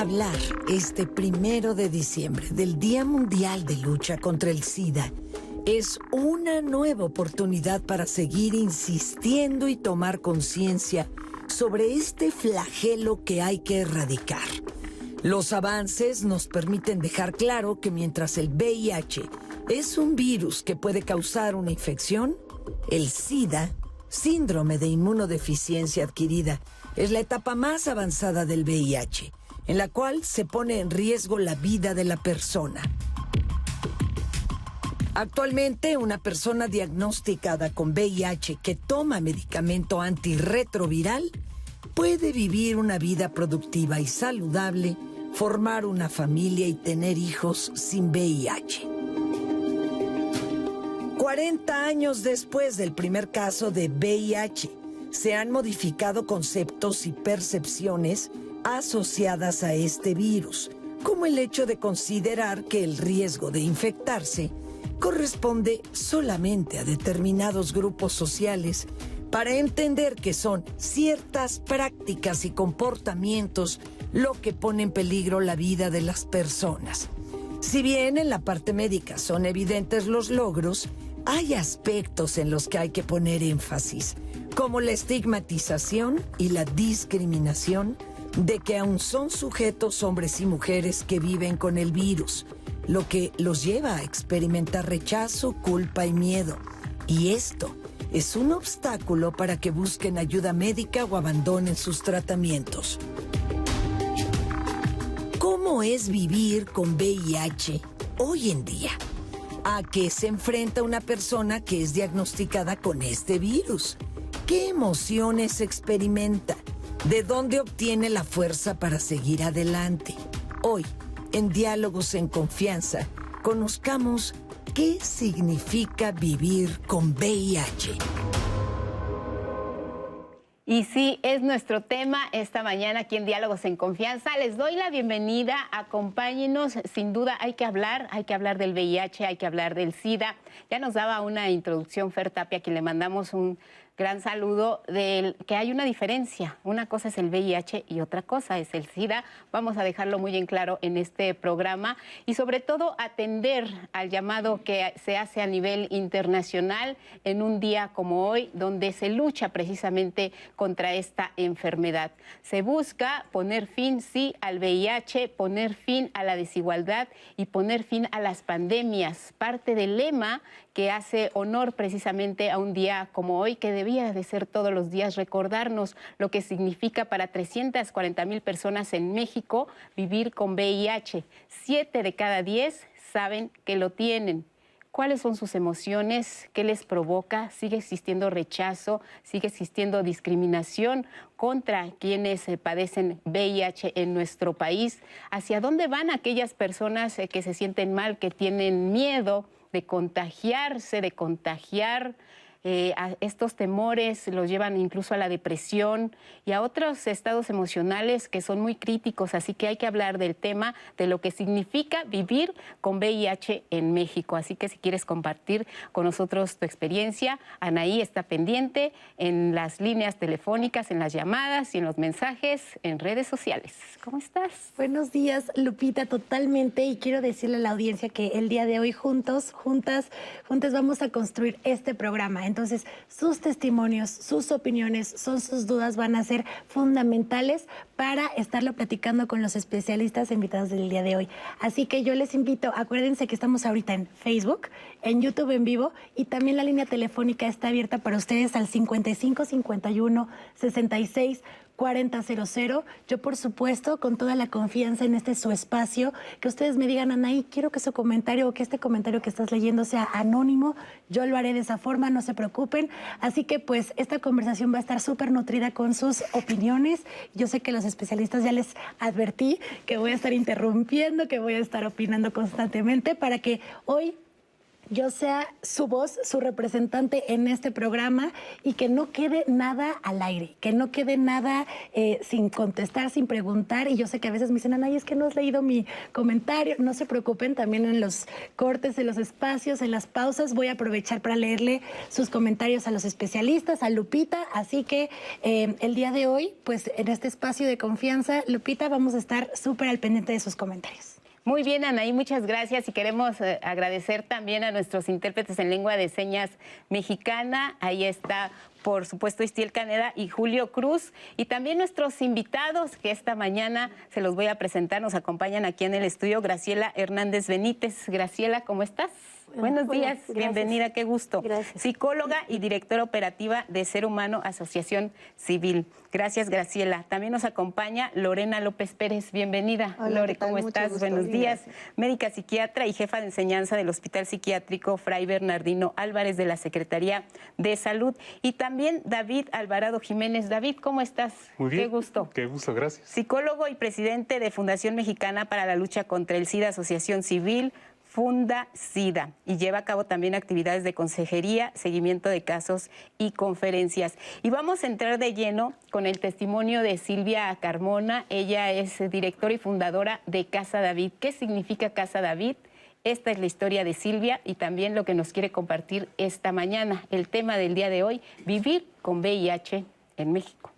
Hablar este 1 de diciembre del Día Mundial de Lucha contra el SIDA es una nueva oportunidad para seguir insistiendo y tomar conciencia sobre este flagelo que hay que erradicar. Los avances nos permiten dejar claro que mientras el VIH es un virus que puede causar una infección, el SIDA, síndrome de inmunodeficiencia adquirida, es la etapa más avanzada del VIH, en la cual se pone en riesgo la vida de la persona. Actualmente, una persona diagnosticada con VIH que toma medicamento antirretroviral puede vivir una vida productiva y saludable, formar una familia y tener hijos sin VIH. 40 años después del primer caso de VIH, se han modificado conceptos y percepciones asociadas a este virus, como el hecho de considerar que el riesgo de infectarse corresponde solamente a determinados grupos sociales, para entender que son ciertas prácticas y comportamientos lo que pone en peligro la vida de las personas. Si bien en la parte médica son evidentes los logros, hay aspectos en los que hay que poner énfasis, como la estigmatización y la discriminación de que aún son sujetos hombres y mujeres que viven con el virus, lo que los lleva a experimentar rechazo, culpa y miedo. Y esto es un obstáculo para que busquen ayuda médica o abandonen sus tratamientos. ¿Cómo es vivir con VIH hoy en día? ¿A qué se enfrenta una persona que es diagnosticada con este virus? ¿Qué emociones experimenta? ¿De dónde obtiene la fuerza para seguir adelante? Hoy, en Diálogos en Confianza, conozcamos qué significa vivir con VIH. Y sí, es nuestro tema esta mañana aquí en Diálogos en Confianza. Les doy la bienvenida, acompáñenos. Sin duda hay que hablar del VIH, hay que hablar del SIDA. Ya nos daba una introducción Fer Tapia, a quien le mandamos un gran saludo, del que hay una diferencia. Una cosa es el VIH y otra cosa es el SIDA. Vamos a dejarlo muy en claro en este programa y sobre todo atender al llamado que se hace a nivel internacional en un día como hoy, donde se lucha precisamente contra esta enfermedad. Se busca poner fin, sí, al VIH, poner fin a la desigualdad y poner fin a las pandemias. Parte del lema que hace honor precisamente a un día como hoy, que debía de ser todos los días, recordarnos lo que significa para 340,000 personas en México vivir con VIH. 7 de cada 10 saben que lo tienen. ¿Cuáles son sus emociones? ¿Qué les provoca? ¿Sigue existiendo rechazo? ¿Sigue existiendo discriminación contra quienes padecen VIH en nuestro país? ¿Hacia dónde van aquellas personas que se sienten mal, que tienen miedo de contagiarse, de contagiar? A estos temores los llevan incluso a la depresión y a otros estados emocionales que son muy críticos, así que hay que hablar del tema, de lo que significa vivir con VIH en México. Así que si quieres compartir con nosotros tu experiencia, Anaí está pendiente en las líneas telefónicas, en las llamadas y en los mensajes en redes sociales. ¿Cómo estás? Buenos días, Lupita, totalmente, y quiero decirle a la audiencia que el día de hoy juntas vamos a construir este programa. Entonces, sus testimonios, sus opiniones, sus dudas van a ser fundamentales para estarlo platicando con los especialistas invitados del día de hoy. Así que yo les invito, acuérdense que estamos ahorita en Facebook, en YouTube en vivo, y también la línea telefónica está abierta para ustedes al 55 51 66 4000. Yo, por supuesto, con toda la confianza en este su espacio, que ustedes me digan, Anaí, quiero que su comentario o que este comentario que estás leyendo sea anónimo. Yo lo haré de esa forma, no se preocupen. Así que, pues, esta conversación va a estar súper nutrida con sus opiniones. Yo sé que los especialistas ya les advertí que voy a estar interrumpiendo, que voy a estar opinando constantemente para que hoy yo sea su voz, su representante en este programa y que no quede nada al aire, que no quede nada sin contestar, sin preguntar. Y yo sé que a veces me dicen, Ana, es que no has leído mi comentario. No se preocupen, también en los cortes, en los espacios, en las pausas, voy a aprovechar para leerle sus comentarios a los especialistas, a Lupita. Así que el día de hoy, pues en este espacio de confianza, Lupita, vamos a estar súper al pendiente de sus comentarios. Muy bien, Anaí, muchas gracias y queremos agradecer también a nuestros intérpretes en lengua de señas mexicana. Ahí está, por supuesto, Istiel Caneda y Julio Cruz. Y también nuestros invitados que esta mañana se los voy a presentar. Nos acompañan aquí en el estudio Graciela Hernández Benítez. Graciela, ¿cómo estás? Buenos días, bienvenida, qué gusto. Gracias. Psicóloga y directora operativa de Ser Humano Asociación Civil. Gracias, Graciela. También nos acompaña Lorena López Pérez. Bienvenida. Hola, Lore, ¿qué tal? ¿cómo Mucho estás? gusto. Buenos Bien, días. gracias. Médica psiquiatra y jefa de enseñanza del Hospital Psiquiátrico Fray Bernardino Álvarez de la Secretaría de Salud. Y también David Alvarado Jiménez. David, ¿cómo estás? Muy bien. Qué gusto. Qué gusto, gracias. Psicólogo y presidente de Fundación Mexicana para la Lucha contra el SIDA, Asociación Civil, Funda SIDA, y lleva a cabo también actividades de consejería, seguimiento de casos y conferencias. Y vamos a entrar de lleno con el testimonio de Silvia Carmona. Ella es directora y fundadora de Casa David. ¿Qué significa Casa David? Esta es la historia de Silvia y también lo que nos quiere compartir esta mañana. El tema del día de hoy, vivir con VIH en México.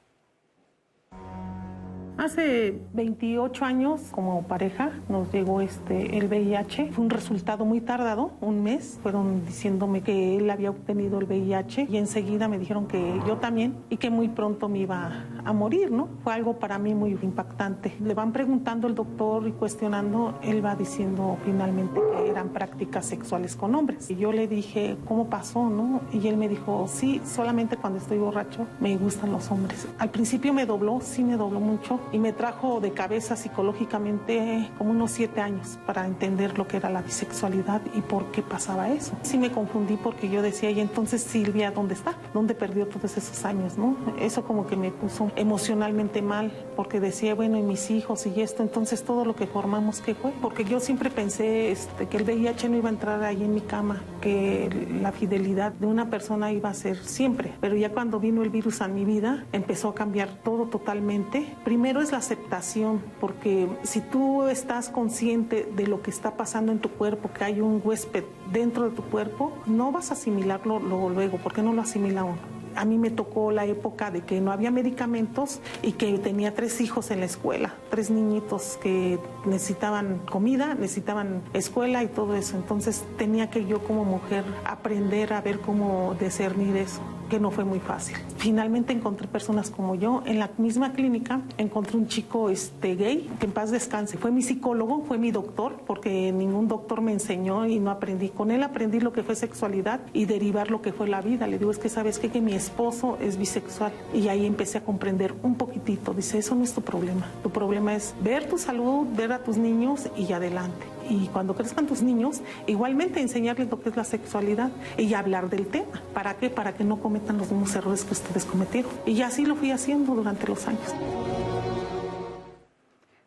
Hace 28 años, como pareja, nos llegó el VIH. Fue un resultado muy tardado, un mes. Fueron diciéndome que él había obtenido el VIH y enseguida me dijeron que yo también y que muy pronto me iba a morir, ¿no? Fue algo para mí muy impactante. Le van preguntando al doctor y cuestionando, él va diciendo finalmente que eran prácticas sexuales con hombres. Y yo le dije, ¿cómo pasó, no? Y él me dijo, sí, solamente cuando estoy borracho me gustan los hombres. Al principio me dobló, sí me dobló mucho. Y me trajo de cabeza psicológicamente como unos 7 años para entender lo que era la bisexualidad y por qué pasaba eso. Sí me confundí porque yo decía, y entonces Silvia, ¿dónde está? ¿Dónde perdió todos esos años, no? Eso como que me puso emocionalmente mal porque decía, bueno, y mis hijos y esto, entonces todo lo que formamos, ¿qué fue? Porque yo siempre pensé que el VIH no iba a entrar ahí en mi cama, que la fidelidad de una persona iba a ser siempre. Pero ya cuando vino el virus a mi vida, empezó a cambiar todo totalmente. Primero es la aceptación, porque si tú estás consciente de lo que está pasando en tu cuerpo, que hay un huésped dentro de tu cuerpo, no vas a asimilarlo luego, porque no lo asimila uno. A mí me tocó la época de que no había medicamentos y que tenía 3 hijos en la escuela, 3 niñitos que necesitaban comida, necesitaban escuela y todo eso. Entonces tenía que yo como mujer aprender a ver cómo discernir eso, que no fue muy fácil. Finalmente encontré personas como yo. En la misma clínica encontré un chico gay, que en paz descanse. Fue mi psicólogo, fue mi doctor, porque ningún doctor me enseñó y no aprendí. Con él aprendí lo que fue sexualidad y derivar lo que fue la vida. Le digo, es que sabes qué, que mi esposo es bisexual. Y ahí empecé a comprender un poquitito. Dice, eso no es tu problema. Tu problema es ver tu salud, ver a tus niños y adelante. Y cuando crezcan tus niños, igualmente enseñarles lo que es la sexualidad y hablar del tema. ¿Para qué? Para que no cometan los mismos errores que ustedes cometieron. Y así lo fui haciendo durante los años.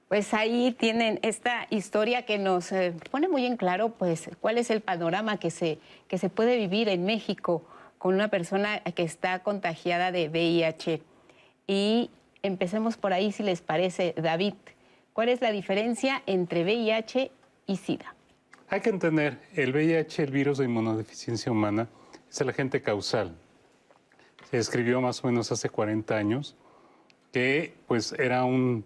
Pues ahí tienen esta historia que nos pone muy en claro pues cuál es el panorama que se puede vivir en México con una persona que está contagiada de VIH. Y empecemos por ahí, si les parece, David. ¿Cuál es la diferencia entre VIH y SIDA? Hay que entender, el VIH, el virus de inmunodeficiencia humana, es el agente causal. Se describió más o menos hace 40 años que pues, era un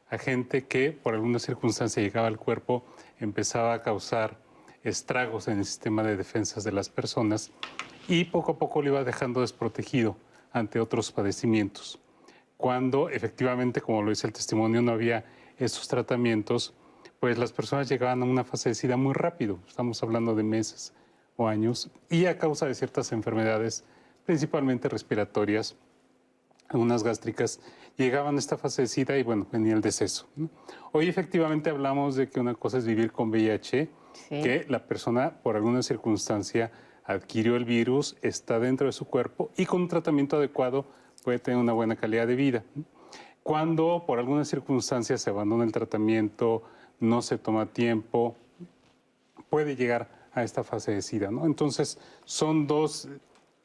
agente que por alguna circunstancia llegaba al cuerpo, empezaba a causar estragos en el sistema de defensas de las personas y poco a poco lo iba dejando desprotegido ante otros padecimientos. Cuando efectivamente, como lo dice el testimonio, no había estos tratamientos, pues las personas llegaban a una fase de SIDA muy rápido, estamos hablando de meses o años, y a causa de ciertas enfermedades, principalmente respiratorias, algunas gástricas, llegaban a esta fase de SIDA y bueno, venía el deceso, ¿no? Hoy efectivamente hablamos de que una cosa es vivir con VIH, sí, que la persona por alguna circunstancia adquirió el virus, está dentro de su cuerpo y con un tratamiento adecuado puede tener una buena calidad de vida. Cuando por alguna circunstancia se abandona el tratamiento, no se toma tiempo, puede llegar a esta fase de SIDA, ¿no? Entonces, son dos,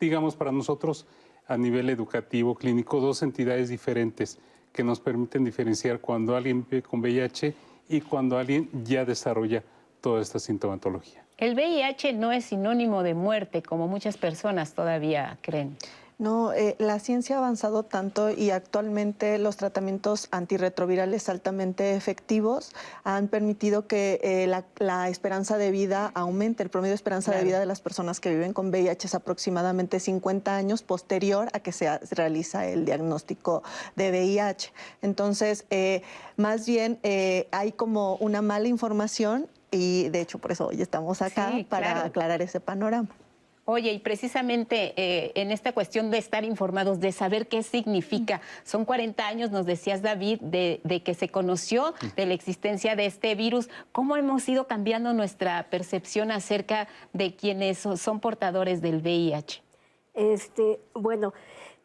digamos, para nosotros, a nivel educativo, clínico, dos entidades diferentes que nos permiten diferenciar cuando alguien vive con VIH y cuando alguien ya desarrolla toda esta sintomatología. El VIH no es sinónimo de muerte, como muchas personas todavía creen. No, la ciencia ha avanzado tanto y actualmente los tratamientos antirretrovirales altamente efectivos han permitido que la esperanza de vida aumente. El promedio de esperanza de vida de las personas que viven con VIH es aproximadamente 50 años posterior a que se realiza el diagnóstico de VIH. Entonces, más bien hay como una mala información y de hecho por eso hoy estamos acá para aclarar ese panorama. Oye, y precisamente en esta cuestión de estar informados, de saber qué significa, son 40 años, nos decías, David, de que se conoció de la existencia de este virus. ¿Cómo hemos ido cambiando nuestra percepción acerca de quienes son portadores del VIH? Bueno,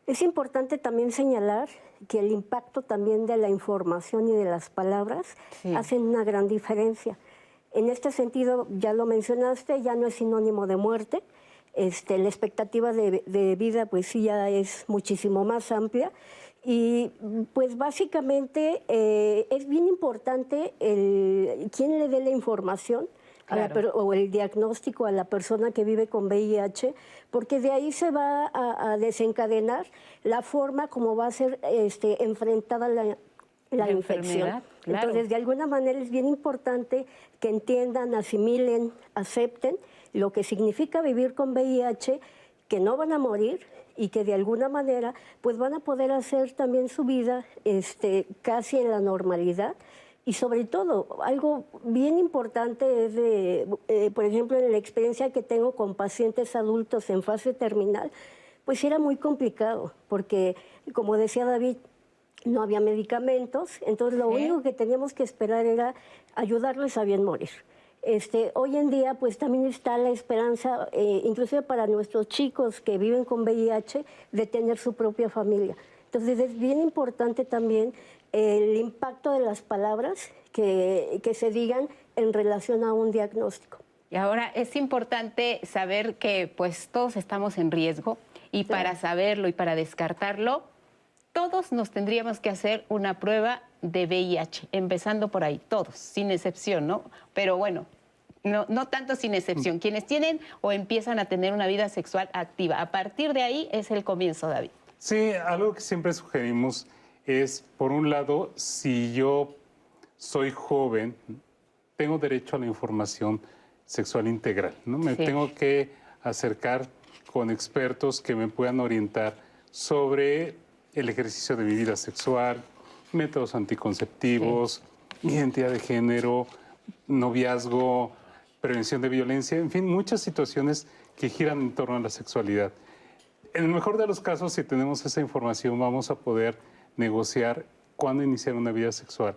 es importante también señalar que el impacto también de la información y de las palabras hacen una gran diferencia. En este sentido, ya lo mencionaste, ya no es sinónimo de muerte. La expectativa de vida pues sí ya es muchísimo más amplia y pues básicamente es bien importante quién le dé la información o el diagnóstico a la persona que vive con VIH, porque de ahí se va a desencadenar la forma como va a ser enfrentada la infección. Entonces, de alguna manera es bien importante que entiendan, asimilen, acepten lo que significa vivir con VIH, que no van a morir y que de alguna manera pues van a poder hacer también su vida casi en la normalidad. Y sobre todo, algo bien importante es, por ejemplo, en la experiencia que tengo con pacientes adultos en fase terminal, pues era muy complicado, porque como decía David, no había medicamentos, entonces lo único que teníamos que esperar era ayudarles a bien morir. Hoy en día pues también está la esperanza, inclusive para nuestros chicos que viven con VIH, de tener su propia familia. Entonces es bien importante también el impacto de las palabras que se digan en relación a un diagnóstico. Y ahora es importante saber que pues todos estamos en riesgo y para saberlo y para descartarlo, todos nos tendríamos que hacer una prueba de VIH, empezando por ahí, todos, sin excepción, ¿no? Pero bueno, no tanto sin excepción, quienes tienen o empiezan a tener una vida sexual activa. A partir de ahí es el comienzo, David. Sí, algo que siempre sugerimos es, por un lado, si yo soy joven, tengo derecho a la información sexual integral, ¿no? Me tengo que acercar con expertos que me puedan orientar sobre el ejercicio de mi vida sexual, métodos anticonceptivos, identidad de género, noviazgo, prevención de violencia, en fin, muchas situaciones que giran en torno a la sexualidad. En el mejor de los casos, si tenemos esa información, vamos a poder negociar cuándo iniciar una vida sexual,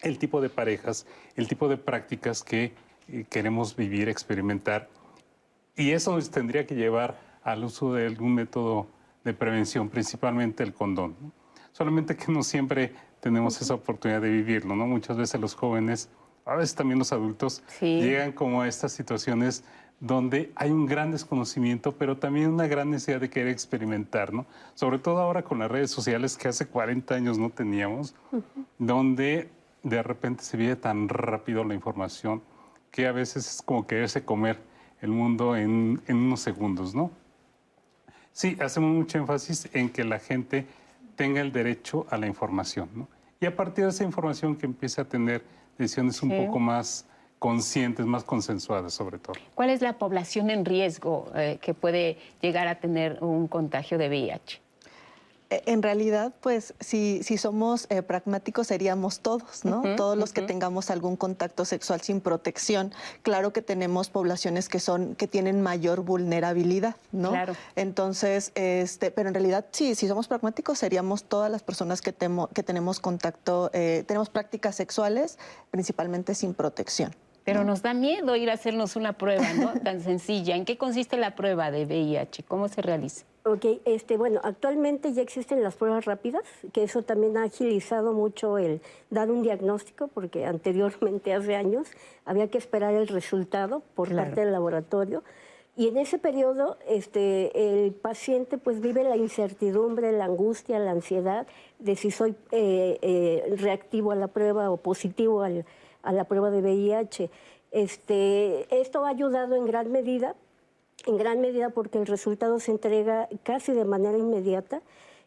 el tipo de parejas, el tipo de prácticas que queremos vivir, experimentar. Y eso nos tendría que llevar al uso de algún método de prevención, principalmente el condón, ¿no? Solamente que no siempre tenemos esa oportunidad de vivirlo, ¿no? Muchas veces los jóvenes, a veces también los adultos, llegan como a estas situaciones donde hay un gran desconocimiento, pero también una gran necesidad de querer experimentar, ¿no? Sobre todo ahora con las redes sociales que hace 40 años no teníamos, donde de repente se vive tan rápido la información que a veces es como quererse comer el mundo en unos segundos, ¿no? Sí, hacemos mucho énfasis en que la gente tenga el derecho a la información, ¿no? Y a partir de esa información que empiece a tener decisiones un poco más conscientes, más consensuadas sobre todo. ¿Cuál es la población en riesgo que puede llegar a tener un contagio de VIH? En realidad, pues, si somos pragmáticos, seríamos todos, ¿no? Todos los que tengamos algún contacto sexual sin protección. Claro que tenemos poblaciones que tienen mayor vulnerabilidad, ¿no? Claro. Entonces, pero en realidad, sí, si somos pragmáticos, seríamos todas las personas que tenemos contacto, tenemos prácticas sexuales, principalmente sin protección. Pero nos da miedo ir a hacernos una prueba, ¿no? Tan sencilla. ¿En qué consiste la prueba de VIH? ¿Cómo se realiza? Ok, bueno, actualmente ya existen las pruebas rápidas, que eso también ha agilizado mucho el dar un diagnóstico, porque anteriormente, hace años, había que esperar el resultado por parte del laboratorio. Y en ese periodo, el paciente pues vive la incertidumbre, la angustia, la ansiedad de si soy reactivo a la prueba o positivo a la prueba de VIH. Esto ha ayudado en gran medida porque el resultado se entrega casi de manera inmediata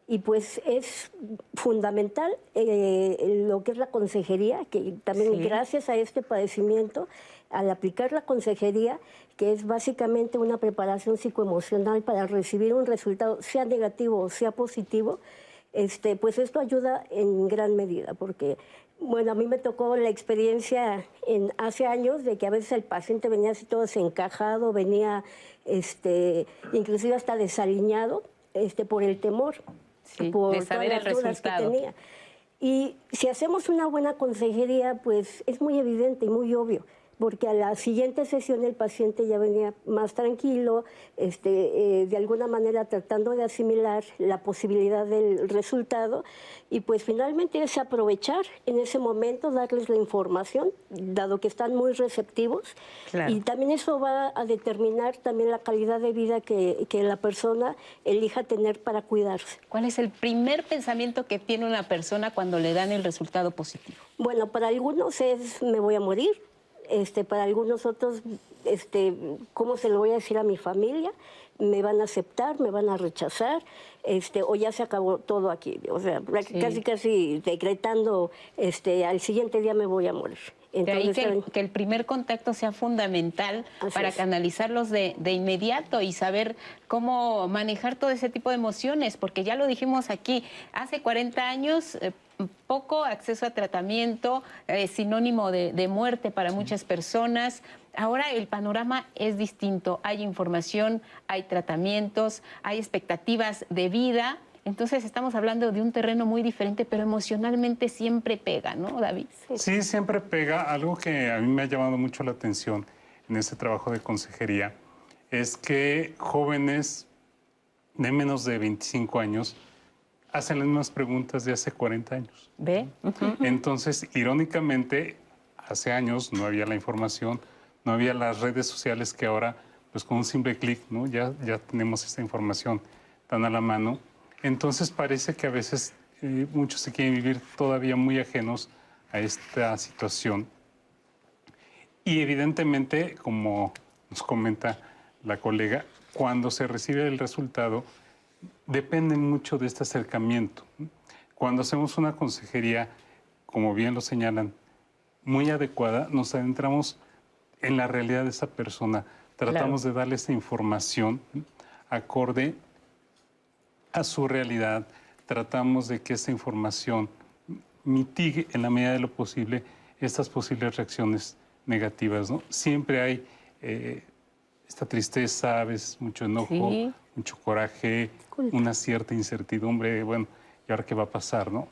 y pues es fundamental lo que es la consejería, que también gracias a este padecimiento, al aplicar la consejería, que es básicamente una preparación psicoemocional para recibir un resultado, sea negativo o sea positivo, pues esto ayuda en gran medida, porque bueno, a mí me tocó la experiencia hace años de que a veces el paciente venía así todo desencajado, venía inclusive hasta desaliñado por el temor, por de saber todas las dudas que tenía. Y si hacemos una buena consejería, pues es muy evidente y muy obvio, porque a la siguiente sesión el paciente ya venía más tranquilo, de alguna manera tratando de asimilar la posibilidad del resultado, y pues finalmente es aprovechar en ese momento, darles la información, dado que están muy receptivos, y también eso va a determinar también la calidad de vida que la persona elija tener para cuidarse. ¿Cuál es el primer pensamiento que tiene una persona cuando le dan el resultado positivo? Bueno, para algunos es me voy a morir. Para algunos otros, ¿cómo se lo voy a decir a mi familia? ¿Me van a aceptar? ¿Me van a rechazar? ¿O ya se acabó todo aquí? O sea, casi decretando, al siguiente día me voy a morir. Entonces, de ahí que el primer contacto sea fundamental para canalizarlos de inmediato y saber cómo manejar todo ese tipo de emociones, porque ya lo dijimos aquí, hace 40 años... poco acceso a tratamiento, sinónimo de muerte para muchas personas. Ahora el panorama es distinto. Hay información, hay tratamientos, hay expectativas de vida. Entonces estamos hablando de un terreno muy diferente, pero emocionalmente siempre pega, ¿no, David? Sí, siempre pega. Algo que a mí me ha llamado mucho la atención en este trabajo de consejería es que jóvenes de menos de 25 años hacen las mismas preguntas de hace 40 años. ¿Ve? Entonces, irónicamente, hace años no había la información, no había las redes sociales que ahora, pues con un simple clic, ¿no? Ya tenemos esta información tan a la mano. Entonces, parece que a veces muchos se quieren vivir todavía muy ajenos a esta situación. Y evidentemente, como nos comenta la colega, cuando se recibe el resultado, depende mucho de este acercamiento. Cuando hacemos una consejería, como bien lo señalan, muy adecuada, nos adentramos en la realidad de esa persona. Tratamos de darle esta información acorde a su realidad. Tratamos de que esta información mitigue en la medida de lo posible estas posibles reacciones negativas, ¿no? Siempre hay esta tristeza, a veces mucho enojo, mucho coraje, una cierta incertidumbre, bueno, ¿y ahora qué va a pasar, no?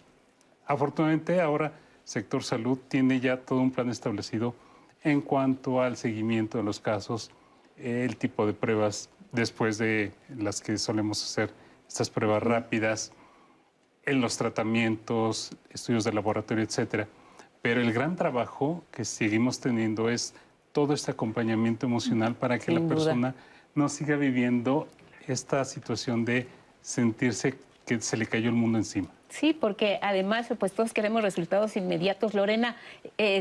Afortunadamente ahora sector salud tiene ya todo un plan establecido en cuanto al seguimiento de los casos, el tipo de pruebas después de las que solemos hacer, estas pruebas rápidas, en los tratamientos, estudios de laboratorio, etcétera. Pero el gran trabajo que seguimos teniendo es todo este acompañamiento emocional para que la persona no siga viviendo esta situación de sentirse que se le cayó el mundo encima. Sí, porque además pues todos queremos resultados inmediatos. Lorena,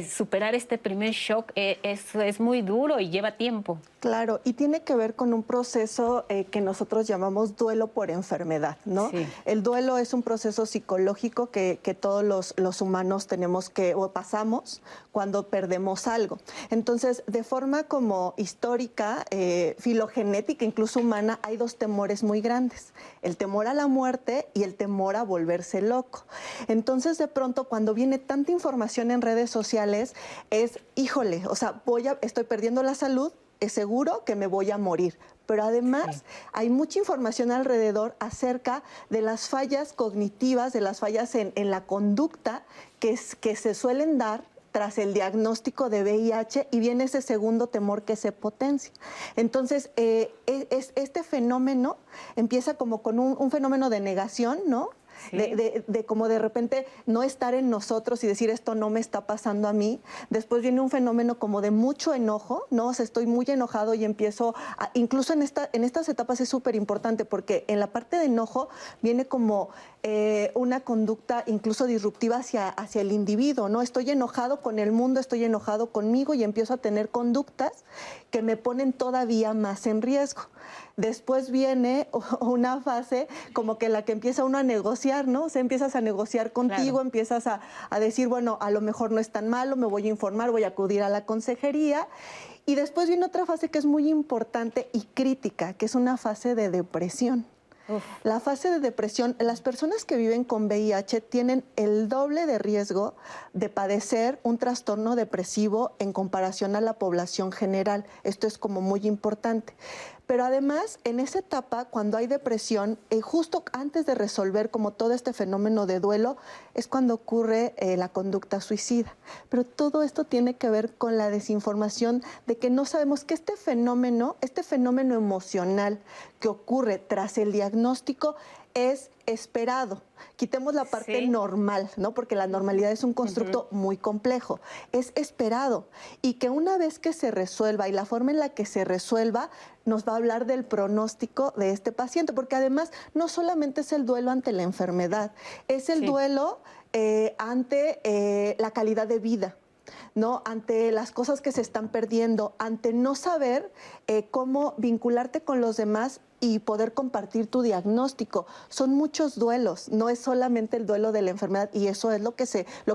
superar este primer shock es muy duro y lleva tiempo. Claro, y tiene que ver con un proceso que nosotros llamamos duelo por enfermedad, ¿no? Sí. El duelo es un proceso psicológico que todos los humanos tenemos o pasamos cuando perdemos algo. Entonces, de forma como histórica, filogenética, incluso humana, hay dos temores muy grandes. El temor a la muerte y el temor a volverse loco. Entonces, de pronto, cuando viene tanta información en redes sociales, es, híjole, o sea, estoy perdiendo la salud, es seguro que me voy a morir. Pero además hay mucha información alrededor acerca de las fallas cognitivas, de las fallas en la conducta que se suelen dar tras el diagnóstico de VIH y viene ese segundo temor que se potencia. Entonces, este fenómeno empieza como con un fenómeno de negación, ¿no? Sí. De como de repente no estar en nosotros y decir esto no me está pasando a mí. Después viene un fenómeno como de mucho enojo, ¿no? O sea, estoy muy enojado y empiezo incluso en estas etapas es súper importante porque en la parte de enojo viene como una conducta incluso disruptiva hacia el individuo, ¿no? Estoy enojado con el mundo, estoy enojado conmigo y empiezo a tener conductas que me ponen todavía más en riesgo. Después viene una fase como que la que empieza uno a negociar, ¿no? O sea, empiezas a negociar contigo, claro. Empiezas a decir, bueno, a lo mejor no es tan malo, me voy a informar, voy a acudir a la consejería. Y después viene otra fase que es muy importante y crítica, que es una fase de depresión. Uf. La fase de depresión, las personas que viven con VIH tienen el doble de riesgo de padecer un trastorno depresivo en comparación a la población general. Esto es como muy importante. Pero además, en esa etapa, cuando hay depresión, justo antes de resolver como todo este fenómeno de duelo, es cuando ocurre la conducta suicida. Pero todo esto tiene que ver con la desinformación de que no sabemos que este fenómeno emocional que ocurre tras el diagnóstico es esperado. Quitemos la parte normal, ¿no? Porque la normalidad es un constructo muy complejo. Es esperado. Y que una vez que se resuelva y la forma en la que se resuelva, nos va a hablar del pronóstico de este paciente. Porque además, no solamente es el duelo ante la enfermedad, es el duelo ante la calidad de vida, ¿no? Ante las cosas que se están perdiendo, ante no saber cómo vincularte con los demás y poder compartir tu diagnóstico. Son muchos duelos, no es solamente el duelo de la enfermedad, y eso es lo que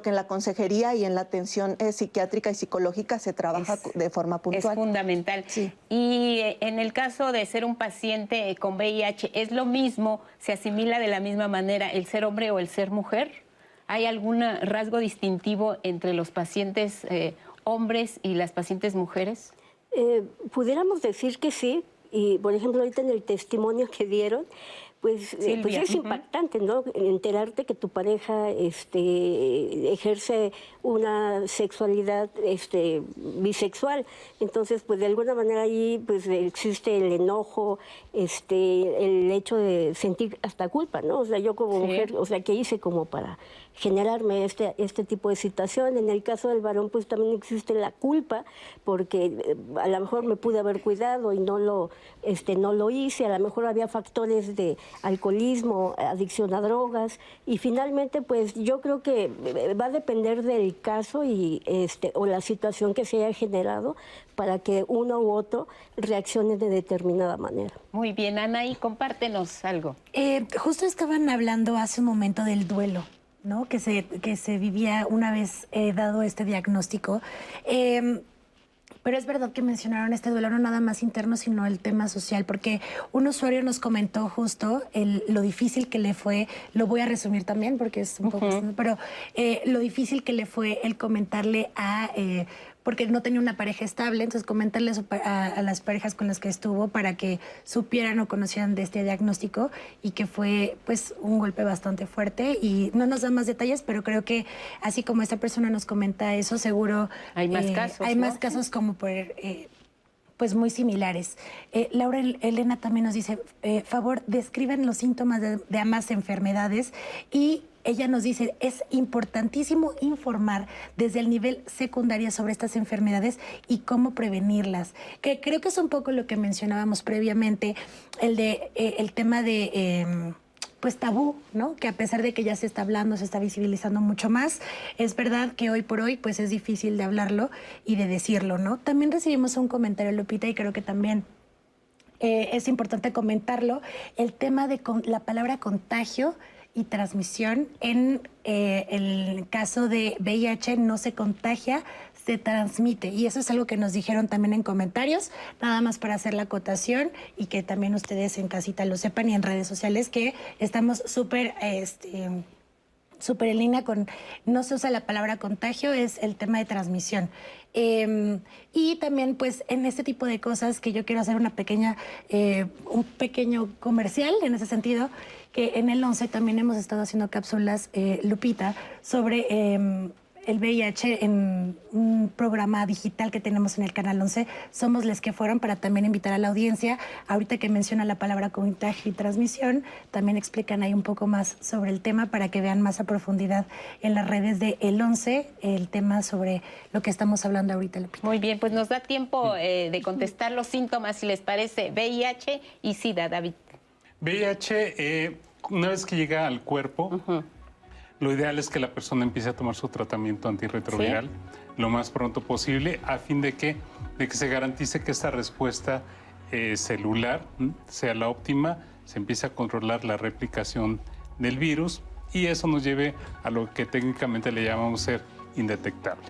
en la consejería y en la atención psiquiátrica y psicológica se trabaja de forma puntual. Es fundamental. Sí. Y en el caso de ser un paciente con VIH, ¿es lo mismo, se asimila de la misma manera el ser hombre o el ser mujer? ¿Hay algún rasgo distintivo entre los pacientes hombres y las pacientes mujeres? Pudiéramos decir que sí. Y, por ejemplo, ahorita en el testimonio que dieron, pues es impactante, ¿no? Enterarte que tu pareja ejerce una sexualidad bisexual. Entonces, pues de alguna manera ahí pues existe el enojo, el hecho de sentir hasta culpa, ¿no? O sea, yo como mujer, o sea, ¿qué hice como para generarme este tipo de situación? En el caso del varón, pues también existe la culpa, porque a lo mejor me pude haber cuidado y no lo hice. A lo mejor había factores de alcoholismo, adicción a drogas, y finalmente, pues yo creo que va a depender del caso y o la situación que se haya generado para que uno u otro reaccione de determinada manera. Muy bien, Anaí, compártenos algo. Justo estaban hablando hace un momento del duelo, ¿no? Que se vivía una vez dado este diagnóstico. Pero es verdad que mencionaron este duelo no nada más interno, sino el tema social, porque un usuario nos comentó justo lo difícil que le fue, lo voy a resumir también porque es un poco, pero lo difícil que le fue el comentarle porque no tenía una pareja estable, entonces comentarle a las parejas con las que estuvo para que supieran o conocieran de este diagnóstico, y que fue pues un golpe bastante fuerte, y no nos da más detalles, pero creo que así como esta persona nos comenta eso, seguro hay más casos, hay más casos como pues muy similares. Laura Elena también nos dice, favor, describan los síntomas de ambas enfermedades, y ella nos dice, es importantísimo informar desde el nivel secundario sobre estas enfermedades y cómo prevenirlas. Que creo que es un poco lo que mencionábamos previamente, el tema de pues tabú, ¿no? Que a pesar de que ya se está hablando, se está visibilizando mucho más, es verdad que hoy por hoy pues es difícil de hablarlo y de decirlo, ¿no? También recibimos un comentario, Lupita, y creo que también es importante comentarlo, el tema de la palabra contagio y transmisión. En el caso de VIH no se contagia, se transmite, y eso es algo que nos dijeron también en comentarios, nada más para hacer la acotación y que también ustedes en casita lo sepan, y en redes sociales, que estamos súper en línea con, no se usa la palabra contagio, es el tema de transmisión. Y también pues en este tipo de cosas que yo quiero hacer un pequeño comercial en ese sentido, que en el 11 también hemos estado haciendo cápsulas, Lupita, sobre el VIH en un programa digital que tenemos en el Canal 11, Somos les que fueron, para también invitar a la audiencia. Ahorita que menciona la palabra contagio y transmisión, también explican ahí un poco más sobre el tema para que vean más a profundidad en las redes de El 11 el tema sobre lo que estamos hablando ahorita, Lupita. Muy bien, pues nos da tiempo de contestar los síntomas, si les parece, VIH y SIDA, David. VIH, una vez que llega al cuerpo, lo ideal es que la persona empiece a tomar su tratamiento antirretroviral lo más pronto posible, a fin de que se garantice que esta respuesta celular sea la óptima, se empiece a controlar la replicación del virus y eso nos lleve a lo que técnicamente le llamamos ser indetectable.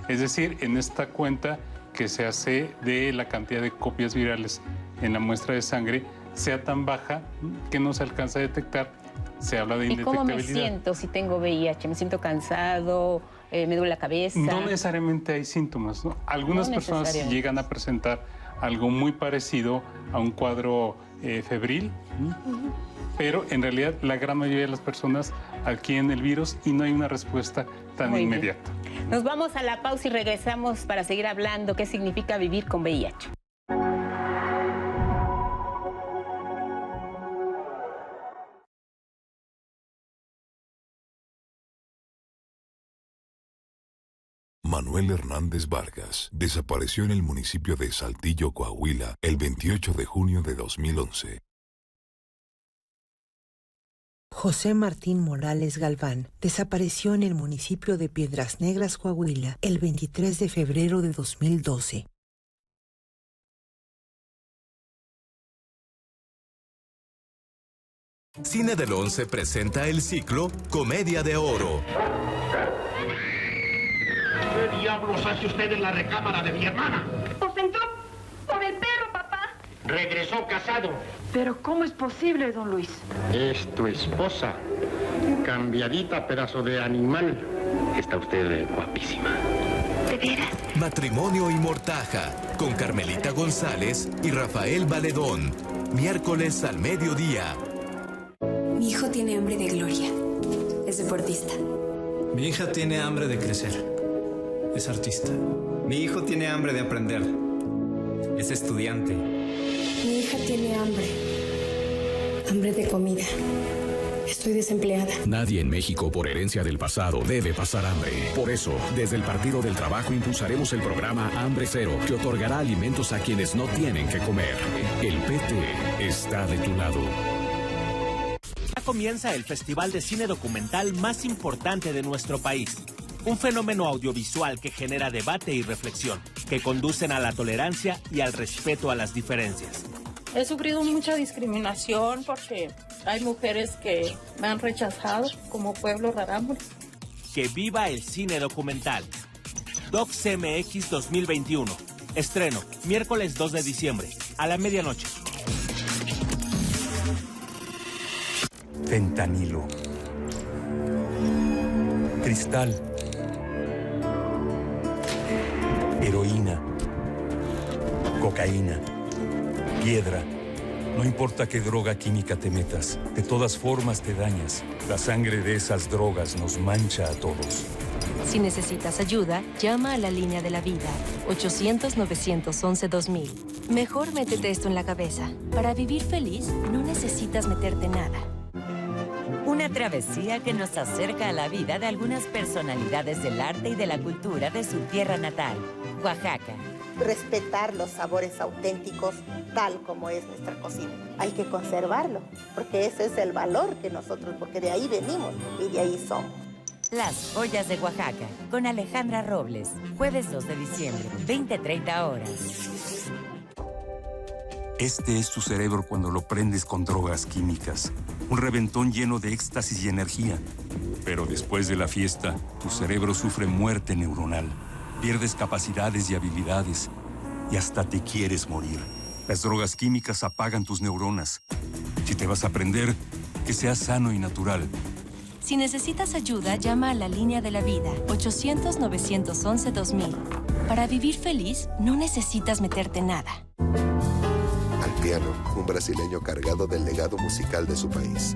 Es decir, en esta cuenta que se hace de la cantidad de copias virales en la muestra de sangre sea tan baja que no se alcanza a detectar, se habla de indetectabilidad. ¿Y cómo me siento si tengo VIH? ¿Me siento cansado? ¿Me duele la cabeza? No necesariamente hay síntomas, ¿no? Algunas personas llegan a presentar algo muy parecido a un cuadro febril, pero en realidad la gran mayoría de las personas adquieren el virus y no hay una respuesta tan inmediata. Nos vamos a la pausa y regresamos para seguir hablando qué significa vivir con VIH. Manuel Hernández Vargas desapareció en el municipio de Saltillo, Coahuila, el 28 de junio de 2011. José Martín Morales Galván desapareció en el municipio de Piedras Negras, Coahuila, el 23 de febrero de 2012. Cine del 11 presenta el ciclo Comedia de Oro. ¿Qué diablos hace usted en la recámara de mi hermana? Pues entró por el perro, papá. Regresó casado. Pero ¿cómo es posible, don Luis? Es tu esposa. Cambiadita, pedazo de animal. Está usted guapísima. ¿De veras? Matrimonio y Mortaja, con Carmelita González y Rafael Valedón. Miércoles al mediodía. Mi hijo tiene hambre de gloria. Es deportista. Mi hija tiene hambre de crecer. Es artista. Mi hijo tiene hambre de aprender. Es estudiante. Mi hija tiene hambre. Hambre de comida. Estoy desempleada. Nadie en México, por herencia del pasado, debe pasar hambre. Por eso, desde el Partido del Trabajo impulsaremos el programa Hambre Cero, que otorgará alimentos a quienes no tienen que comer. El PT está de tu lado. Comienza el festival de cine documental más importante de nuestro país. Un fenómeno audiovisual que genera debate y reflexión, que conducen a la tolerancia y al respeto a las diferencias. He sufrido mucha discriminación porque hay mujeres que me han rechazado como pueblo rarámuri. Que viva el cine documental. DocsMX 2021. Estreno, miércoles 2 de diciembre, a la medianoche. Fentanilo, cristal, heroína, cocaína, piedra. No importa qué droga química te metas, de todas formas te dañas. La sangre de esas drogas nos mancha a todos. Si necesitas ayuda, llama a la línea de la vida, 800-911-2000. Mejor métete esto en la cabeza. Para vivir feliz, no necesitas meterte nada. Una travesía que nos acerca a la vida de algunas personalidades del arte y de la cultura de su tierra natal, Oaxaca. Respetar los sabores auténticos tal como es nuestra cocina. Hay que conservarlo, porque ese es el valor que nosotros, porque de ahí venimos y de ahí somos. Las Ollas de Oaxaca, con Alejandra Robles, jueves 2 de diciembre, 20-30 horas. Este es tu cerebro cuando lo prendes con drogas químicas. Un reventón lleno de éxtasis y energía. Pero después de la fiesta, tu cerebro sufre muerte neuronal. Pierdes capacidades y habilidades. Y hasta te quieres morir. Las drogas químicas apagan tus neuronas. Si te vas a prender, que sea sano y natural. Si necesitas ayuda, llama a la línea de la vida, 800-911-2000. Para vivir feliz, no necesitas meterte nada. Al piano, un brasileño cargado del legado musical de su país.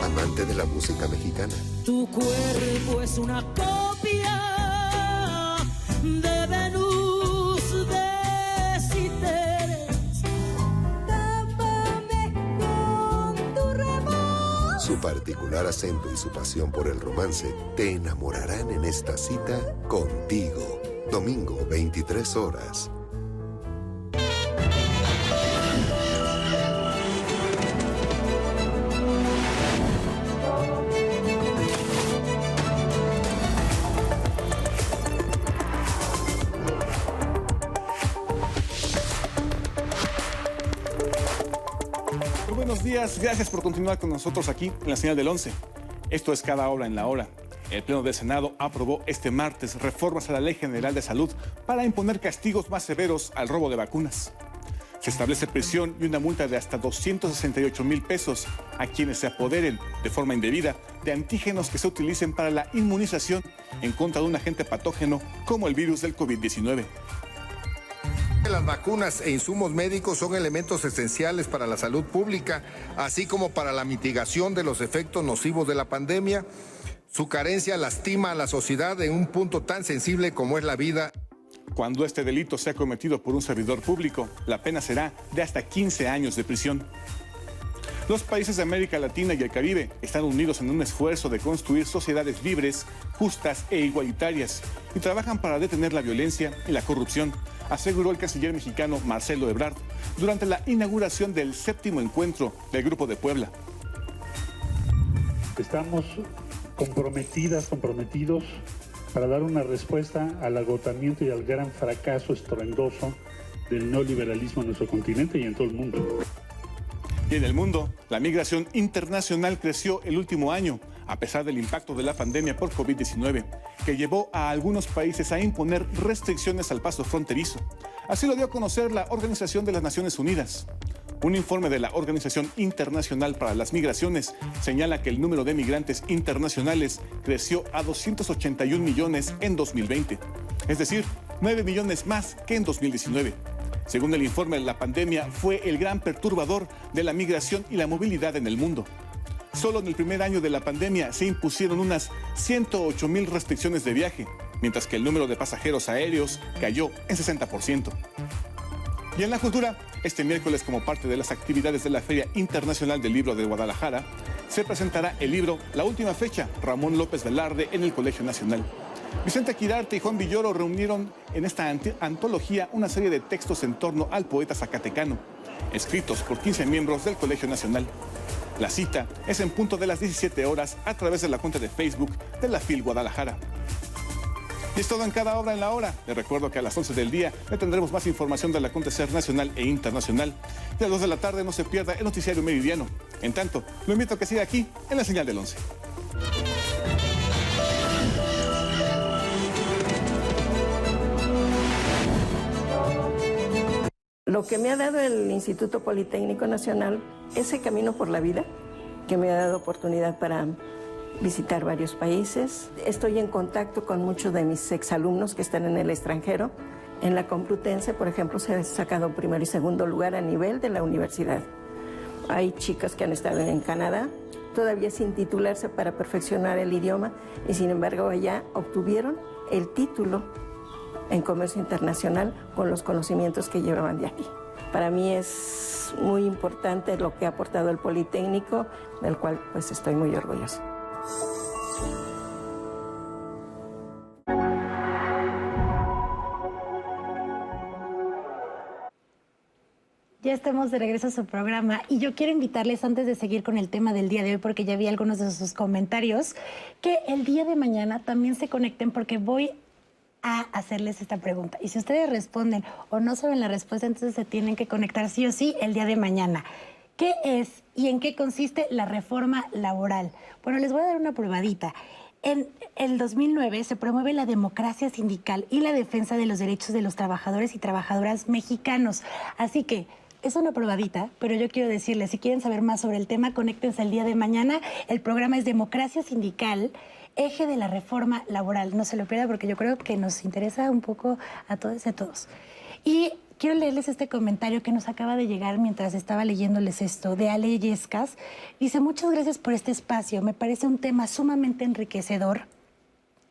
Amante de la música mexicana. Tu cuerpo es una copia de Venus de Citeres. Tápame con tu remo. Su particular acento y su pasión por el romance te enamorarán en esta cita contigo. Domingo, 23 horas. Muy buenos días, gracias por continuar con nosotros aquí en la señal del 11. Esto es Cada Hora en la Hora. El Pleno del Senado aprobó este martes reformas a la Ley General de Salud para imponer castigos más severos al robo de vacunas. Se establece prisión y una multa de hasta 268,000 pesos a quienes se apoderen de forma indebida de antígenos que se utilicen para la inmunización en contra de un agente patógeno como el virus del COVID-19. Las vacunas e insumos médicos son elementos esenciales para la salud pública, así como para la mitigación de los efectos nocivos de la pandemia. Su carencia lastima a la sociedad en un punto tan sensible como es la vida. Cuando este delito sea cometido por un servidor público, la pena será de hasta 15 años de prisión. Los países de América Latina y el Caribe están unidos en un esfuerzo de construir sociedades libres, justas e igualitarias y trabajan para detener la violencia y la corrupción, aseguró el canciller mexicano Marcelo Ebrard durante la inauguración del 7º encuentro del Grupo de Puebla. Estamos comprometidos para dar una respuesta al agotamiento y al gran fracaso estruendoso del neoliberalismo en nuestro continente y en todo el mundo. Y en el mundo, la migración internacional creció el último año, a pesar del impacto de la pandemia por COVID-19, que llevó a algunos países a imponer restricciones al paso fronterizo. Así lo dio a conocer la Organización de las Naciones Unidas. Un informe de la Organización Internacional para las Migraciones señala que el número de migrantes internacionales creció a 281 millones en 2020, es decir, 9 millones más que en 2019. Según el informe, la pandemia fue el gran perturbador de la migración y la movilidad en el mundo. Solo en el primer año de la pandemia se impusieron unas 108,000 restricciones de viaje, mientras que el número de pasajeros aéreos cayó en 60%. Y en la cultura, este miércoles, como parte de las actividades de la Feria Internacional del Libro de Guadalajara, se presentará el libro La Última Fecha, Ramón López Velarde, en el Colegio Nacional. Vicente Quirarte y Juan Villoro reunieron en esta antología una serie de textos en torno al poeta zacatecano, escritos por 15 miembros del Colegio Nacional. La cita es en punto de las 17 horas a través de la cuenta de Facebook de la FIL Guadalajara. Y es todo en Cada Hora en la Hora. Les recuerdo que a las 11 del día le tendremos más información del acontecer nacional e internacional. Y a las 2 de la tarde no se pierda el noticiario meridiano. En tanto, lo invito a que siga aquí en la señal del 11. Lo que me ha dado el Instituto Politécnico Nacional, ese camino por la vida, que me ha dado oportunidad para visitar varios países. Estoy en contacto con muchos de mis exalumnos que están en el extranjero. En la Complutense, por ejemplo, se ha sacado primero y segundo lugar a nivel de la universidad. Hay chicas que han estado en Canadá, todavía sin titularse para perfeccionar el idioma, y sin embargo allá obtuvieron el título en comercio internacional con los conocimientos que llevaban de aquí. Para mí es muy importante lo que ha aportado el Politécnico, del cual pues estoy muy orgullosa. Ya estamos de regreso a su programa y yo quiero invitarles, antes de seguir con el tema del día de hoy, porque ya vi algunos de sus comentarios, que el día de mañana también se conecten, porque voy a hacerles esta pregunta. Y si ustedes responden o no saben la respuesta, entonces se tienen que conectar sí o sí el día de mañana. ¿Qué es y en qué consiste la reforma laboral? Bueno, les voy a dar una probadita. En el 2009 se promueve la democracia sindical y la defensa de los derechos de los trabajadores y trabajadoras mexicanos. Así que es una probadita, pero yo quiero decirles, si quieren saber más sobre el tema, conéctense el día de mañana. El programa es Democracia Sindical, eje de la reforma laboral. No se lo pierdan porque yo creo que nos interesa un poco a todos y a todos. Y quiero leerles este comentario que nos acaba de llegar mientras estaba leyéndoles esto, de Ale Yescas. Dice, muchas gracias por este espacio. Me parece un tema sumamente enriquecedor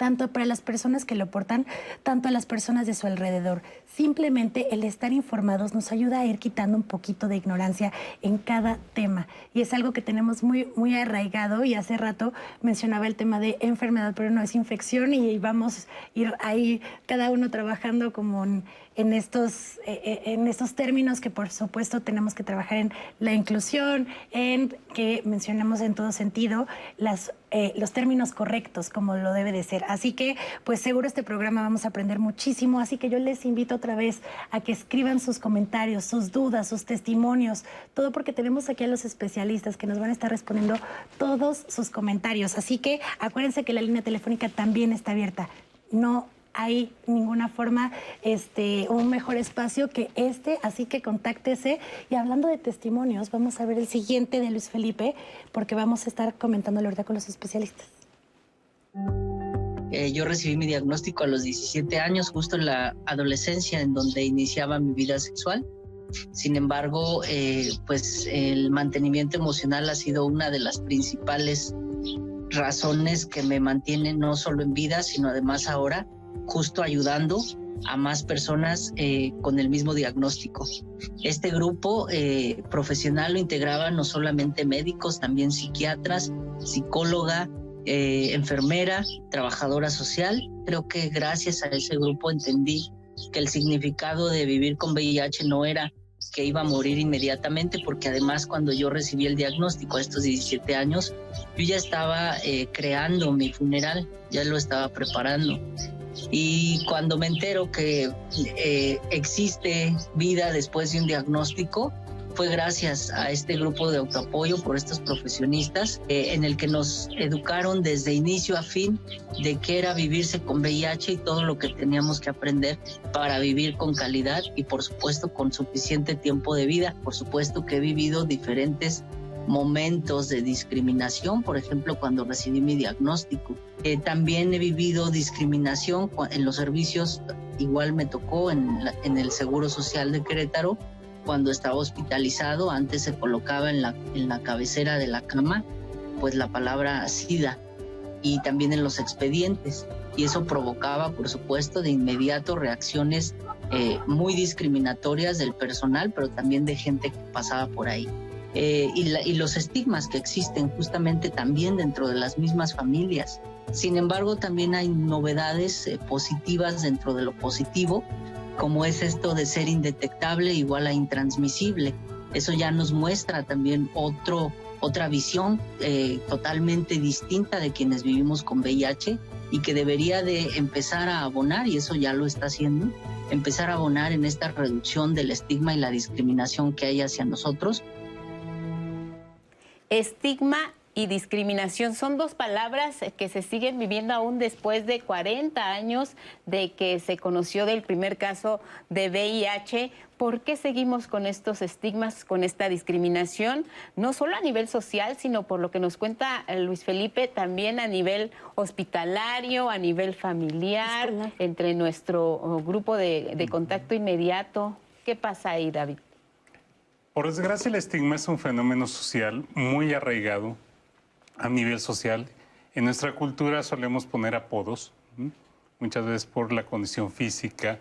tanto para las personas que lo portan, tanto a las personas de su alrededor. Simplemente el estar informados nos ayuda a ir quitando un poquito de ignorancia en cada tema. Y es algo que tenemos muy arraigado, y hace rato mencionaba el tema de enfermedad, pero no es infección, y vamos a ir ahí cada uno trabajando como en estos términos que por supuesto tenemos que trabajar en la inclusión, en que mencionemos en todo sentido los términos correctos como lo debe de ser. Así que pues seguro este programa vamos a aprender muchísimo, así que yo les invito otra vez a que escriban sus comentarios, sus dudas, sus testimonios, todo, porque tenemos aquí a los especialistas que nos van a estar respondiendo todos sus comentarios. Así que acuérdense que la línea telefónica también está abierta. No hay ninguna forma, un mejor espacio que así que contáctese. Y hablando de testimonios, vamos a ver el siguiente de Luis Felipe, porque vamos a estar comentándolo ahorita con los especialistas. Yo recibí mi diagnóstico a los 17 años, justo en la adolescencia, en donde iniciaba mi vida sexual. Sin embargo, pues el mantenimiento emocional ha sido una de las principales razones que me mantienen no solo en vida, sino además ahora justo ayudando a más personas con el mismo diagnóstico. Este grupo profesional lo integraba no solamente médicos, también psiquiatras, psicóloga, enfermera, trabajadora social. Creo que gracias a ese grupo entendí que el significado de vivir con VIH no era que iba a morir inmediatamente, porque además cuando yo recibí el diagnóstico a estos 17 años, yo ya estaba creando mi funeral, ya lo estaba preparando. Y cuando me entero que existe vida después de un diagnóstico, fue gracias a este grupo de autoapoyo por estos profesionistas en el que nos educaron desde inicio a fin de qué era vivirse con VIH y todo lo que teníamos que aprender para vivir con calidad y por supuesto con suficiente tiempo de vida. Por supuesto que he vivido diferentes momentos de discriminación, por ejemplo, cuando recibí mi diagnóstico. También he vivido discriminación en los servicios, igual me tocó en el Seguro Social de Querétaro, cuando estaba hospitalizado. Antes se colocaba en la cabecera de la cama pues la palabra SIDA, y también en los expedientes, y eso provocaba por supuesto de inmediato reacciones muy discriminatorias del personal, pero también de gente que pasaba por ahí. Y los estigmas que existen justamente también dentro de las mismas familias. Sin embargo, también hay novedades positivas dentro de lo positivo, como es esto de ser indetectable igual a intransmisible. Eso ya nos muestra también otra visión totalmente distinta de quienes vivimos con VIH, y que debería de empezar a abonar, y eso ya lo está haciendo, empezar a abonar en esta reducción del estigma y la discriminación que hay hacia nosotros. Estigma y discriminación son dos palabras que se siguen viviendo aún después de 40 años de que se conoció del primer caso de VIH. ¿Por qué seguimos con estos estigmas, con esta discriminación? No solo a nivel social, sino por lo que nos cuenta Luis Felipe, también a nivel hospitalario, a nivel familiar, entre nuestro grupo de contacto inmediato. ¿Qué pasa ahí, David? Por desgracia, el estigma es un fenómeno social muy arraigado a nivel social. En nuestra cultura solemos poner apodos, muchas veces por la condición física.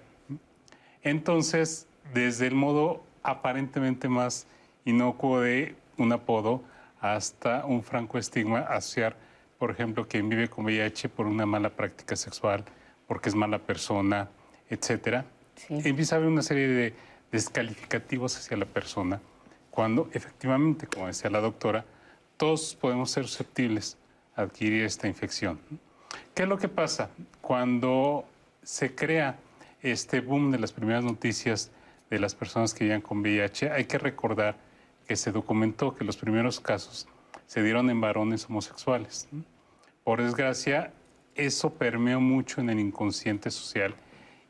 Entonces, desde el modo aparentemente más inocuo de un apodo hasta un franco estigma, asociar, por ejemplo, quien vive con VIH por una mala práctica sexual, porque es mala persona, etc. Sí. Empieza a haber una serie de descalificativos hacia la persona, cuando efectivamente, como decía la doctora, todos podemos ser susceptibles a adquirir esta infección. ¿Qué es lo que pasa? Cuando se crea este boom de las primeras noticias de las personas que vivían con VIH, hay que recordar que se documentó que los primeros casos se dieron en varones homosexuales. Por desgracia, eso permeó mucho en el inconsciente social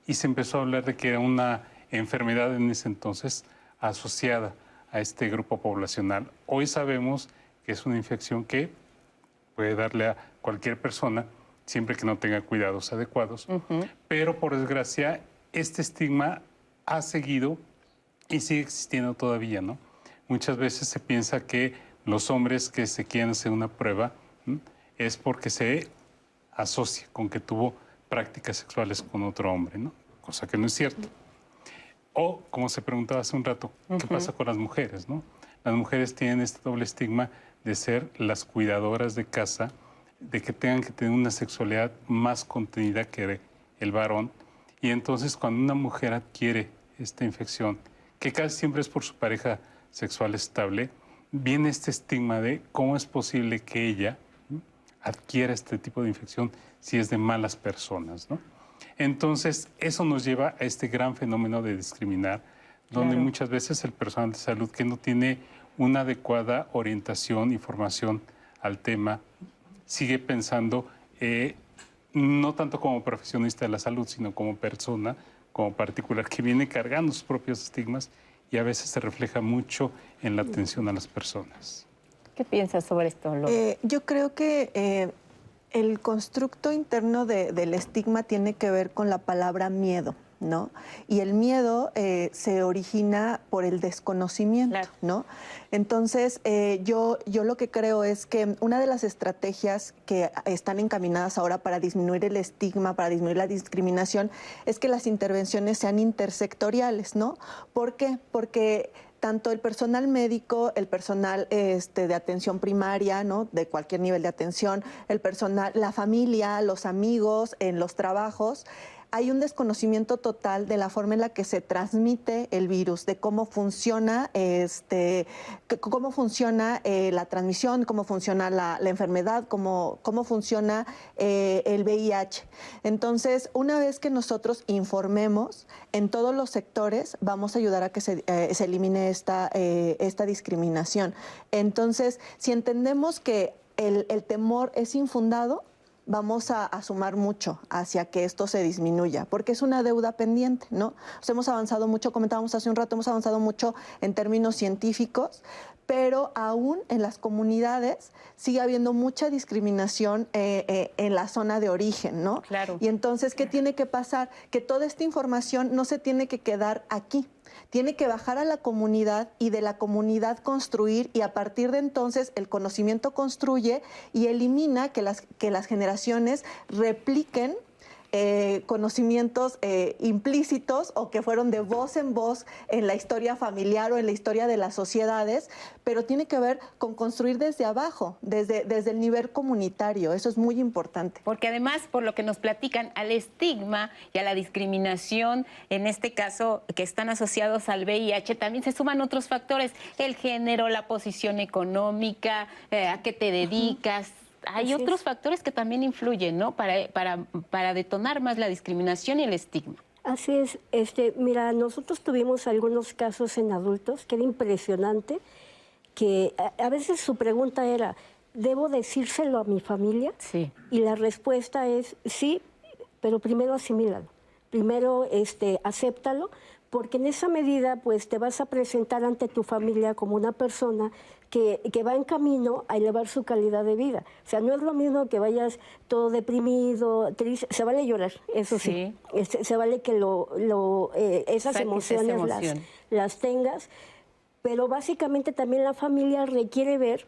y se empezó a hablar de que era una enfermedad en ese entonces asociada a este grupo poblacional. Hoy sabemos que es una infección que puede darle a cualquier persona siempre que no tenga cuidados adecuados. Pero por desgracia, este estigma ha seguido y sigue existiendo todavía, ¿no? Muchas veces se piensa que los hombres que se quieren hacer una prueba es porque se asocia con que tuvo prácticas sexuales con otro hombre, ¿no? Cosa que no es cierto. O, como se preguntaba hace un rato, ¿qué pasa con las mujeres, no? Las mujeres tienen este doble estigma de ser las cuidadoras de casa, de que tengan que tener una sexualidad más contenida que el varón. Y entonces cuando una mujer adquiere esta infección, que casi siempre es por su pareja sexual estable, viene este estigma de cómo es posible que ella adquiera este tipo de infección si es de malas personas, ¿no? Entonces, eso nos lleva a este gran fenómeno de discriminar, donde muchas veces el personal de salud que no tiene una adecuada orientación y formación al tema, sigue pensando, no tanto como profesionista de la salud, sino como persona, como particular, que viene cargando sus propios estigmas y a veces se refleja mucho en la atención a las personas. ¿Qué piensas sobre esto, Lola? Yo creo que el constructo interno del estigma tiene que ver con la palabra miedo, ¿no? Y el miedo se origina por el desconocimiento, ¿no? Entonces, yo lo que creo es que una de las estrategias que están encaminadas ahora para disminuir el estigma, para disminuir la discriminación, es que las intervenciones sean intersectoriales, ¿no? ¿Por qué? Porque tanto el personal médico, el personal de atención primaria, ¿no? De cualquier nivel de atención, el personal, la familia, los amigos, en los trabajos, hay un desconocimiento total de la forma en la que se transmite el virus, de cómo funciona, cómo funciona la transmisión, cómo funciona la enfermedad, cómo funciona el VIH. Entonces, una vez que nosotros informemos en todos los sectores, vamos a ayudar a que se elimine esta discriminación. Entonces, si entendemos que el temor es infundado, vamos a sumar mucho hacia que esto se disminuya, porque es una deuda pendiente, ¿no? O sea, hemos avanzado mucho, comentábamos hace un rato, hemos avanzado mucho en términos científicos, pero aún en las comunidades sigue habiendo mucha discriminación en la zona de origen, ¿no? Claro. Y entonces, ¿qué tiene que pasar? Que toda esta información no se tiene que quedar aquí. Tiene que bajar a la comunidad y de la comunidad construir, y a partir de entonces el conocimiento construye y elimina que las generaciones repliquen conocimientos implícitos o que fueron de voz en voz en la historia familiar o en la historia de las sociedades, pero tiene que ver con construir desde abajo, desde el nivel comunitario. Eso es muy importante. Porque además, por lo que nos platican, al estigma y a la discriminación, en este caso, que están asociados al VIH, también se suman otros factores: el género, la posición económica, a qué te dedicas. Hay otros factores que también influyen, ¿no? Para detonar más la discriminación y el estigma. Así es. Mira, nosotros tuvimos algunos casos en adultos que era impresionante, que a veces su pregunta era, ¿debo decírselo a mi familia? Sí. Y la respuesta es sí, pero primero asimílalo. Primero acéptalo, porque en esa medida pues te vas a presentar ante tu familia como una persona que va en camino a elevar su calidad de vida. O sea, no es lo mismo que vayas todo deprimido, triste. Se vale llorar, eso sí. Se vale que esas emociones las tengas, pero básicamente también la familia requiere ver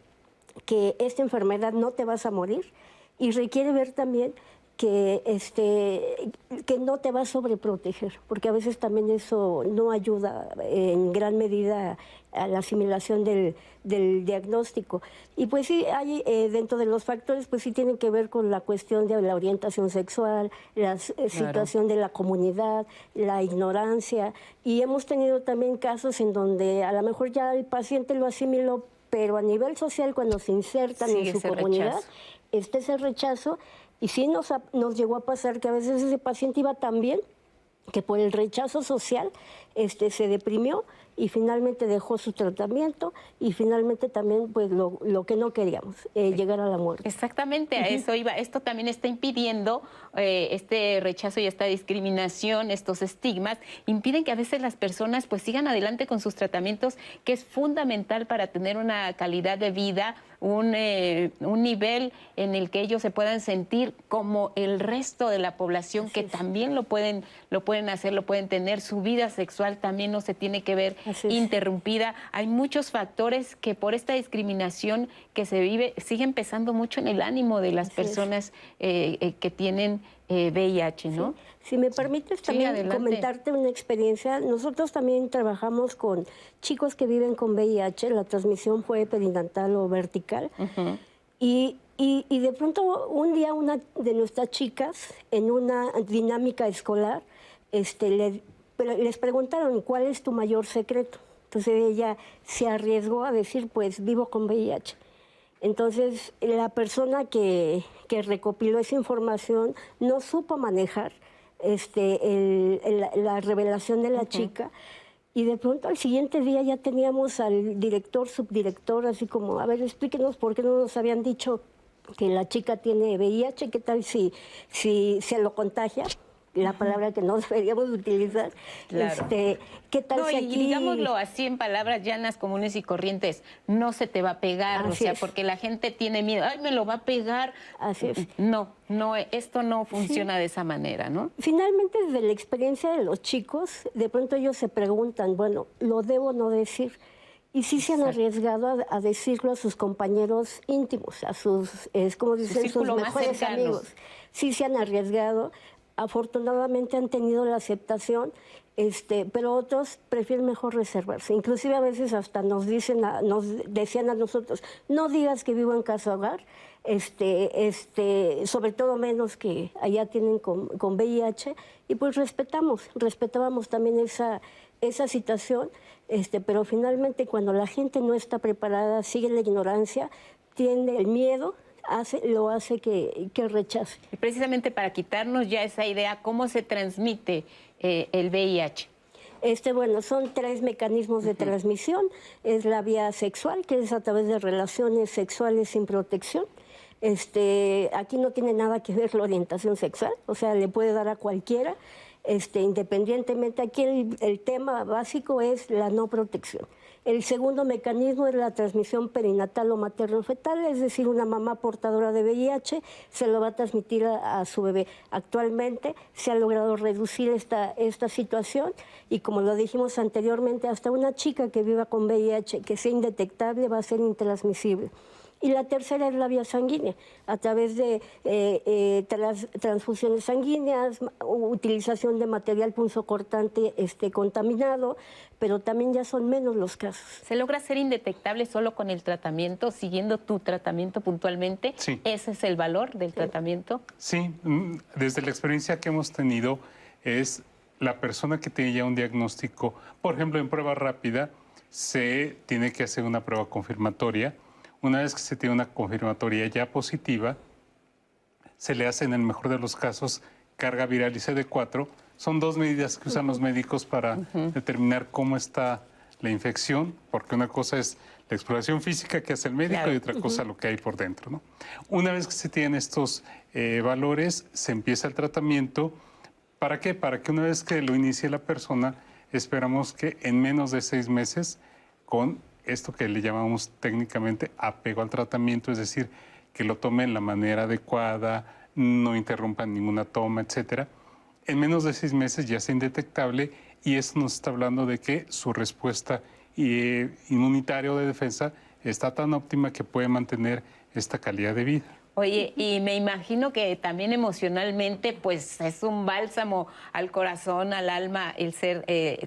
que esta enfermedad no te vas a morir, y requiere ver también que no te va a sobreproteger, porque a veces también eso no ayuda en gran medida a la asimilación del diagnóstico. Y pues sí, hay dentro de los factores, pues sí tienen que ver con la cuestión de la orientación sexual, la situación de la comunidad, la ignorancia, y hemos tenido también casos en donde a lo mejor ya el paciente lo asimiló, pero a nivel social, cuando se insertan en su comunidad, ese rechazo. Y sí nos llegó a pasar que a veces ese paciente iba tan bien que por el rechazo social se deprimió y finalmente dejó su tratamiento, y finalmente también pues lo que no queríamos, llegar a la muerte. Exactamente, a eso iba. Esto también está impidiendo este rechazo y esta discriminación, estos estigmas, impiden que a veces las personas pues sigan adelante con sus tratamientos, que es fundamental para tener una calidad de vida, un nivel en el que ellos se puedan sentir como el resto de la población, que también lo pueden hacer, lo pueden tener. Su vida sexual también no se tiene que ver interrumpida. Hay muchos factores que por esta discriminación que se vive siguen pesando mucho en el ánimo de las personas que tienen VIH, ¿no? Sí. Si me permites también comentarte una experiencia, nosotros también trabajamos con chicos que viven con VIH, la transmisión fue perinatal o vertical, y de pronto un día una de nuestras chicas en una dinámica escolar les preguntaron ¿cuál es tu mayor secreto? Entonces ella se arriesgó a decir pues vivo con VIH. Entonces la persona que recopiló esa información no supo manejar la revelación de la chica. Y de pronto al siguiente día ya teníamos al director, subdirector, así como, a ver, explíquenos por qué no nos habían dicho que la chica tiene VIH, qué tal si se lo contagia, la palabra que no deberíamos utilizar. Claro. ¿Qué tal si aquí... Y digámoslo así en palabras llanas, comunes y corrientes, no se te va a pegar, Así es. porque la gente tiene miedo, ay, me lo va a pegar. Así es. No, esto no funciona de esa manera, ¿no? Finalmente, desde la experiencia de los chicos, de pronto ellos se preguntan, bueno, ¿lo debo o no decir? Y sí se han arriesgado a decirlo a sus compañeros íntimos, a sus, como dicen, sus mejores amigos. Sí se han arriesgado. Afortunadamente han tenido la aceptación, pero otros prefieren mejor reservarse. Inclusive a veces hasta nos decían a nosotros, no digas que vivo en casa hogar, sobre todo menos que allá tienen con VIH, y pues respetábamos también esa situación, pero finalmente cuando la gente no está preparada, sigue la ignorancia, tiene el miedo, lo hace que rechace. Y precisamente para quitarnos ya esa idea, ¿cómo se transmite el VIH? Bueno, son 3 mecanismos de transmisión. Es la vía sexual, que es a través de relaciones sexuales sin protección. Aquí no tiene nada que ver la orientación sexual, o sea, le puede dar a cualquiera, independientemente. Aquí el tema básico es la no protección. El segundo mecanismo es la transmisión perinatal o materno-fetal, es decir, una mamá portadora de VIH se lo va a transmitir a su bebé. Actualmente se ha logrado reducir esta situación y, como lo dijimos anteriormente, hasta una chica que viva con VIH que sea indetectable va a ser intransmisible. Y la tercera es la vía sanguínea, a través de transfusiones sanguíneas, utilización de material punzocortante contaminado, pero también ya son menos los casos. ¿Se logra ser indetectable solo con el tratamiento, siguiendo tu tratamiento puntualmente? Sí. ¿Ese es el valor del tratamiento? Sí, desde la experiencia que hemos tenido es la persona que tiene ya un diagnóstico, por ejemplo, en prueba rápida, se tiene que hacer una prueba confirmatoria. Una vez que se tiene una confirmatoria ya positiva, se le hace en el mejor de los casos carga viral y CD4. Son 2 medidas que usan los médicos para determinar cómo está la infección, porque una cosa es la exploración física que hace el médico y otra cosa lo que hay por dentro, ¿no? Una vez que se tienen estos valores, se empieza el tratamiento. ¿Para qué? Para que una vez que lo inicie la persona, esperamos que en menos de 6 meses, con esto que le llamamos técnicamente apego al tratamiento, es decir, que lo tome en la manera adecuada, no interrumpan ninguna toma, etcétera. En menos de 6 meses ya sea indetectable y eso nos está hablando de que su respuesta inmunitaria o de defensa está tan óptima que puede mantener esta calidad de vida. Oye, y me imagino que también emocionalmente, pues es un bálsamo al corazón, al alma, el ser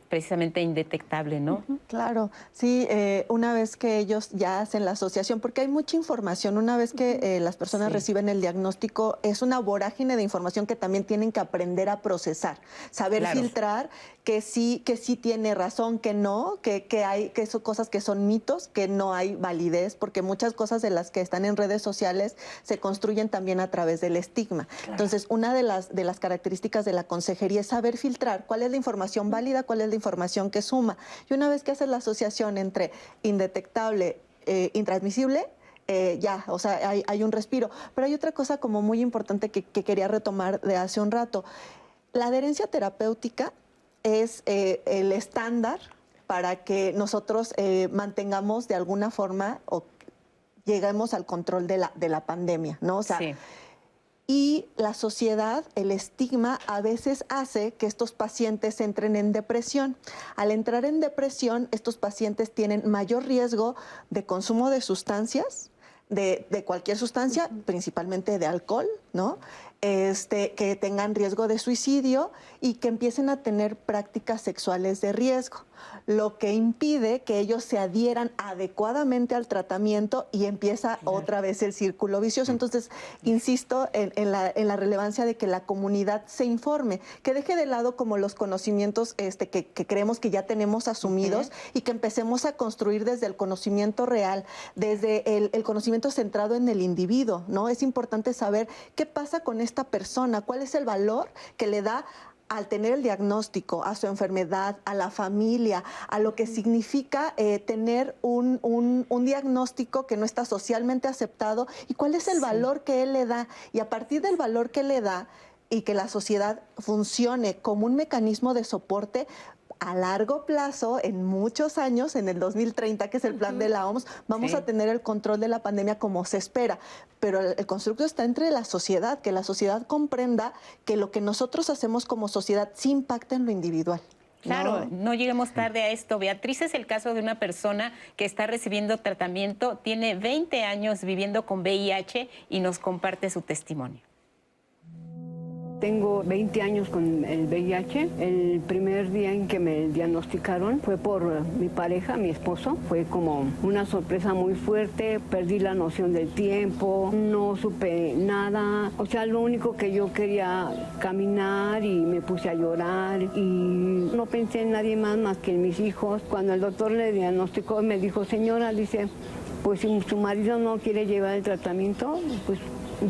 precisamente indetectable, ¿no? Claro, sí, una vez que ellos ya hacen la asociación, porque hay mucha información, una vez que las personas reciben el diagnóstico, es una vorágine de información que también tienen que aprender a procesar, saber filtrar que sí tiene razón, que no, que son cosas que son mitos, que no hay validez, porque muchas cosas de las que están en redes sociales se construyen también a través del estigma. Claro. Entonces, una de las características de la consejería es saber filtrar cuál es la información válida, cuál es la información que suma. Y una vez que haces la asociación entre indetectable, intransmisible, o sea, hay un respiro. Pero hay otra cosa como muy importante que quería retomar de hace un rato. La adherencia terapéutica es el estándar para que nosotros mantengamos de alguna forma o lleguemos al control de la pandemia, ¿no? O sea, Y la sociedad, el estigma, a veces hace que estos pacientes entren en depresión. Al entrar en depresión, estos pacientes tienen mayor riesgo de consumo de sustancias, de cualquier sustancia, principalmente de alcohol, ¿no? Que tengan riesgo de suicidio y que empiecen a tener prácticas sexuales de riesgo, lo que impide que ellos se adhieran adecuadamente al tratamiento y empieza otra vez el círculo vicioso. Entonces, insisto en la relevancia de que la comunidad se informe, que deje de lado como los conocimientos que creemos que ya tenemos asumidos y que empecemos a construir desde el conocimiento real, desde el conocimiento centrado en el individuo, ¿no? Es importante saber qué pasa con esta persona, cuál es el valor que le da al tener el diagnóstico, a su enfermedad, a la familia, a lo que significa tener un diagnóstico que no está socialmente aceptado y cuál es el valor que él le da. Y a partir del valor que le da y que la sociedad funcione como un mecanismo de soporte, a largo plazo, en muchos años, en el 2030, que es el plan de la OMS, vamos a tener el control de la pandemia como se espera. Pero el constructo está entre la sociedad, que la sociedad comprenda que lo que nosotros hacemos como sociedad sí impacta en lo individual. Claro, no lleguemos tarde a esto. Beatriz es el caso de una persona que está recibiendo tratamiento, tiene 20 años viviendo con VIH y nos comparte su testimonio. Tengo 20 años con el VIH. El primer día en que me diagnosticaron fue por mi pareja, mi esposo. Fue como una sorpresa muy fuerte. Perdí la noción del tiempo, no supe nada. O sea, lo único que yo quería caminar y me puse a llorar y no pensé en nadie más que en mis hijos. Cuando el doctor le diagnosticó, me dijo, señora, dice, pues si su marido no quiere llevar el tratamiento, pues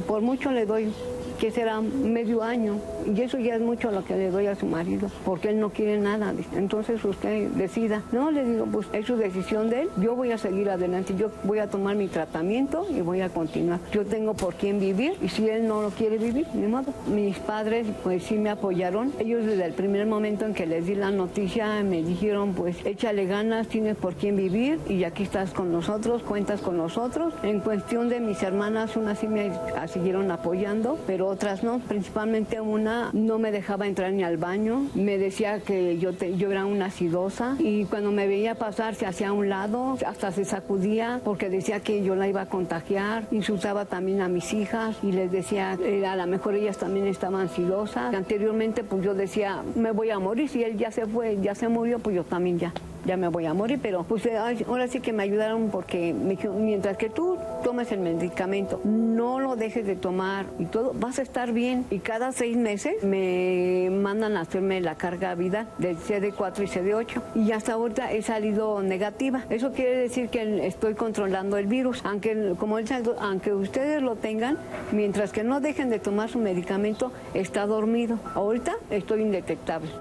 por mucho le doy, que será medio año, y eso ya es mucho lo que le doy a su marido, porque él no quiere nada. Entonces usted decida. No, le digo, pues es su decisión de él, yo voy a seguir adelante, yo voy a tomar mi tratamiento y voy a continuar. Yo tengo por quién vivir, y si él no lo quiere vivir, ni modo. Mis padres pues sí me apoyaron. Ellos desde el primer momento en que les di la noticia me dijeron, pues échale ganas, tienes por quién vivir y aquí estás con nosotros, cuentas con nosotros. En cuestión de mis hermanas, unas sí me siguieron apoyando, pero otras no. Principalmente una no me dejaba entrar ni al baño, me decía que yo era una acidosa, y cuando me veía pasar se hacía a un lado, hasta se sacudía porque decía que yo la iba a contagiar. Insultaba también a mis hijas y les decía que a lo mejor ellas también estaban acidosas. Anteriormente pues yo decía, me voy a morir, si él ya se fue, ya se murió, pues yo también ya me voy a morir, pero pues ahora sí que me ayudaron porque me dijeron, mientras que tú tomes el medicamento, no lo dejes de tomar y todo, vas a estar bien. Y cada 6 meses me mandan a hacerme la carga viral del CD4 y CD8 y hasta ahorita he salido negativa. Eso quiere decir que estoy controlando el virus, aunque como aunque ustedes lo tengan, mientras que no dejen de tomar su medicamento, está dormido. Ahorita estoy indetectable.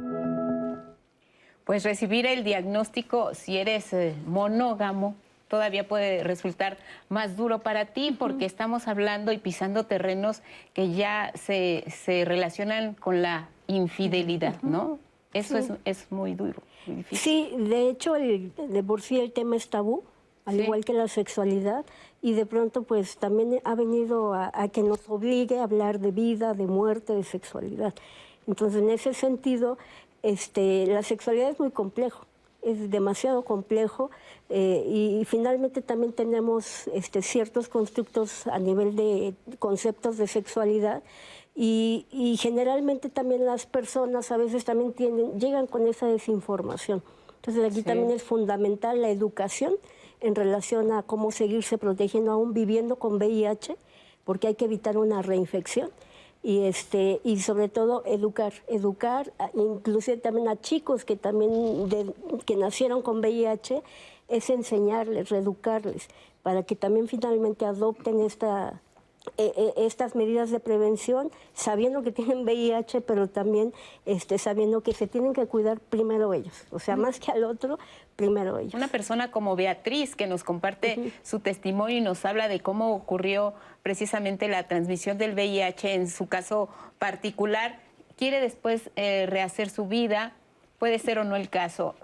Pues recibir el diagnóstico, si eres monógamo, todavía puede resultar más duro para ti, porque estamos hablando y pisando terrenos que ya se relacionan con la infidelidad, ¿no? Eso es muy duro, muy difícil. Sí, de hecho, de por sí el tema es tabú, al igual que la sexualidad, y de pronto pues también ha venido a que nos obligue a hablar de vida, de muerte, de sexualidad. Entonces, en ese sentido, la sexualidad es muy complejo, es demasiado complejo, y finalmente también tenemos ciertos constructos a nivel de conceptos de sexualidad, y generalmente también las personas a veces también llegan con esa desinformación. Entonces aquí también es fundamental la educación en relación a cómo seguirse protegiendo aún viviendo con VIH, porque hay que evitar una reinfección. Y sobre todo educar, inclusive también a chicos que también que nacieron con VIH, es enseñarles, reeducarles, para que también finalmente adopten estas medidas de prevención, sabiendo que tienen VIH, pero también sabiendo que se tienen que cuidar primero ellos, o sea, más que al otro, primero ellos. Una persona como Beatriz, que nos comparte su testimonio y nos habla de cómo ocurrió precisamente la transmisión del VIH en su caso particular, quiere después rehacer su vida, puede ser o no el caso.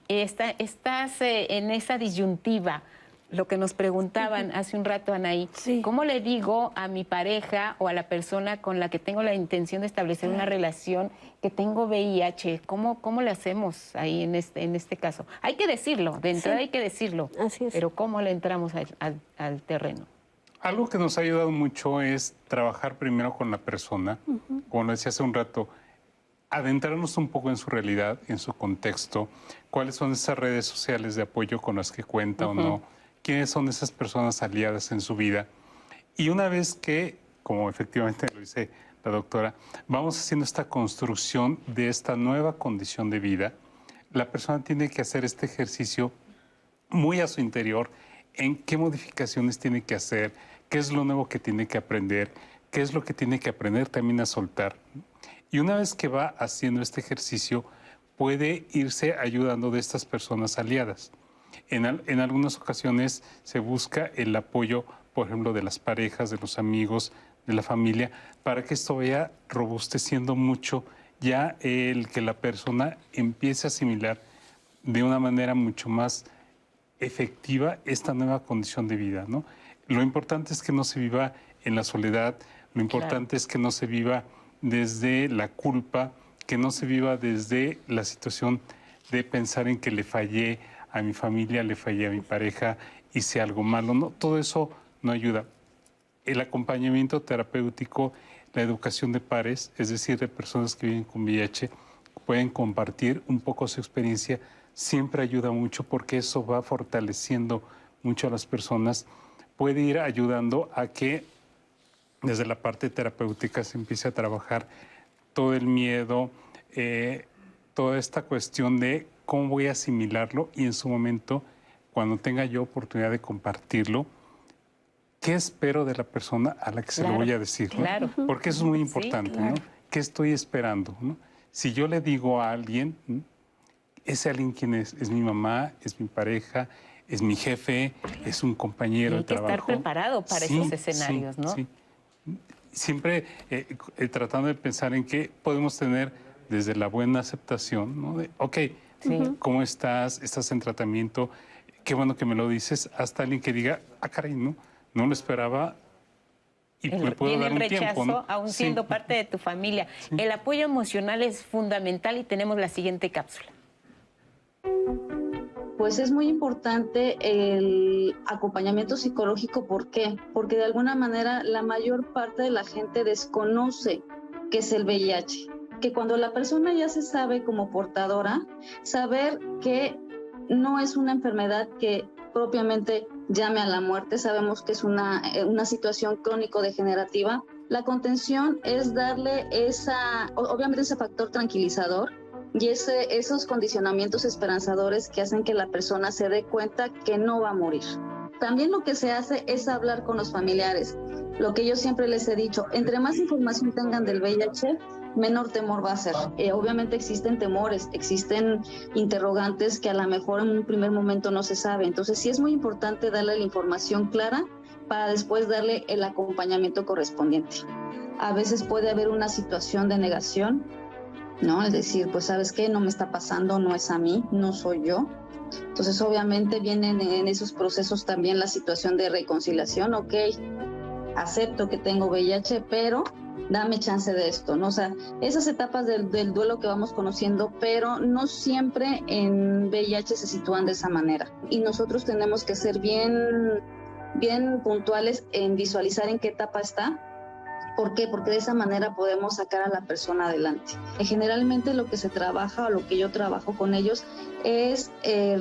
Estás en esa disyuntiva. lo que nos preguntaban hace un rato, Anaí, ¿cómo le digo a mi pareja o a la persona con la que tengo la intención de establecer una relación que tengo VIH? ¿Cómo le hacemos ahí en este caso? Hay que decirlo, de entrada hay que decirlo, pero ¿cómo le entramos al terreno? Algo que nos ha ayudado mucho es trabajar primero con la persona, como lo decía hace un rato, adentrarnos un poco en su realidad, en su contexto, cuáles son esas redes sociales de apoyo con las que cuenta o no, quiénes son esas personas aliadas en su vida. Y una vez que, como efectivamente lo dice la doctora, vamos haciendo esta construcción de esta nueva condición de vida, la persona tiene que hacer este ejercicio muy a su interior en qué modificaciones tiene que hacer, qué es lo nuevo que tiene que aprender, qué es lo que tiene que aprender también a soltar. Y una vez que va haciendo este ejercicio, puede irse ayudando de estas personas aliadas. En algunas ocasiones se busca el apoyo, por ejemplo, de las parejas, de los amigos, de la familia, para que esto vaya robusteciendo mucho ya el que la persona empiece a asimilar de una manera mucho más efectiva esta nueva condición de vida, ¿no? Lo importante es que no se viva en la soledad, lo importante es que no se viva desde la culpa, que no se viva desde la situación de pensar en que le fallé a mi familia, le fallé a mi pareja, hice algo malo. No, todo eso no ayuda. El acompañamiento terapéutico, la educación de pares, es decir, de personas que viven con VIH, pueden compartir un poco su experiencia, siempre ayuda mucho porque eso va fortaleciendo mucho a las personas, puede ir ayudando a que desde la parte terapéutica se empiece a trabajar todo el miedo, toda esta cuestión de cómo voy a asimilarlo y en su momento, cuando tenga yo oportunidad de compartirlo, ¿qué espero de la persona a la que se lo voy a decir? ¿no? Claro. Porque eso es muy importante, ¿no? ¿Qué estoy esperando? ¿no? Si yo le digo a alguien, ese alguien quién es mi mamá, es mi pareja, es mi jefe, es un compañero de trabajo. Hay que estar preparado para esos escenarios, ¿no? Sí. Siempre tratando de pensar en qué podemos tener desde la buena aceptación, ¿no? De, ok, ¿cómo estás? ¿Estás en tratamiento? Qué bueno que me lo dices. Hasta alguien que diga, caray, no lo esperaba y me puedo dar un tiempo, ¿no? Aún siendo parte de tu familia. Sí. El apoyo emocional es fundamental y tenemos la siguiente cápsula. Pues es muy importante el acompañamiento psicológico. ¿Por qué? Porque de alguna manera la mayor parte de la gente desconoce qué es el VIH. Que cuando la persona ya se sabe como portadora, saber que no es una enfermedad que propiamente llame a la muerte, sabemos que es una situación crónico-degenerativa. La contención es darle obviamente ese factor tranquilizador, y esos condicionamientos esperanzadores que hacen que la persona se dé cuenta que no va a morir. También lo que se hace es hablar con los familiares. Lo que yo siempre les he dicho, entre más información tengan del VIH, menor temor va a ser. Obviamente existen temores, existen interrogantes que a lo mejor en un primer momento no se sabe. Entonces sí es muy importante darle la información clara para después darle el acompañamiento correspondiente. A veces puede haber una situación de negación, ¿no? Es decir, pues ¿sabes qué? No me está pasando, no es a mí, no soy yo. Entonces obviamente vienen en esos procesos también la situación de reconciliación. Ok, acepto que tengo VIH, pero dame chance de esto, ¿no? O sea, esas etapas del duelo que vamos conociendo, pero no siempre en VIH se sitúan de esa manera. Y nosotros tenemos que ser bien puntuales en visualizar en qué etapa está. ¿Por qué? Porque de esa manera podemos sacar a la persona adelante. Generalmente lo que se trabaja o lo que yo trabajo con ellos es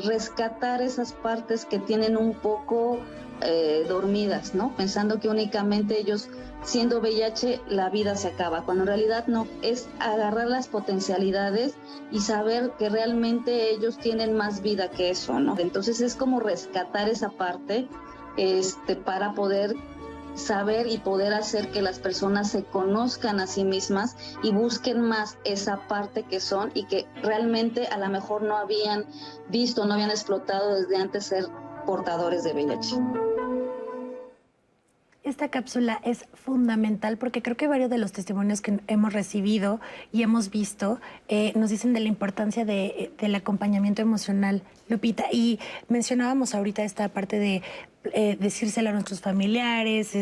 rescatar esas partes que tienen un poco dormidas, ¿no? Pensando que únicamente ellos, siendo VIH, la vida se acaba, cuando en realidad no, es agarrar las potencialidades y saber que realmente ellos tienen más vida que eso, ¿no? Entonces es como rescatar esa parte para poder saber y poder hacer que las personas se conozcan a sí mismas y busquen más esa parte que son y que realmente a lo mejor no habían visto, no habían explotado desde antes ser portadores de VIH. esta cápsula es fundamental porque creo que varios de los testimonios que hemos recibido y hemos visto nos dicen de la importancia del acompañamiento emocional, Lupita. Y mencionábamos ahorita esta parte de decírselo a nuestros familiares,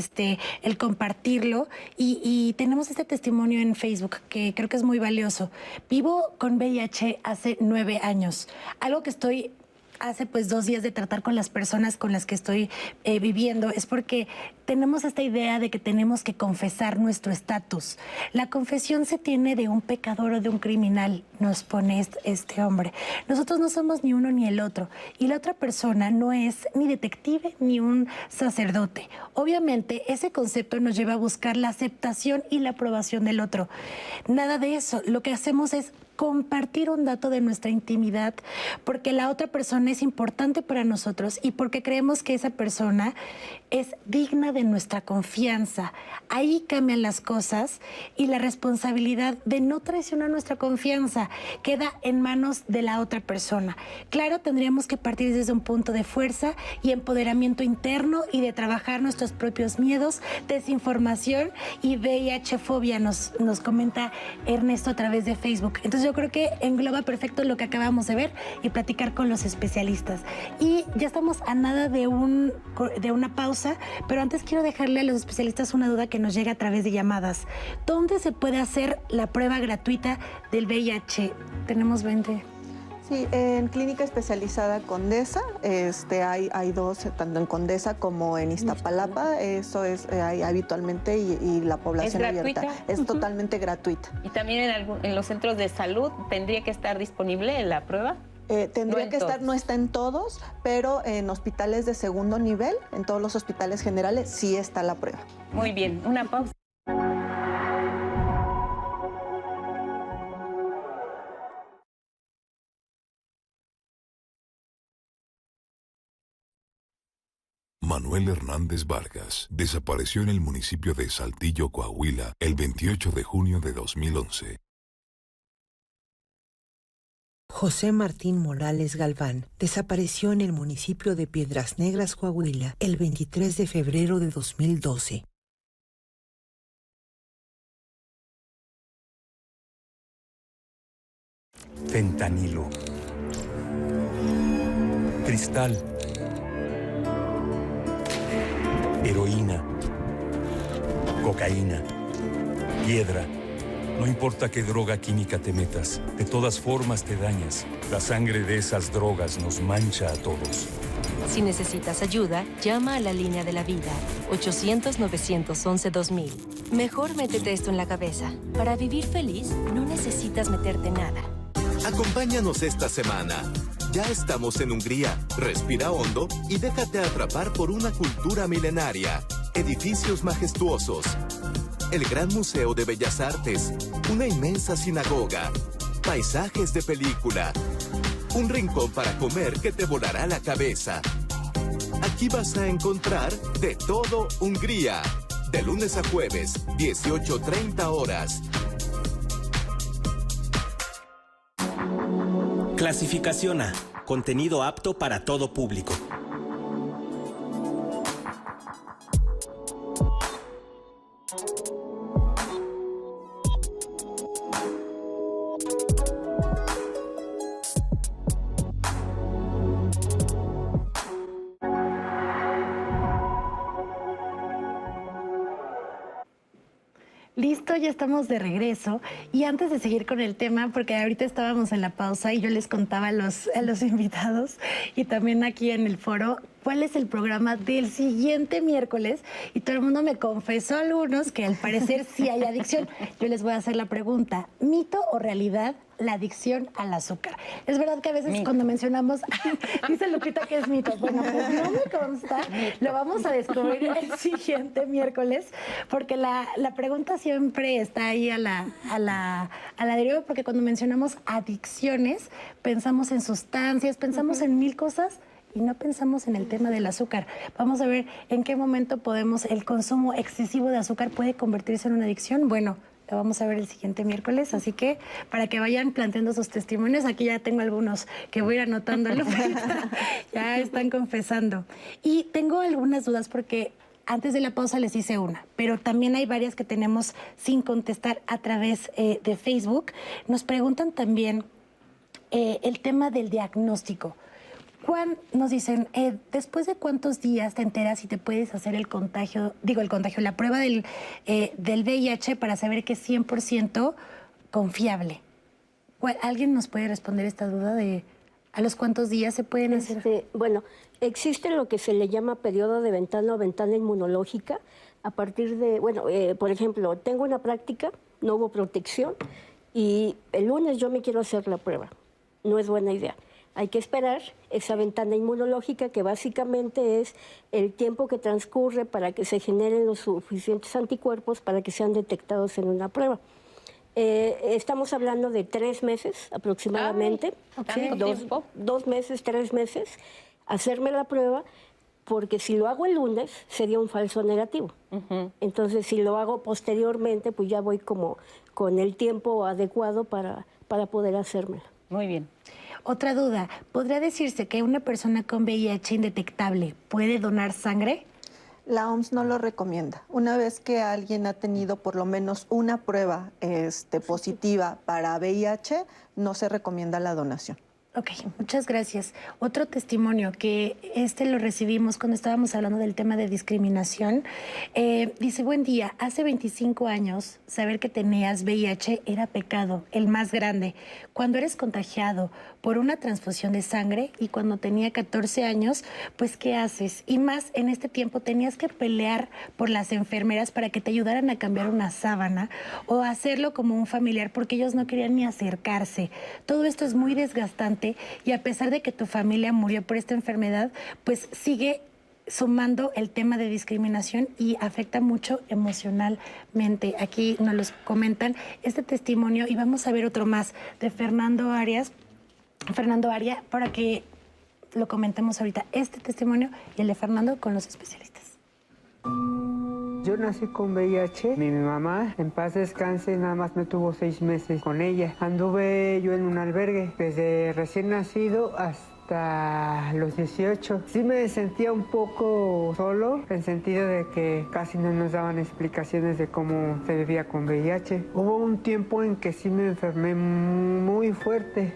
el compartirlo. Y tenemos este testimonio en Facebook que creo que es muy valioso. Vivo con VIH hace 9 años. Algo que estoy hace pues 2 días de tratar con las personas con las que estoy viviendo es porque tenemos esta idea de que tenemos que confesar nuestro estatus. La confesión se tiene de un pecador o de un criminal, nos pone este hombre. Nosotros no somos ni uno ni el otro. Y la otra persona no es ni detective ni un sacerdote. Obviamente, ese concepto nos lleva a buscar la aceptación y la aprobación del otro. Nada de eso. Lo que hacemos es compartir un dato de nuestra intimidad porque la otra persona es importante para nosotros y porque creemos que esa persona es digna de nuestra confianza. Ahí cambian las cosas y la responsabilidad de no traicionar nuestra confianza queda en manos de la otra persona. Claro, tendríamos que partir desde un punto de fuerza y empoderamiento interno y de trabajar nuestros propios miedos, desinformación y VIH-fobia, nos comenta Ernesto a través de Facebook. Entonces yo creo que engloba perfecto lo que acabamos de ver y platicar con los especialistas. Y ya estamos a nada de una pausa, pero antes quiero dejarle a los especialistas una duda que nos llega a través de llamadas. ¿Dónde se puede hacer la prueba gratuita del VIH? Tenemos 20. Sí, en Clínica Especializada Condesa, hay 2, tanto en Condesa como en Iztapalapa, eso es hay habitualmente y la población ¿Es gratuita? abierta. Es totalmente gratuita. ¿Y también en los centros de salud tendría que estar disponible la prueba? Tendría que estar, no está en todos, pero en hospitales de segundo nivel, en todos los hospitales generales, sí está la prueba. Muy bien, una pausa. Manuel Hernández Vargas desapareció en el municipio de Saltillo, Coahuila, el 28 de junio de 2011. José Martín Morales Galván desapareció en el municipio de Piedras Negras, Coahuila, el 23 de febrero de 2012. Fentanilo, cristal, heroína, cocaína, piedra. No importa qué droga química te metas, de todas formas te dañas. La sangre de esas drogas nos mancha a todos. Si necesitas ayuda, llama a la línea de la vida, 800-911-2000. Mejor métete esto en la cabeza. Para vivir feliz, no necesitas meterte nada. Acompáñanos esta semana. Ya estamos en Hungría. Respira hondo y déjate atrapar por una cultura milenaria. Edificios majestuosos. El Gran Museo de Bellas Artes. Una inmensa sinagoga. Paisajes de película. Un rincón para comer que te volará la cabeza. Aquí vas a encontrar de todo Hungría. De lunes a jueves, 18:30 horas. Clasificación A. Contenido apto para todo público. Listo, ya estamos de regreso. Y antes de seguir con el tema, porque ahorita estábamos en la pausa y yo les contaba a los invitados y también aquí en el foro cuál es el programa del siguiente miércoles. Y todo el mundo me confesó algunos que al parecer sí hay adicción. Yo les voy a hacer la pregunta, ¿mito o realidad la adicción al azúcar? Es verdad que a veces cuando mencionamos, dice Lupita que es mito. Bueno, pues no me consta. Lo vamos a descubrir el siguiente miércoles, porque la pregunta siempre está ahí a la deriva, porque cuando mencionamos adicciones, pensamos en sustancias, pensamos en 1000 cosas, y no pensamos en el tema del azúcar. Vamos a ver en qué momento el consumo excesivo de azúcar puede convertirse en una adicción. Bueno, lo vamos a ver el siguiente miércoles, así que para que vayan planteando sus testimonios, aquí ya tengo algunos que voy a ir anotándolo, ya están confesando. Y tengo algunas dudas porque Antes de la pausa les hice una, pero también hay varias que tenemos sin contestar a través de Facebook. Nos preguntan también el tema del diagnóstico. Nos dicen, ¿después de cuántos días te enteras si te puedes hacer la prueba del VIH para saber que es 100% confiable? ¿Alguien nos puede responder esta duda de a los cuántos días se pueden hacer? Bueno, existe lo que se le llama periodo de ventana o ventana inmunológica. A partir de, por ejemplo, tengo una práctica, no hubo protección, y el lunes yo me quiero hacer la prueba. No es buena idea. Hay que esperar esa ventana inmunológica, que básicamente es el tiempo que transcurre para que se generen los suficientes anticuerpos para que sean detectados en una prueba. Estamos hablando de 3 meses aproximadamente. Dos meses, 3 meses, hacerme la prueba, porque si lo hago el lunes sería un falso negativo. Entonces, si lo hago posteriormente, pues ya voy como con el tiempo adecuado para poder hacérmela. Muy bien. Otra duda, ¿podría decirse que una persona con VIH indetectable puede donar sangre? La OMS no lo recomienda. Una vez que alguien ha tenido por lo menos una prueba positiva para VIH, no se recomienda la donación. Ok, muchas gracias. Otro testimonio que lo recibimos cuando estábamos hablando del tema de discriminación. Dice, buen día, hace 25 años saber que tenías VIH era pecado, el más grande. Cuando eres contagiado por una transfusión de sangre y cuando tenía 14 años, pues ¿qué haces? Y más en este tiempo tenías que pelear por las enfermeras para que te ayudaran a cambiar una sábana o hacerlo como un familiar porque ellos no querían ni acercarse. Todo esto es muy desgastante. Y a pesar de que tu familia murió por esta enfermedad, pues sigue sumando el tema de discriminación y afecta mucho emocionalmente. Aquí nos los comentan este testimonio y vamos a ver otro más de Fernando Arias, para que lo comentemos ahorita. Este testimonio y el de Fernando con los especialistas. Yo nací con VIH, mi mamá, en paz descanse, nada más me tuvo 6 meses con ella. Anduve yo en un albergue desde recién nacido hasta los 18. Sí me sentía un poco solo, en sentido de que casi no nos daban explicaciones de cómo se vivía con VIH. Hubo un tiempo en que sí me enfermé muy fuerte.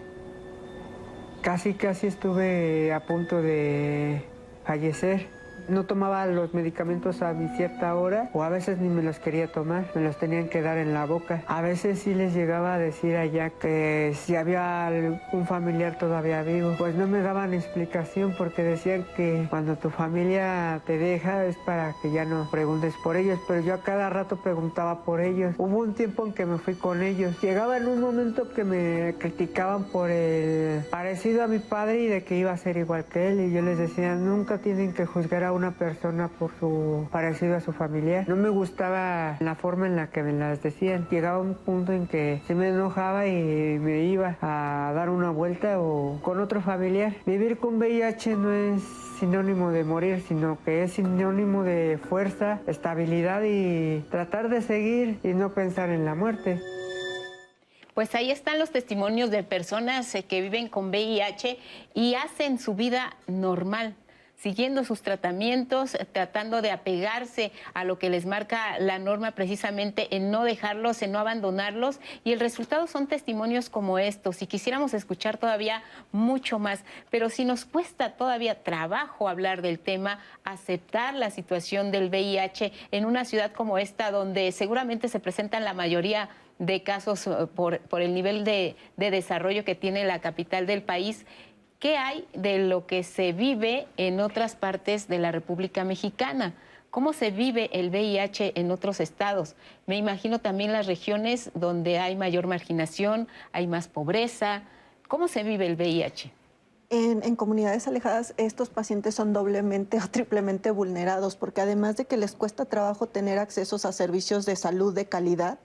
Casi estuve a punto de fallecer. No tomaba los medicamentos a mi cierta hora o a veces ni me los quería tomar, me los tenían que dar en la boca. A veces sí les llegaba a decir allá que si había un familiar todavía vivo, pues no me daban explicación porque decían que cuando tu familia te deja es para que ya no preguntes por ellos, pero yo a cada rato preguntaba por ellos. Hubo un tiempo en que me fui con ellos. Llegaba en un momento que me criticaban por el parecido a mi padre y de que iba a ser igual que él y yo les decía, nunca tienen que juzgar a una persona por su parecido a su familiar. No me gustaba la forma en la que me las decían. Llegaba un punto en que se me enojaba y me iba a dar una vuelta o con otro familiar. Vivir con VIH no es sinónimo de morir, sino que es sinónimo de fuerza, estabilidad y tratar de seguir y no pensar en la muerte. Pues ahí están los testimonios de personas que viven con VIH y hacen su vida normal, siguiendo sus tratamientos, tratando de apegarse a lo que les marca la norma precisamente en no dejarlos, en no abandonarlos. Y el resultado son testimonios como estos. Y quisiéramos escuchar todavía mucho más. Pero si nos cuesta todavía trabajo hablar del tema, aceptar la situación del VIH en una ciudad como esta, donde seguramente se presentan la mayoría de casos por el nivel de desarrollo que tiene la capital del país, ¿qué hay de lo que se vive en otras partes de la República Mexicana? ¿Cómo se vive el VIH en otros estados? Me imagino también las regiones donde hay mayor marginación, hay más pobreza. ¿Cómo se vive el VIH? En comunidades alejadas estos pacientes son doblemente o triplemente vulnerados porque además de que les cuesta trabajo tener accesos a servicios de salud de calidad,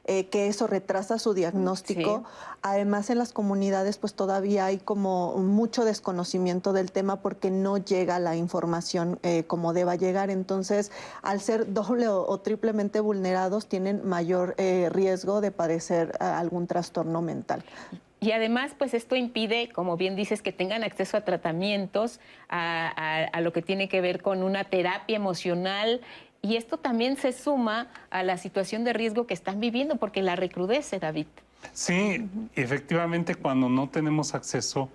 que eso retrasa su diagnóstico. Sí. Además, en las comunidades pues todavía hay como mucho desconocimiento del tema porque no llega la información como deba llegar. Entonces, al ser doble o triplemente vulnerados, tienen mayor riesgo de padecer algún trastorno mental. Y además, pues esto impide, como bien dices, que tengan acceso a tratamientos, a lo que tiene que ver con una terapia emocional. Y esto también se suma a la situación de riesgo que están viviendo, porque la recrudece, David. Sí, efectivamente, cuando no tenemos acceso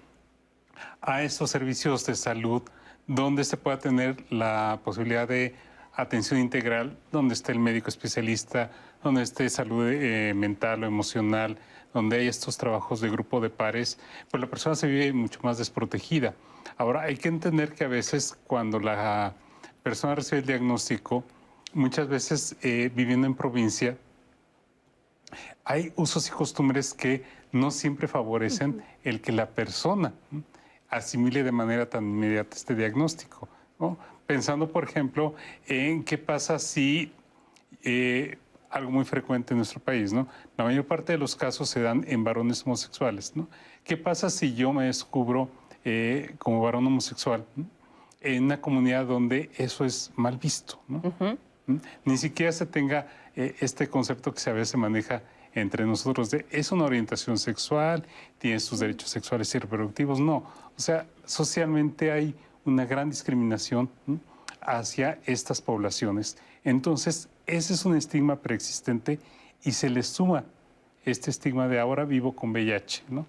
a esos servicios de salud, donde se pueda tener la posibilidad de atención integral, donde esté el médico especialista, donde esté salud mental o emocional, donde hay estos trabajos de grupo de pares, pues la persona se vive mucho más desprotegida. Ahora, hay que entender que a veces cuando la persona recibe el diagnóstico, muchas veces viviendo en provincia, hay usos y costumbres que no siempre favorecen el que la persona asimile de manera tan inmediata este diagnóstico, ¿no? Pensando, por ejemplo, en qué pasa si, algo muy frecuente en nuestro país, ¿no? La mayor parte de los casos se dan en varones homosexuales, ¿no? ¿Qué pasa si yo me descubro como varón homosexual, ¿no?, en una comunidad donde eso es mal visto, ¿no? Ni siquiera se tenga este concepto que a veces se maneja entre nosotros de es una orientación sexual, tiene sus derechos sexuales y reproductivos. No, o sea, socialmente hay una gran discriminación, ¿no?, hacia estas poblaciones. Entonces, ese es un estigma preexistente y se le suma este estigma de ahora vivo con VIH, ¿no?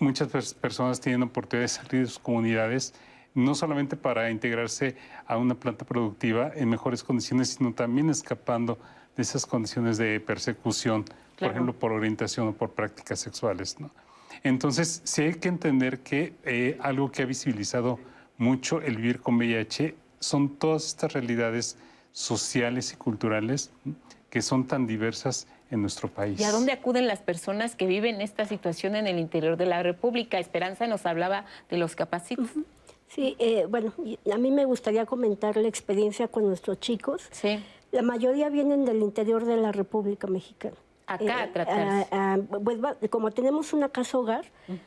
Muchas personas tienen oportunidad de salir de sus comunidades, no solamente para integrarse a una planta productiva en mejores condiciones, sino también escapando de esas condiciones de persecución, por ejemplo, por orientación o por prácticas sexuales, ¿no? Entonces, sí hay que entender que algo que ha visibilizado mucho el vivir con VIH son todas estas realidades sociales y culturales, ¿no?, que son tan diversas en nuestro país. ¿Y a dónde acuden las personas que viven esta situación en el interior de la República? Esperanza nos hablaba de los capacitos. Sí, bueno, a mí me gustaría comentar la experiencia con nuestros chicos. Sí. La mayoría vienen del interior de la República Mexicana. Acá a tratarse. Pues como tenemos una casa hogar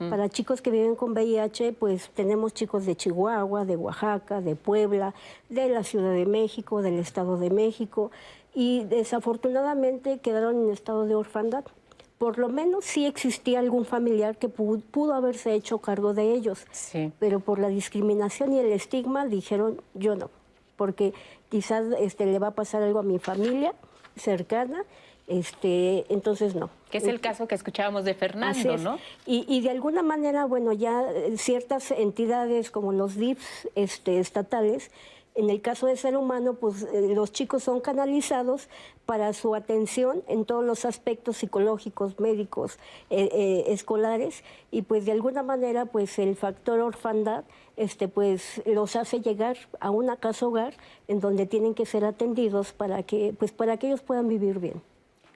para chicos que viven con VIH, pues tenemos chicos de Chihuahua, de Oaxaca, de Puebla, de la Ciudad de México, del Estado de México, y desafortunadamente quedaron en estado de orfandad. Por lo menos sí existía algún familiar que pudo haberse hecho cargo de ellos, sí, pero por la discriminación y el estigma dijeron yo no, porque quizás le va a pasar algo a mi familia cercana, entonces no. Que es el caso que escuchábamos de Fernando, ¿no? Y de alguna manera, bueno, ya ciertas entidades como los DIFs estatales, en el caso de Ser Humano, pues los chicos son canalizados para su atención en todos los aspectos psicológicos, médicos, escolares, y pues de alguna manera pues el factor orfandad pues los hace llegar a una casa hogar en donde tienen que ser atendidos para que ellos puedan vivir bien.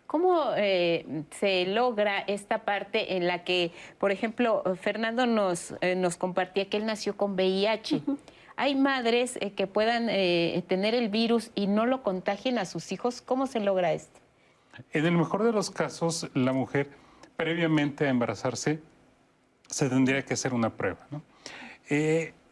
¿Cómo se logra esta parte en la que, por ejemplo, Fernando nos compartía que él nació con VIH? ¿Hay madres que puedan tener el virus y no lo contagien a sus hijos? ¿Cómo se logra esto? En el mejor de los casos, la mujer, previamente a embarazarse, se tendría que hacer una prueba, ¿no?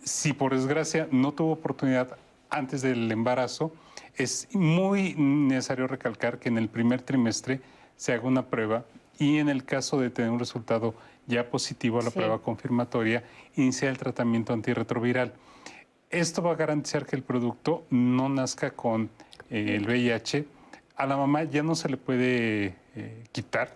Si por desgracia no tuvo oportunidad antes del embarazo, es muy necesario recalcar que en el primer trimestre se haga una prueba y en el caso de tener un resultado ya positivo a la prueba confirmatoria, iniciar el tratamiento antirretroviral. Esto va a garantizar que el producto no nazca con el VIH. A la mamá ya no se le puede quitar,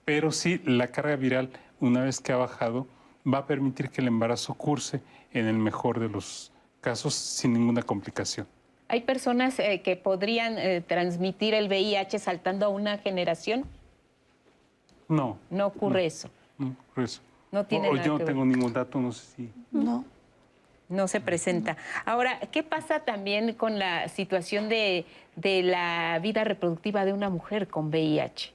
pero sí la carga viral, una vez que ha bajado, va a permitir que el embarazo curse en el mejor de los casos sin ninguna complicación. ¿Hay personas que podrían transmitir el VIH saltando a una generación? No. ¿No ocurre eso? No ocurre eso. No tiene nada yo no que tengo ver. ningún dato, no sé si... No. No se presenta. Ahora, ¿qué pasa también con la situación de la vida reproductiva de una mujer con VIH?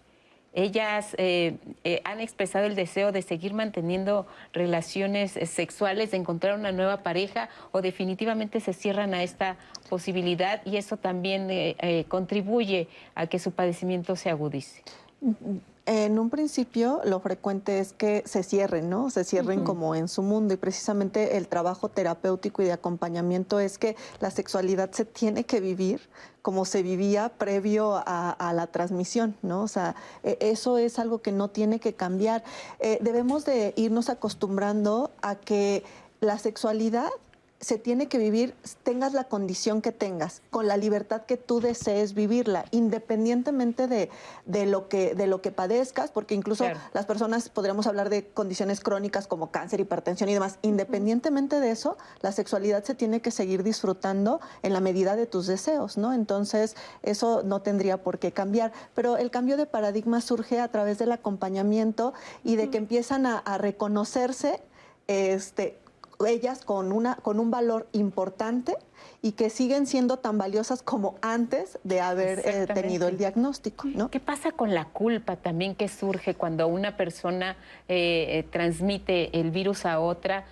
Ellas han expresado el deseo de seguir manteniendo relaciones sexuales, de encontrar una nueva pareja, o definitivamente se cierran a esta posibilidad y eso también contribuye a que su padecimiento se agudice. En un principio, lo frecuente es que se cierren, ¿no? Se cierren como en su mundo, y precisamente el trabajo terapéutico y de acompañamiento es que la sexualidad se tiene que vivir como se vivía previo a la transmisión, ¿no? O sea, eso es algo que no tiene que cambiar. Debemos de irnos acostumbrando a que la sexualidad se tiene que vivir, tengas la condición que tengas, con la libertad que tú desees vivirla, independientemente de lo que padezcas, porque incluso las personas podríamos hablar de condiciones crónicas como cáncer, hipertensión y demás. Independientemente de eso, la sexualidad se tiene que seguir disfrutando en la medida de tus deseos, ¿no? Entonces, eso no tendría por qué cambiar. Pero el cambio de paradigma surge a través del acompañamiento y de que empiezan a reconocerse ellas con un valor importante y que siguen siendo tan valiosas como antes de haber tenido el diagnóstico, ¿no? ¿Qué pasa con la culpa también que surge cuando una persona transmite el virus a otra?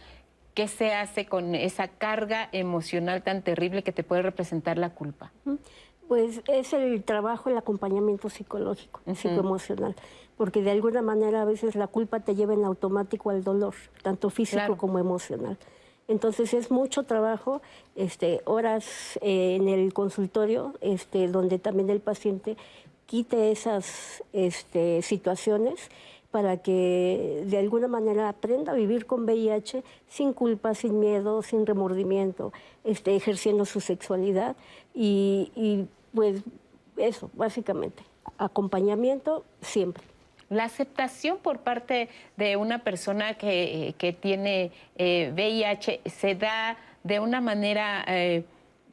¿Qué se hace con esa carga emocional tan terrible que te puede representar la culpa? Pues es el trabajo, el acompañamiento psicológico, psicoemocional, porque de alguna manera a veces la culpa te lleva en automático al dolor, tanto físico como emocional. Entonces es mucho trabajo, horas en el consultorio, donde también el paciente quite esas situaciones para que de alguna manera aprenda a vivir con VIH sin culpa, sin miedo, sin remordimiento, ejerciendo su sexualidad y pues eso, básicamente, acompañamiento siempre. La aceptación por parte de una persona que tiene VIH se da de una manera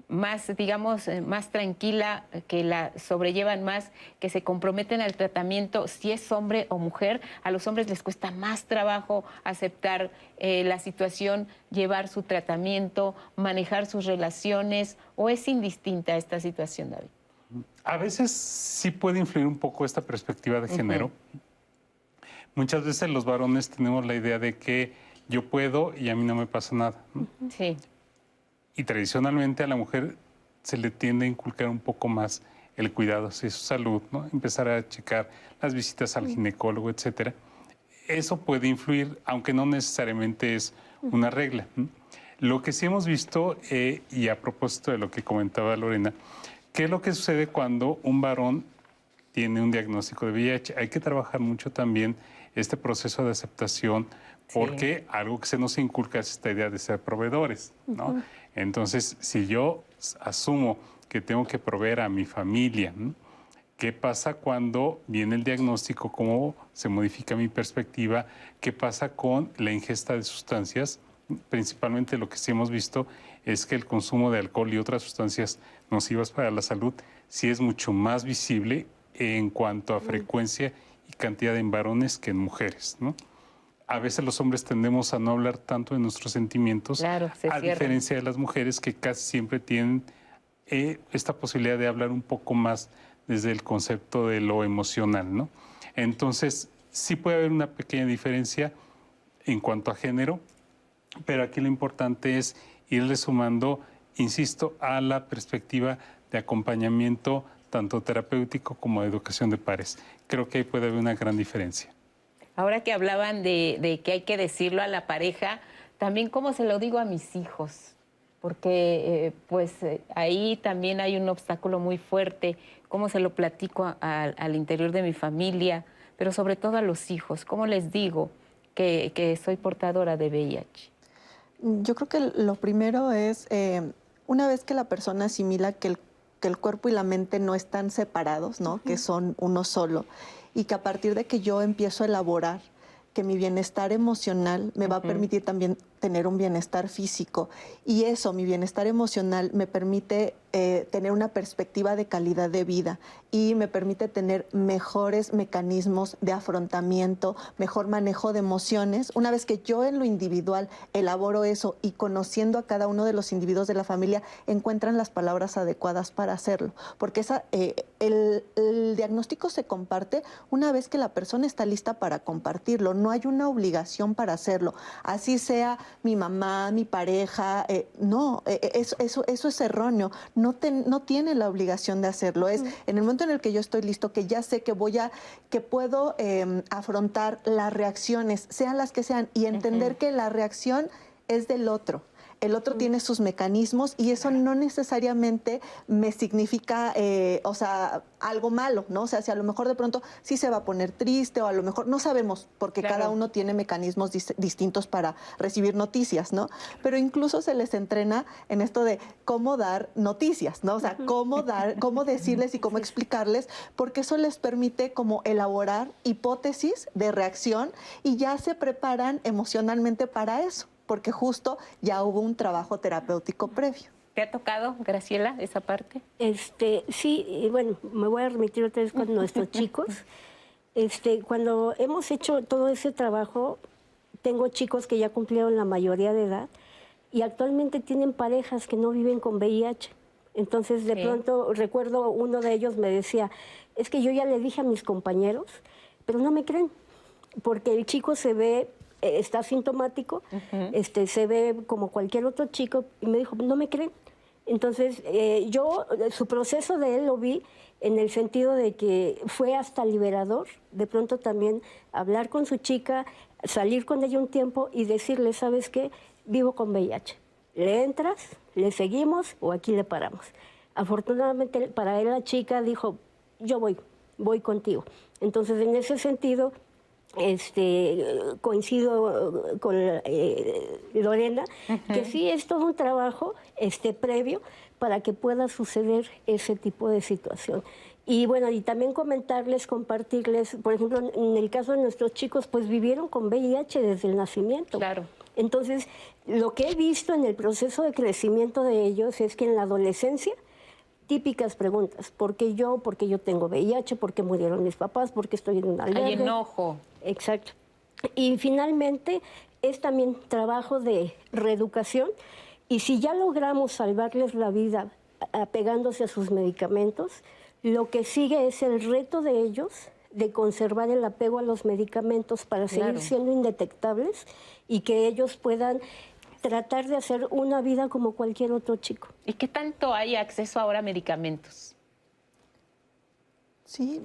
más, digamos, más tranquila, que la sobrellevan más, que se comprometen al tratamiento, si es hombre o mujer. A los hombres les cuesta más trabajo aceptar la situación, llevar su tratamiento, manejar sus relaciones, ¿o es indistinta esta situación, David? A veces sí puede influir un poco esta perspectiva de género. Muchas veces los varones tenemos la idea de que yo puedo y a mí no me pasa nada, ¿no? Sí. Y tradicionalmente a la mujer se le tiende a inculcar un poco más el cuidado hacia su salud, ¿no? Empezar a checar las visitas al ginecólogo, etcétera. Eso puede influir, aunque no necesariamente es una regla, ¿no? Lo que sí hemos visto, y a propósito de lo que comentaba Lorena, ¿qué es lo que sucede cuando un varón tiene un diagnóstico de VIH? Hay que trabajar mucho también este proceso de aceptación, porque algo que se nos inculca es esta idea de ser proveedores, ¿no? Entonces, si yo asumo que tengo que proveer a mi familia, ¿no? ¿Qué pasa cuando viene el diagnóstico? ¿Cómo se modifica mi perspectiva? ¿Qué pasa con la ingesta de sustancias? Principalmente lo que sí hemos visto es que el consumo de alcohol y otras sustancias nocivas para la salud sí es mucho más visible en cuanto a frecuencia y cantidad en varones que en mujeres, ¿no? A veces los hombres tendemos a no hablar tanto de nuestros sentimientos, a diferencia de las mujeres que casi siempre tienen esta posibilidad de hablar un poco más desde el concepto de lo emocional, ¿no? Entonces, sí puede haber una pequeña diferencia en cuanto a género, pero aquí lo importante es irle sumando, insisto, a la perspectiva de acompañamiento tanto terapéutico como de educación de pares. Creo que ahí puede haber una gran diferencia. Ahora que hablaban de que hay que decirlo a la pareja, también cómo se lo digo a mis hijos, porque ahí también hay un obstáculo muy fuerte, cómo se lo platico al interior de mi familia, pero sobre todo a los hijos, cómo les digo que soy portadora de VIH. Yo creo que lo primero es, una vez que la persona asimila que el cuerpo y la mente no están separados, ¿no? Que son uno solo, y que a partir de que yo empiezo a elaborar que mi bienestar emocional me va a permitir también tener un bienestar físico, y eso, mi bienestar emocional, me permite tener una perspectiva de calidad de vida y me permite tener mejores mecanismos de afrontamiento, mejor manejo de emociones. Una vez que yo en lo individual elaboro eso y conociendo a cada uno de los individuos de la familia, encuentran las palabras adecuadas para hacerlo. Porque el diagnóstico se comparte una vez que la persona está lista para compartirlo. no hay una obligación para hacerlo. Así sea mi mamá, mi pareja, no, eso es erróneo. No tiene la obligación de hacerlo. Es en el momento en el que yo estoy listo, que ya sé que puedo afrontar las reacciones, sean las que sean, y entender que la reacción es del otro. El otro tiene sus mecanismos y eso no necesariamente me significa, algo malo, ¿no? O sea, si a lo mejor de pronto sí se va a poner triste o a lo mejor no sabemos, porque cada uno tiene mecanismos distintos para recibir noticias, ¿no? Pero incluso se les entrena en esto de cómo dar noticias, ¿no? O sea, cómo decirles y cómo explicarles, porque eso les permite como elaborar hipótesis de reacción y ya se preparan emocionalmente para eso, porque justo ya hubo un trabajo terapéutico previo. ¿Te ha tocado, Graciela, esa parte? Sí, y bueno, me voy a remitir otra vez con nuestros chicos. Cuando hemos hecho todo ese trabajo, tengo chicos que ya cumplieron la mayoría de edad y actualmente tienen parejas que no viven con VIH. Entonces, de pronto, recuerdo uno de ellos me decía, es que yo ya le dije a mis compañeros, pero no me creen, porque el chico se ve... está asintomático, se ve como cualquier otro chico, y me dijo, no me creen. Entonces, su proceso de él lo vi en el sentido de que fue hasta liberador, de pronto también hablar con su chica, salir con ella un tiempo y decirle, ¿sabes qué? Vivo con VIH. ¿Le entras? ¿Le seguimos? ¿O aquí le paramos? Afortunadamente para él la chica dijo, yo voy contigo. Entonces, en ese sentido... coincido con Lorena, que sí es todo un trabajo previo para que pueda suceder ese tipo de situación. Y bueno, y también compartirles, por ejemplo, en el caso de nuestros chicos, pues vivieron con VIH desde el nacimiento. Claro. Entonces, lo que he visto en el proceso de crecimiento de ellos es que en la adolescencia, típicas preguntas, ¿por qué yo? ¿Por qué yo tengo VIH? ¿Por qué murieron mis papás? ¿Por qué estoy en un albergue? Hay enojo. Exacto. Y finalmente es también trabajo de reeducación y si ya logramos salvarles la vida apegándose a sus medicamentos, lo que sigue es el reto de ellos de conservar el apego a los medicamentos para seguir siendo indetectables y que ellos puedan tratar de hacer una vida como cualquier otro chico. ¿Y qué tanto hay acceso ahora a medicamentos? Sí,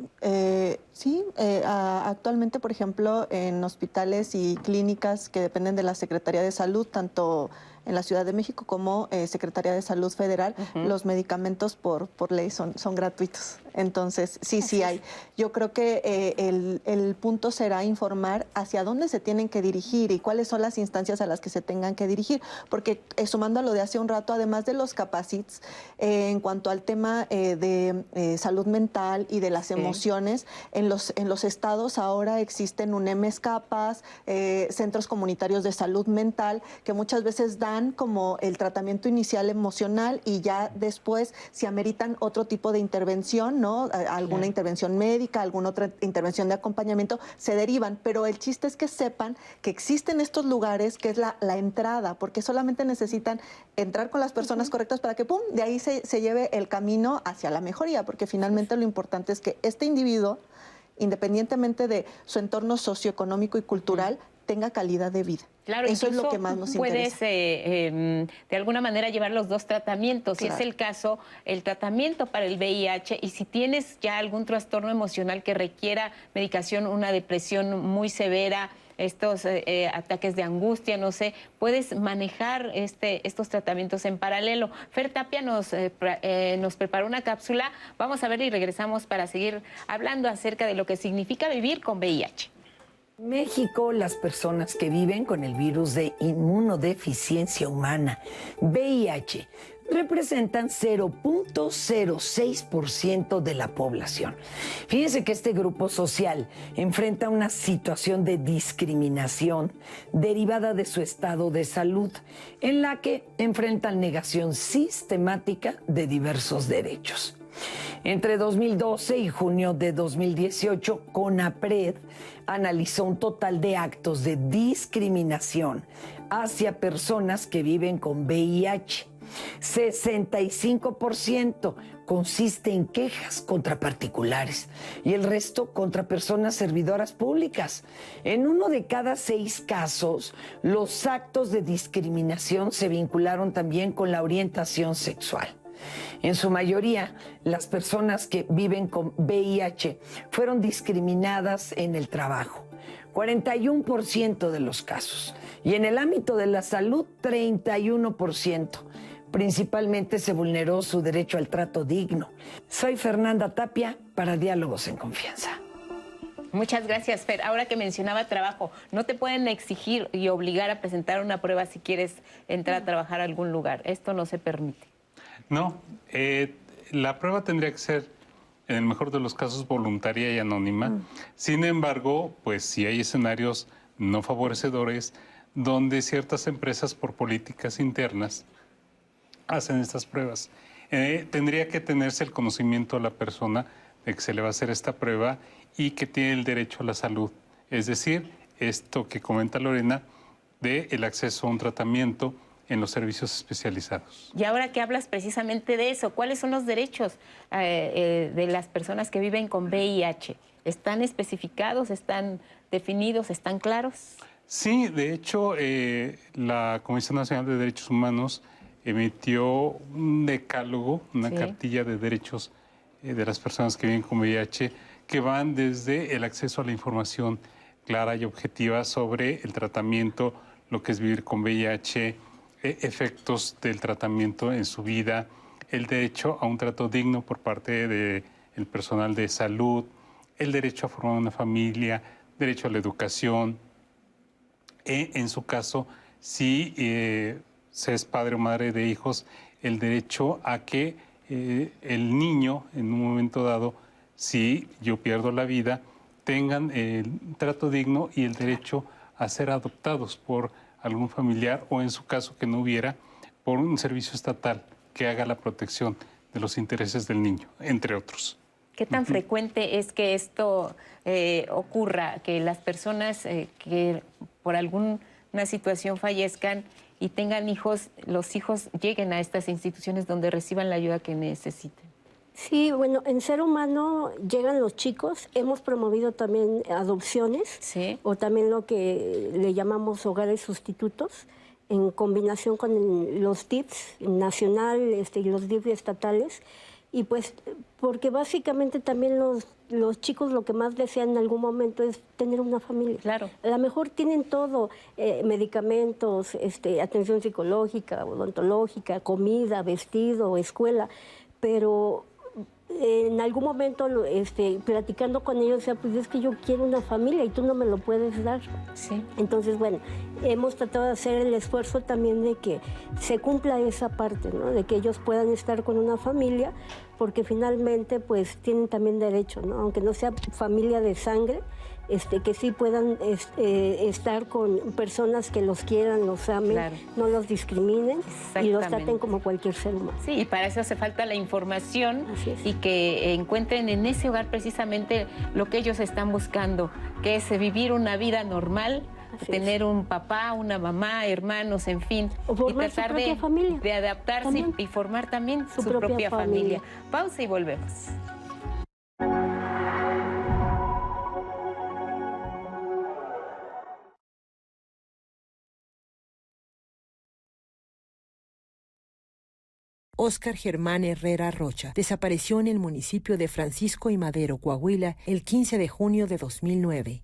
actualmente, por ejemplo, en hospitales y clínicas que dependen de la Secretaría de Salud, tanto en la Ciudad de México como Secretaría de Salud Federal, los medicamentos por ley son gratuitos. Entonces, sí hay. Yo creo que el punto será informar hacia dónde se tienen que dirigir y cuáles son las instancias a las que se tengan que dirigir, porque sumando a lo de hace un rato, además de los capacits, en cuanto al tema de salud mental y de las emociones, en los estados ahora existen UNEMES CAPAS, centros comunitarios de salud mental, que muchas veces dan como el tratamiento inicial emocional y ya después, si ameritan otro tipo de intervención, ¿no? Alguna intervención médica, alguna otra intervención de acompañamiento, se derivan. Pero el chiste es que sepan que existen estos lugares, que es la entrada, porque solamente necesitan entrar con las personas correctas para que, ¡pum!, de ahí se lleve el camino hacia la mejoría, porque finalmente lo importante es que este individuo, independientemente de su entorno socioeconómico y cultural, tenga calidad de vida. Claro, eso es lo que más nos interesa. Puedes, de alguna manera, llevar los dos tratamientos. Claro. Si es el caso, el tratamiento para el VIH, y si tienes ya algún trastorno emocional que requiera medicación, una depresión muy severa, estos ataques de angustia, no sé, puedes manejar estos tratamientos en paralelo. Fer Tapia nos preparó una cápsula. Vamos a ver y regresamos para seguir hablando acerca de lo que significa vivir con VIH. En México, las personas que viven con el virus de inmunodeficiencia humana, VIH, representan 0.06% de la población. Fíjense que este grupo social enfrenta una situación de discriminación derivada de su estado de salud, en la que enfrentan negación sistemática de diversos derechos. Entre 2012 y junio de 2018, CONAPRED analizó un total de actos de discriminación hacia personas que viven con VIH. 65% consiste en quejas contra particulares y el resto contra personas servidoras públicas. En 1 de cada 6 casos, los actos de discriminación se vincularon también con la orientación sexual. En su mayoría, las personas que viven con VIH fueron discriminadas en el trabajo, 41% de los casos, y en el ámbito de la salud, 31%. Principalmente se vulneró su derecho al trato digno. Soy Fernanda Tapia para Diálogos en Confianza. Muchas gracias, Fer. Ahora que mencionaba trabajo, ¿no te pueden exigir y obligar a presentar una prueba si quieres entrar a trabajar a algún lugar? Esto no se permite. No, la prueba tendría que ser, en el mejor de los casos, voluntaria y anónima. Sin embargo, pues sí hay escenarios no favorecedores donde ciertas empresas, por políticas internas, hacen estas pruebas. Tendría que tenerse el conocimiento a la persona de que se le va a hacer esta prueba y que tiene el derecho a la salud. Es decir, esto que comenta Lorena, de el acceso a un tratamiento en los servicios especializados. Y ahora que hablas precisamente de eso, ¿cuáles son los derechos de las personas que viven con VIH? ¿Están especificados, están definidos, están claros? Sí, de hecho, la Comisión Nacional de Derechos Humanos emitió un decálogo, una cartilla de derechos de las personas que viven con VIH, que van desde el acceso a la información clara y objetiva sobre el tratamiento, lo que es vivir con VIH, efectos del tratamiento en su vida, el derecho a un trato digno por parte del personal de salud, el derecho a formar una familia, derecho a la educación. En su caso, si se es padre o madre de hijos, el derecho a que el niño, en un momento dado, si yo pierdo la vida, tengan el trato digno y el derecho a ser adoptados por algún familiar o, en su caso, que no hubiera, por un servicio estatal que haga la protección de los intereses del niño, entre otros. ¿Qué tan frecuente es que esto ocurra, que las personas que por alguna situación fallezcan y tengan hijos, los hijos lleguen a estas instituciones donde reciban la ayuda que necesiten? Sí, bueno, en Ser Humano llegan los chicos. Hemos promovido también adopciones, o también lo que le llamamos hogares sustitutos, en combinación con los DIFs nacional y los DIF estatales. Y pues, porque básicamente también los chicos lo que más desean en algún momento es tener una familia. Claro. A lo mejor tienen todo, medicamentos, atención psicológica, odontológica, comida, vestido, escuela, pero en algún momento platicando con ellos, o sea, pues es que yo quiero una familia y tú no me lo puedes dar. Sí. Entonces, bueno, hemos tratado de hacer el esfuerzo también de que se cumpla esa parte, ¿no? De que ellos puedan estar con una familia, porque finalmente pues tienen también derecho, ¿no? Aunque no sea familia de sangre, que sí puedan estar con personas que los quieran, los amen, claro, no los discriminen y los traten como cualquier ser humano. Sí, y para eso hace falta la información y que encuentren en ese hogar precisamente lo que ellos están buscando, que es vivir una vida normal, tener un papá, una mamá, hermanos, en fin, y tratar de adaptarse también, y formar también su propia familia. Pausa y volvemos. Óscar Germán Herrera Rocha desapareció en el municipio de Francisco y Madero, Coahuila, el 15 de junio de 2009.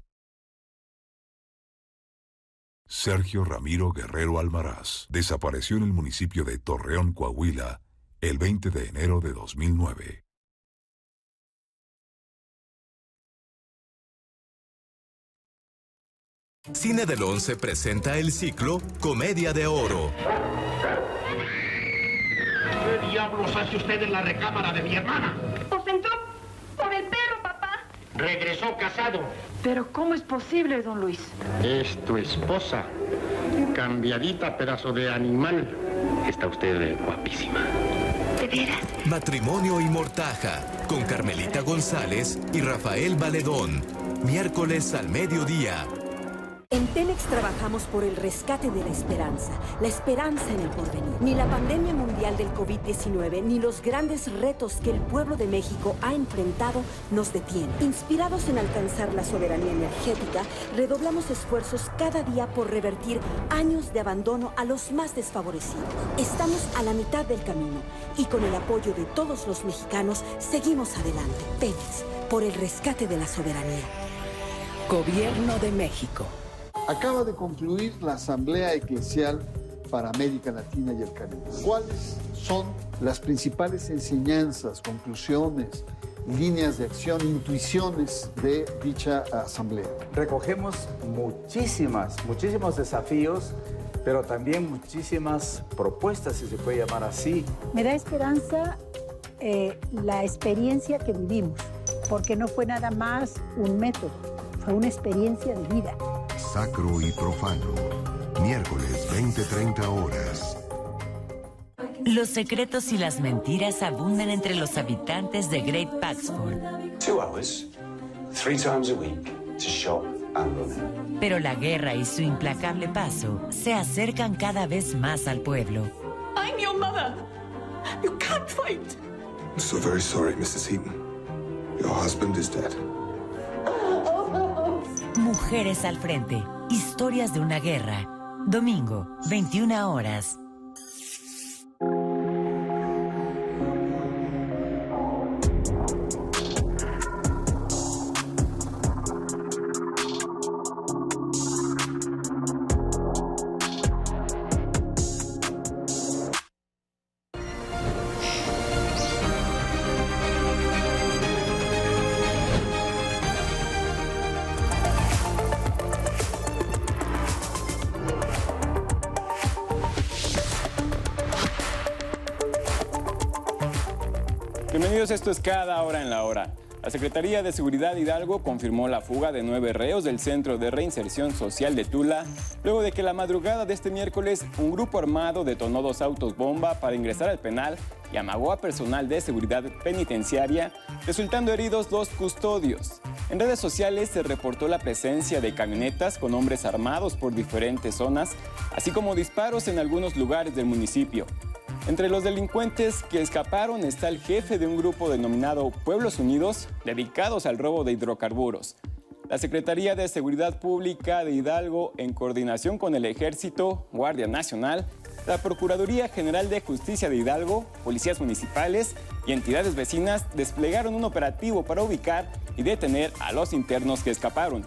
Sergio Ramiro Guerrero Almaraz desapareció en el municipio de Torreón, Coahuila, el 20 de enero de 2009. Cine del 11 presenta el ciclo Comedia de Oro. ¿Qué diablos hace usted en la recámara de mi hermana? Pues entró por el perro, papá. Regresó casado. Pero ¿cómo es posible, don Luis? Es tu esposa. Cambiadita, pedazo de animal. Está usted guapísima. ¿De veras? Matrimonio y Mortaja, con Carmelita González y Rafael Valedón. Miércoles al mediodía. En Pemex trabajamos por el rescate de la esperanza en el porvenir. Ni la pandemia mundial del COVID-19 ni los grandes retos que el pueblo de México ha enfrentado nos detienen. Inspirados en alcanzar la soberanía energética, redoblamos esfuerzos cada día por revertir años de abandono a los más desfavorecidos. Estamos a la mitad del camino y con el apoyo de todos los mexicanos seguimos adelante. Pemex, por el rescate de la soberanía. Gobierno de México. Acaba de concluir la Asamblea Eclesial para América Latina y el Caribe. ¿Cuáles son las principales enseñanzas, conclusiones, líneas de acción, intuiciones de dicha asamblea? Recogemos muchísimos desafíos, pero también muchísimas propuestas, si se puede llamar así. Me da esperanza la experiencia que vivimos, porque no fue nada más un método, fue una experiencia de vida. Sacro y profano. Miércoles 20-30 horas. Los secretos y las mentiras abundan entre los habitantes de Great Paxford. 2 hours, 3 times a week to shop and run. Pero la guerra y su implacable paso se acercan cada vez más al pueblo. I'm your mother. You can't fight. I'm so very sorry, Mrs. Heaton. Your husband is dead. Mujeres al frente. Historias de una guerra. Domingo, 21 horas. Bienvenidos, esto es Cada Hora en la Hora. La Secretaría de Seguridad de Hidalgo confirmó la fuga de 9 reos del Centro de Reinserción Social de Tula, luego de que la madrugada de este miércoles un grupo armado detonó 2 autos bomba para ingresar al penal y amagó a personal de seguridad penitenciaria, resultando heridos 2 custodios. En redes sociales se reportó la presencia de camionetas con hombres armados por diferentes zonas, así como disparos en algunos lugares del municipio. Entre los delincuentes que escaparon está el jefe de un grupo denominado Pueblos Unidos, dedicados al robo de hidrocarburos. La Secretaría de Seguridad Pública de Hidalgo, en coordinación con el Ejército, Guardia Nacional, la Procuraduría General de Justicia de Hidalgo, policías municipales y entidades vecinas desplegaron un operativo para ubicar y detener a los internos que escaparon.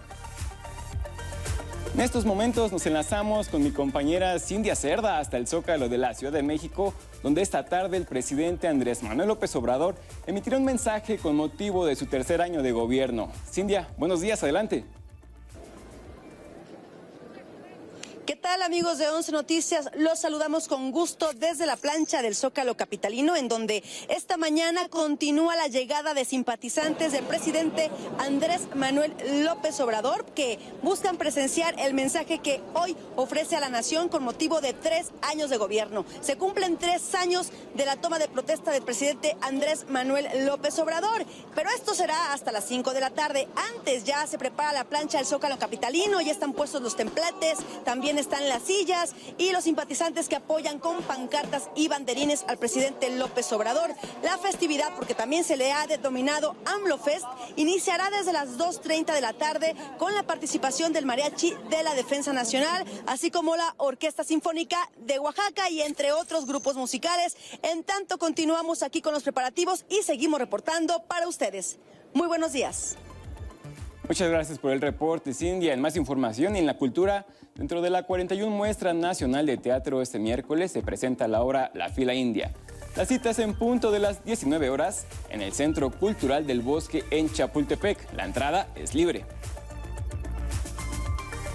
En estos momentos nos enlazamos con mi compañera Cindy Cerda hasta el Zócalo de la Ciudad de México, donde esta tarde el presidente Andrés Manuel López Obrador emitirá un mensaje con motivo de su tercer año de gobierno. Cindy, buenos días, adelante. ¿Qué tal, amigos de 11 Noticias? Los saludamos con gusto desde la plancha del Zócalo capitalino, en donde esta mañana continúa la llegada de simpatizantes del presidente Andrés Manuel López Obrador, que buscan presenciar el mensaje que hoy ofrece a la nación con motivo de 3 años de gobierno. Se cumplen 3 años de la toma de protesta del presidente Andrés Manuel López Obrador, pero esto será hasta las 5 de la tarde. Antes ya se prepara la plancha del Zócalo capitalino, ya están puestos los templetes, también están las sillas y los simpatizantes que apoyan con pancartas y banderines al presidente López Obrador. La festividad, porque también se le ha denominado AMLO Fest, iniciará desde las 2:30 de la tarde con la participación del Mariachi de la Defensa Nacional, así como la Orquesta Sinfónica de Oaxaca y entre otros grupos musicales. En tanto, continuamos aquí con los preparativos y seguimos reportando para ustedes. Muy buenos días. Muchas gracias por el reporte, Cindy. En más información y en la cultura, dentro de la 41 Muestra Nacional de Teatro este miércoles se presenta la obra La Fila India. La cita es en punto de las 19 horas en el Centro Cultural del Bosque en Chapultepec. La entrada es libre.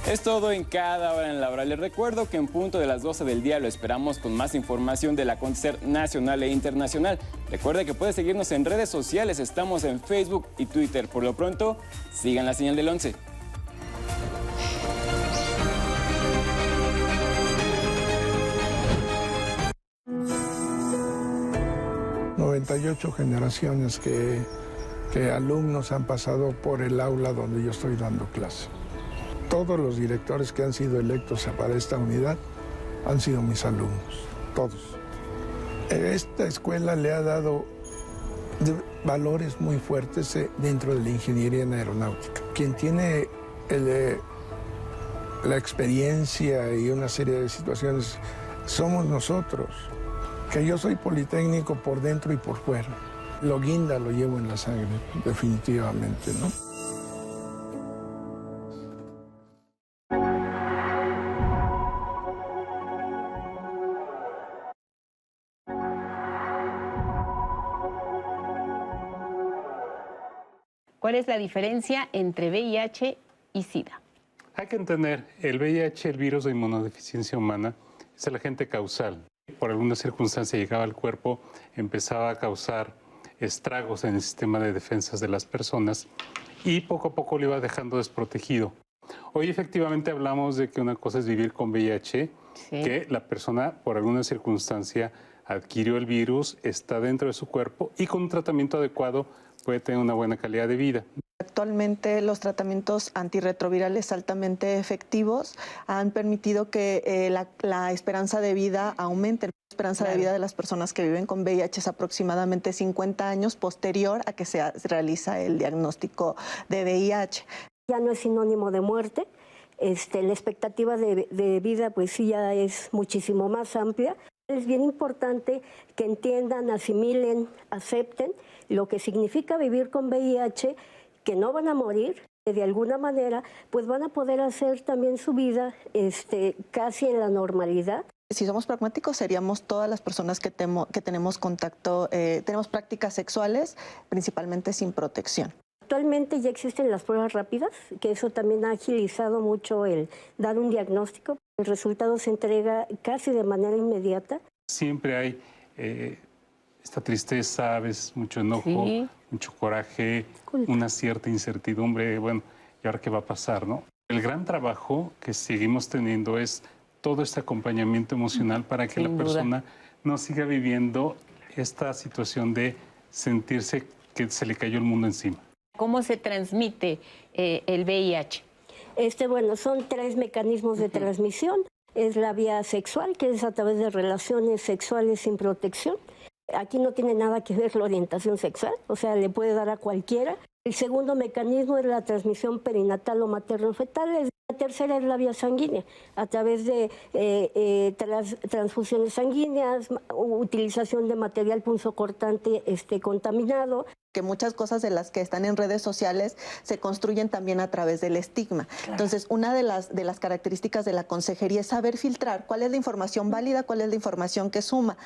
Es todo en Cada Hora en la Hora. Les recuerdo que en punto de las 12 del día lo esperamos con más información del acontecer nacional e internacional. Recuerde que puede seguirnos en redes sociales, estamos en Facebook y Twitter. Por lo pronto, sigan la señal del 11. ...98 generaciones que alumnos han pasado por el aula donde yo estoy dando clase. Todos los directores que han sido electos para esta unidad han sido mis alumnos, todos. Esta escuela le ha dado valores muy fuertes dentro de la ingeniería en aeronáutica. Quien tiene la experiencia y una serie de situaciones somos nosotros, que yo soy politécnico por dentro y por fuera. Lo guinda lo llevo en la sangre, definitivamente, ¿no? ¿Cuál es la diferencia entre VIH y SIDA? Hay que entender, el VIH, el virus de inmunodeficiencia humana, es el agente causal. Por alguna circunstancia llegaba al cuerpo, empezaba a causar estragos en el sistema de defensas de las personas y poco a poco lo iba dejando desprotegido. Hoy efectivamente hablamos de que una cosa es vivir con VIH, que la persona por alguna circunstancia adquirió el virus, está dentro de su cuerpo y con un tratamiento adecuado puede tener una buena calidad de vida. Actualmente los tratamientos antirretrovirales altamente efectivos han permitido que la esperanza de vida aumente. La esperanza de vida de las personas que viven con VIH es aproximadamente 50 años posterior a que se realiza el diagnóstico de VIH. Ya no es sinónimo de muerte. La expectativa de vida pues sí ya es muchísimo más amplia. Es bien importante que entiendan, asimilen, acepten lo que significa vivir con VIH, que no van a morir, que de alguna manera pues van a poder hacer también su vida casi en la normalidad. Si somos pragmáticos, seríamos todas las personas que tenemos contacto, tenemos prácticas sexuales, principalmente sin protección. Actualmente ya existen las pruebas rápidas, que eso también ha agilizado mucho el dar un diagnóstico. El resultado se entrega casi de manera inmediata. Siempre hay esta tristeza, a veces mucho enojo, mucho coraje, una cierta incertidumbre. Bueno, ¿y ahora qué va a pasar, no? El gran trabajo que seguimos teniendo es todo este acompañamiento emocional para que la persona no siga viviendo esta situación de sentirse que se le cayó el mundo encima. ¿Cómo se transmite el VIH? Bueno, son 3 mecanismos de transmisión. Es la vía sexual, que es a través de relaciones sexuales sin protección. Aquí no tiene nada que ver la orientación sexual, o sea, le puede dar a cualquiera. El segundo mecanismo es la transmisión perinatal o materno-fetal. La tercera es la vía sanguínea, a través de transfusiones sanguíneas, utilización de material punzocortante contaminado. Que muchas cosas de las que están en redes sociales se construyen también a través del estigma. Claro. Entonces, una de las características de la consejería es saber filtrar cuál es la información válida, cuál es la información que suma.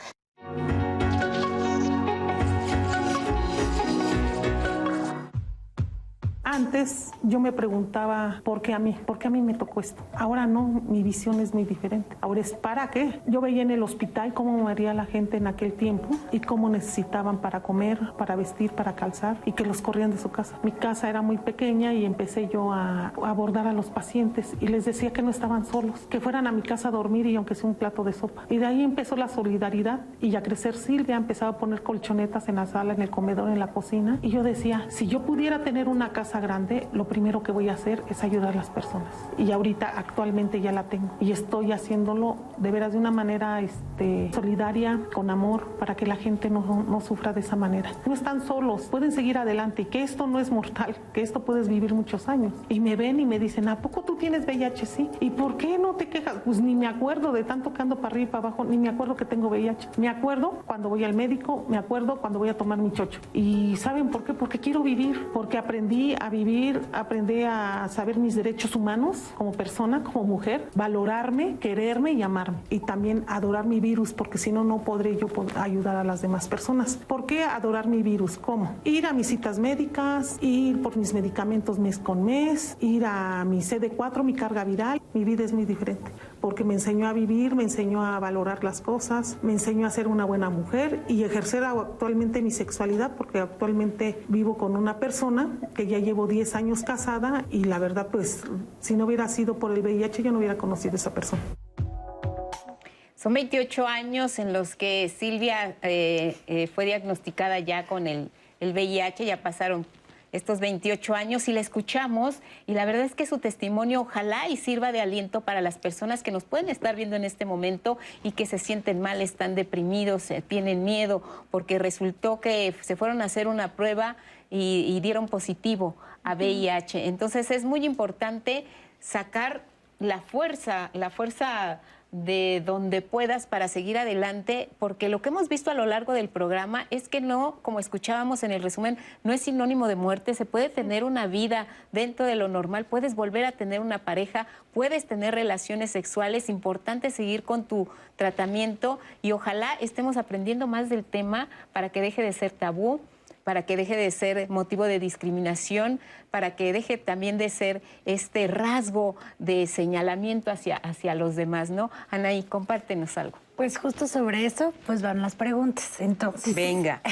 Antes yo me preguntaba, ¿por qué a mí? ¿Por qué a mí me tocó esto? Ahora no, mi visión es muy diferente. Ahora es ¿para qué? Yo veía en el hospital cómo moría la gente en aquel tiempo y cómo necesitaban para comer, para vestir, para calzar y que los corrían de su casa. Mi casa era muy pequeña y empecé yo a abordar a los pacientes y les decía que no estaban solos, que fueran a mi casa a dormir y aunque sea un plato de sopa. Y de ahí empezó la solidaridad y a crecer Silvia, empezaba a poner colchonetas en la sala, en el comedor, en la cocina. Y yo decía, si yo pudiera tener una casa grande, lo primero que voy a hacer es ayudar a las personas. Y ahorita actualmente ya la tengo y estoy haciéndolo de veras de una manera solidaria, con amor, para que la gente no sufra de esa manera. No están solos, pueden seguir adelante y que esto no es mortal, que esto puedes vivir muchos años. Y me ven y me dicen, ¿a poco tú tienes VIH? Sí. ¿Y por qué no te quejas? Pues ni me acuerdo de tanto que ando para arriba y para abajo, ni me acuerdo que tengo VIH. Me acuerdo cuando voy al médico, me acuerdo cuando voy a tomar mi chocho. ¿Y saben por qué? Porque quiero vivir, porque aprendí a vivir, aprendí a saber mis derechos humanos como persona, como mujer, valorarme, quererme y amarme. Y también adorar mi virus, porque si no, no podré yo ayudar a las demás personas. ¿Por qué adorar mi virus? ¿Cómo? Ir a mis citas médicas, ir por mis medicamentos mes con mes, ir a mi CD4, mi carga viral. Mi vida es muy diferente, porque me enseñó a vivir, me enseñó a valorar las cosas, me enseñó a ser una buena mujer y ejercer actualmente mi sexualidad, porque actualmente vivo con una persona que ya llevo 10 años casada y la verdad, pues, si no hubiera sido por el VIH, yo no hubiera conocido a esa persona. Son 28 años en los que Silvia fue diagnosticada ya con el VIH, ya pasaron estos 28 años y la escuchamos y la verdad es que su testimonio ojalá y sirva de aliento para las personas que nos pueden estar viendo en este momento y que se sienten mal, están deprimidos, tienen miedo porque resultó que se fueron a hacer una prueba y dieron positivo a VIH. Entonces es muy importante sacar la fuerza de donde puedas para seguir adelante, porque lo que hemos visto a lo largo del programa es que no, como escuchábamos en el resumen, no es sinónimo de muerte, se puede tener una vida dentro de lo normal, puedes volver a tener una pareja, puedes tener relaciones sexuales, importante seguir con tu tratamiento y ojalá estemos aprendiendo más del tema para que deje de ser tabú, para que deje de ser motivo de discriminación, para que deje también de ser este rasgo de señalamiento hacia los demás, ¿no? Anaí, compártenos algo. Pues justo sobre eso, pues van las preguntas. Entonces, venga.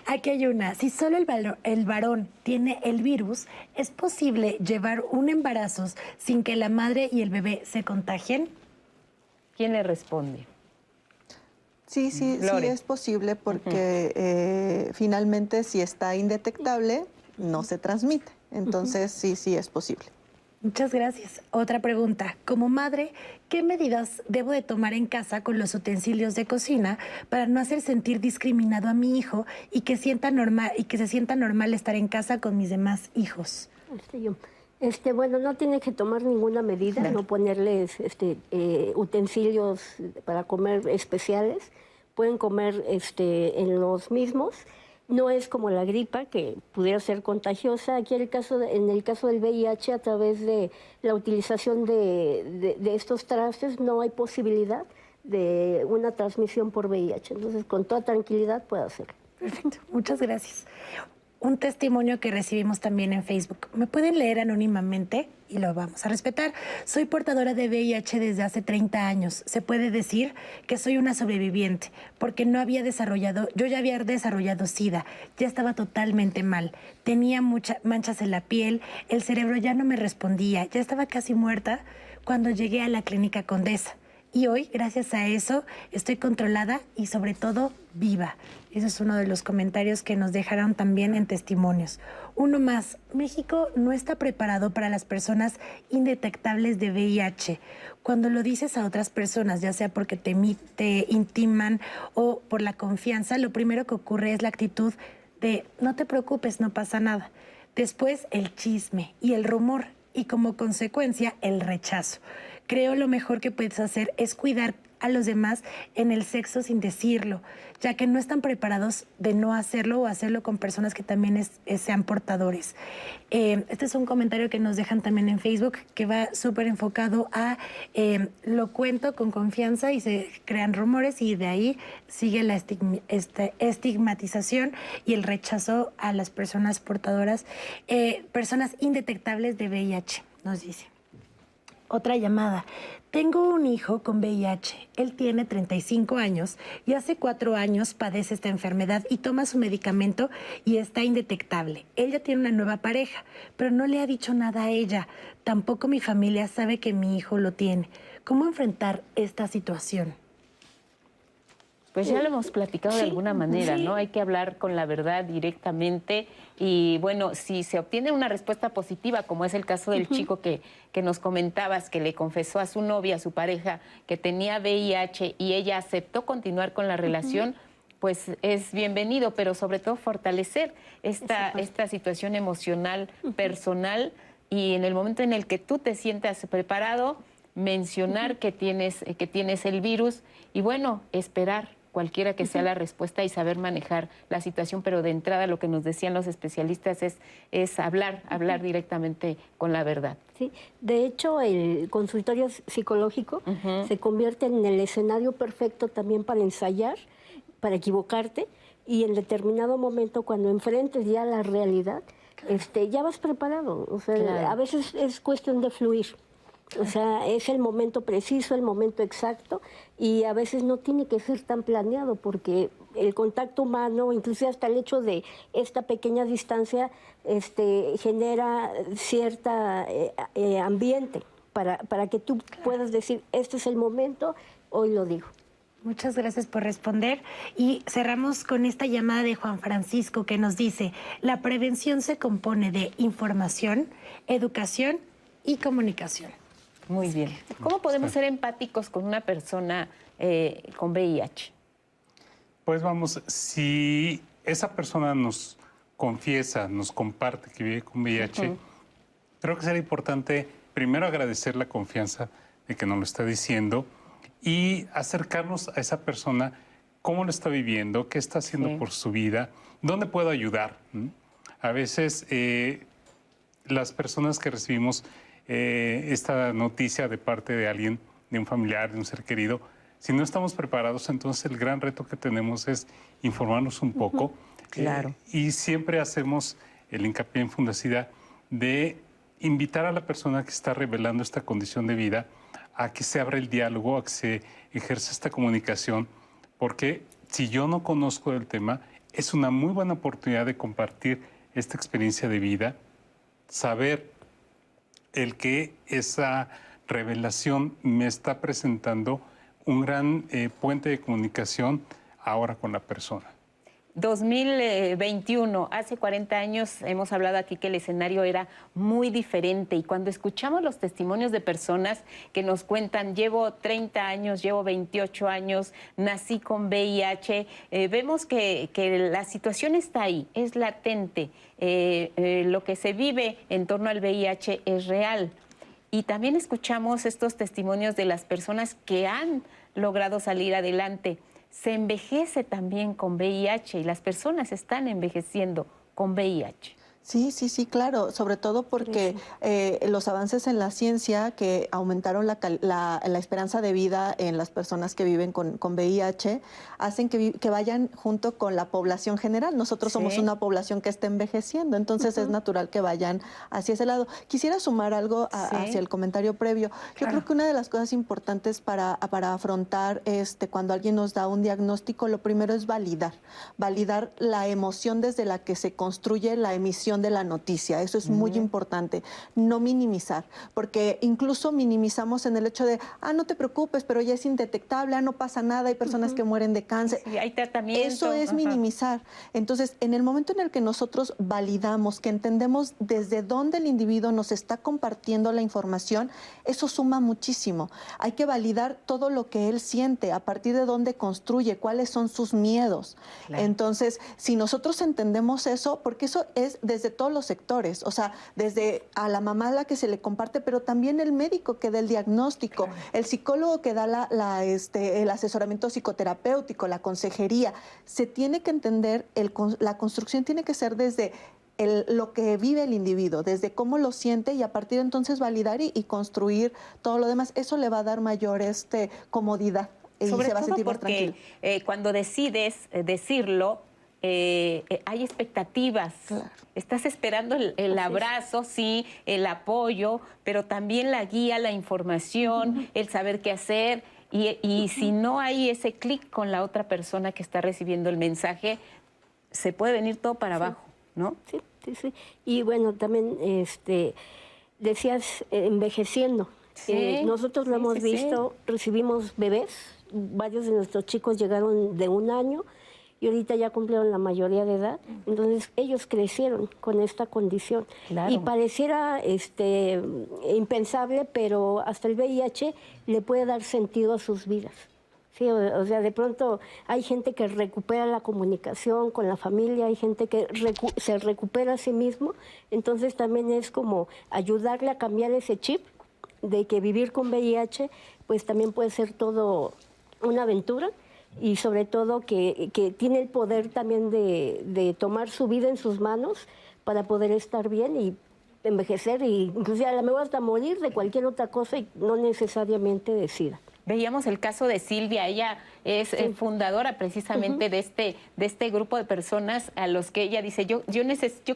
Aquí hay una. Si solo el varón tiene el virus, ¿es posible llevar un embarazo sin que la madre y el bebé se contagien? ¿Quién le responde? Sí, es posible porque finalmente si está indetectable no se transmite. Entonces sí es posible. Muchas gracias. Otra pregunta. Como madre, ¿qué medidas debo de tomar en casa con los utensilios de cocina para no hacer sentir discriminado a mi hijo y que se sienta normal estar en casa con mis demás hijos? Bueno, no tiene que tomar ninguna medida, no ponerles utensilios para comer especiales. Pueden comer en los mismos. No es como la gripa, que pudiera ser contagiosa. Aquí en el caso del VIH, a través de la utilización de estos trastes, no hay posibilidad de una transmisión por VIH. Entonces, con toda tranquilidad puede hacerlo. Perfecto, muchas gracias. Un testimonio que recibimos también en Facebook. ¿Me pueden leer anónimamente? Y lo vamos a respetar. Soy portadora de VIH desde hace 30 años. Se puede decir que soy una sobreviviente, porque yo ya había desarrollado SIDA, ya estaba totalmente mal. Tenía muchas manchas en la piel, el cerebro ya no me respondía, ya estaba casi muerta cuando llegué a la clínica Condesa. Y hoy, gracias a eso, estoy controlada y sobre todo viva. Ese es uno de los comentarios que nos dejaron también en testimonios. Uno más, México no está preparado para las personas indetectables de VIH. Cuando lo dices a otras personas, ya sea porque te intiman o por la confianza, lo primero que ocurre es la actitud de no te preocupes, no pasa nada. Después el chisme y el rumor y como consecuencia el rechazo. Creo lo mejor que puedes hacer es cuidar a los demás en el sexo sin decirlo, ya que no están preparados de no hacerlo o hacerlo con personas que también sean portadores. Este es un comentario que nos dejan también en Facebook que va súper enfocado a lo cuento con confianza y se crean rumores y de ahí sigue la estigmatización y el rechazo a las personas portadoras, personas indetectables de VIH, nos dice. Otra llamada. Tengo un hijo con VIH. Él tiene 35 años y hace 4 años padece esta enfermedad y toma su medicamento y está indetectable. Ella tiene una nueva pareja, pero no le ha dicho nada a ella. Tampoco mi familia sabe que mi hijo lo tiene. ¿Cómo enfrentar esta situación? Pues ya lo hemos platicado de alguna manera, ¿no? Hay que hablar con la verdad directamente y, bueno, si se obtiene una respuesta positiva, como es el caso del chico que nos comentabas, que le confesó a su novia, a su pareja, que tenía VIH y ella aceptó continuar con la relación, pues es bienvenido, pero sobre todo fortalecer esta situación emocional, personal, y en el momento en el que tú te sientas preparado, mencionar que tienes el virus y, bueno, esperar cualquiera que sea la respuesta y saber manejar la situación, pero de entrada lo que nos decían los especialistas es hablar directamente con la verdad. Sí, de hecho el consultorio psicológico se convierte en el escenario perfecto también para ensayar, para equivocarte y en determinado momento cuando enfrentes ya la realidad, ya vas preparado. O sea, a veces es cuestión de fluir. O sea, es el momento preciso, el momento exacto y a veces no tiene que ser tan planeado porque el contacto humano, incluso hasta el hecho de esta pequeña distancia, genera cierta ambiente para que tú puedas decir, este es el momento, hoy lo digo. Muchas gracias por responder. Y cerramos con esta llamada de Juan Francisco que nos dice, la prevención se compone de información, educación y comunicación. Muy bien. ¿Cómo podemos ser empáticos con una persona con VIH? Pues vamos, si esa persona nos confiesa, nos comparte que vive con VIH, creo que será importante primero agradecer la confianza de que nos lo está diciendo y acercarnos a esa persona, cómo lo está viviendo, qué está haciendo por su vida, dónde puedo ayudar. A veces las personas que recibimos esta noticia de parte de alguien, de un familiar, de un ser querido, si no estamos preparados, entonces el gran reto que tenemos es informarnos un poco. Claro. Y siempre hacemos el hincapié en Fundacida de invitar a la persona que está revelando esta condición de vida a que se abra el diálogo, a que se ejerza esta comunicación, porque si yo no conozco el tema, es una muy buena oportunidad de compartir esta experiencia de vida, saber el que esa revelación me está presentando un gran puente de comunicación ahora con la persona. 2021, hace 40 años hemos hablado aquí que el escenario era muy diferente y cuando escuchamos los testimonios de personas que nos cuentan, llevo 30 años, llevo 28 años, nací con VIH, vemos que la situación está ahí, es latente, lo que se vive en torno al VIH es real. Y también escuchamos estos testimonios de las personas que han logrado salir adelante. Se envejece también con VIH y las personas están envejeciendo con VIH. Sí, claro, sobre todo porque los avances en la ciencia que aumentaron la esperanza de vida en las personas que viven con VIH hacen que vayan junto con la población general. Nosotros somos una población que está envejeciendo, entonces es natural que vayan hacia ese lado. Quisiera sumar algo hacia el comentario previo. Yo creo que una de las cosas importantes para afrontar cuando alguien nos da un diagnóstico, lo primero es validar la emoción desde la que se construye la emisión de la noticia. Eso es muy importante. No minimizar, porque incluso minimizamos en el hecho de, no te preocupes, pero ya es indetectable, no pasa nada, hay personas que mueren de cáncer. Sí, hay tratamiento. Eso es minimizar. Entonces, en el momento en el que nosotros validamos, que entendemos desde dónde el individuo nos está compartiendo la información, eso suma muchísimo. Hay que validar todo lo que él siente, a partir de dónde construye, cuáles son sus miedos. Claro. Entonces, si nosotros entendemos eso, porque eso es desde todos los sectores, o sea, desde a la mamá a la que se le comparte, pero también el médico que da el diagnóstico, claro, el psicólogo que da el asesoramiento psicoterapéutico, la consejería. Se tiene que entender, la construcción tiene que ser desde lo que vive el individuo, desde cómo lo siente, y a partir de entonces validar y construir todo lo demás. Eso le va a dar mayor comodidad y sobre se va a sentir más porque tranquilo. Cuando decides decirlo, hay expectativas. Claro. Estás esperando el abrazo, sí, el apoyo, pero también la guía, la información, el saber qué hacer. Y si no hay ese clic con la otra persona que está recibiendo el mensaje, se puede venir todo para abajo, ¿no? Sí. Y bueno, también decías envejeciendo. Sí, nosotros lo hemos visto, recibimos bebés, varios de nuestros chicos llegaron de 1 año y ahorita ya cumplieron la mayoría de edad, entonces ellos crecieron con esta condición. Claro. Y pareciera impensable, pero hasta el VIH le puede dar sentido a sus vidas. Sí, o sea, de pronto hay gente que recupera la comunicación con la familia, hay gente que se recupera a sí mismo, entonces también es como ayudarle a cambiar ese chip de que vivir con VIH pues también puede ser todo una aventura, y sobre todo que tiene el poder también de tomar su vida en sus manos para poder estar bien y envejecer, e inclusive a lo mejor hasta morir de cualquier otra cosa y no necesariamente de SIDA. Veíamos el caso de Silvia, ella es fundadora precisamente de este grupo de personas a los que ella dice, yo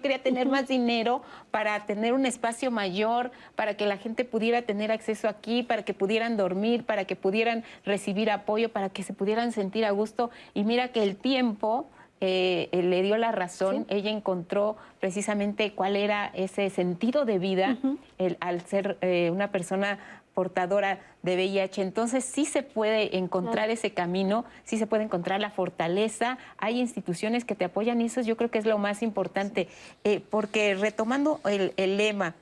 quería tener más dinero para tener un espacio mayor, para que la gente pudiera tener acceso aquí, para que pudieran dormir, para que pudieran recibir apoyo, para que se pudieran sentir a gusto. Y mira que el tiempo le dio la razón, ella encontró precisamente cuál era ese sentido de vida al ser una persona portadora de VIH. Entonces sí se puede encontrar ese camino, sí se puede encontrar la fortaleza, hay instituciones que te apoyan y eso yo creo que es lo más importante, porque retomando el lema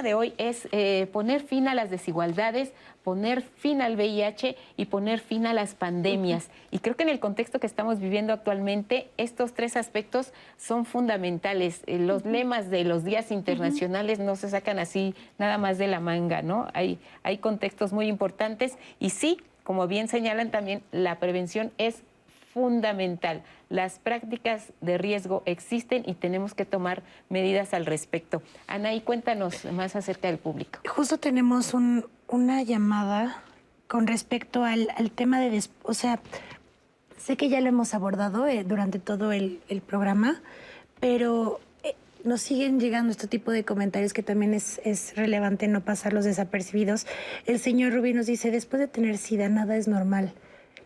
de hoy es poner fin a las desigualdades, poner fin al VIH y poner fin a las pandemias. Y creo que en el contexto que estamos viviendo actualmente, estos tres aspectos son fundamentales. Los lemas de los días internacionales no se sacan así nada más de la manga, ¿no? Hay contextos muy importantes y sí, como bien señalan también, la prevención es fundamental. Las prácticas de riesgo existen y tenemos que tomar medidas al respecto. Anaí, cuéntanos más acerca del público. Justo tenemos una llamada con respecto al tema de... O sea, sé que ya lo hemos abordado durante todo el programa, pero nos siguen llegando este tipo de comentarios que también es relevante no pasarlos desapercibidos. El señor Rubí nos dice, después de tener SIDA, nada es normal.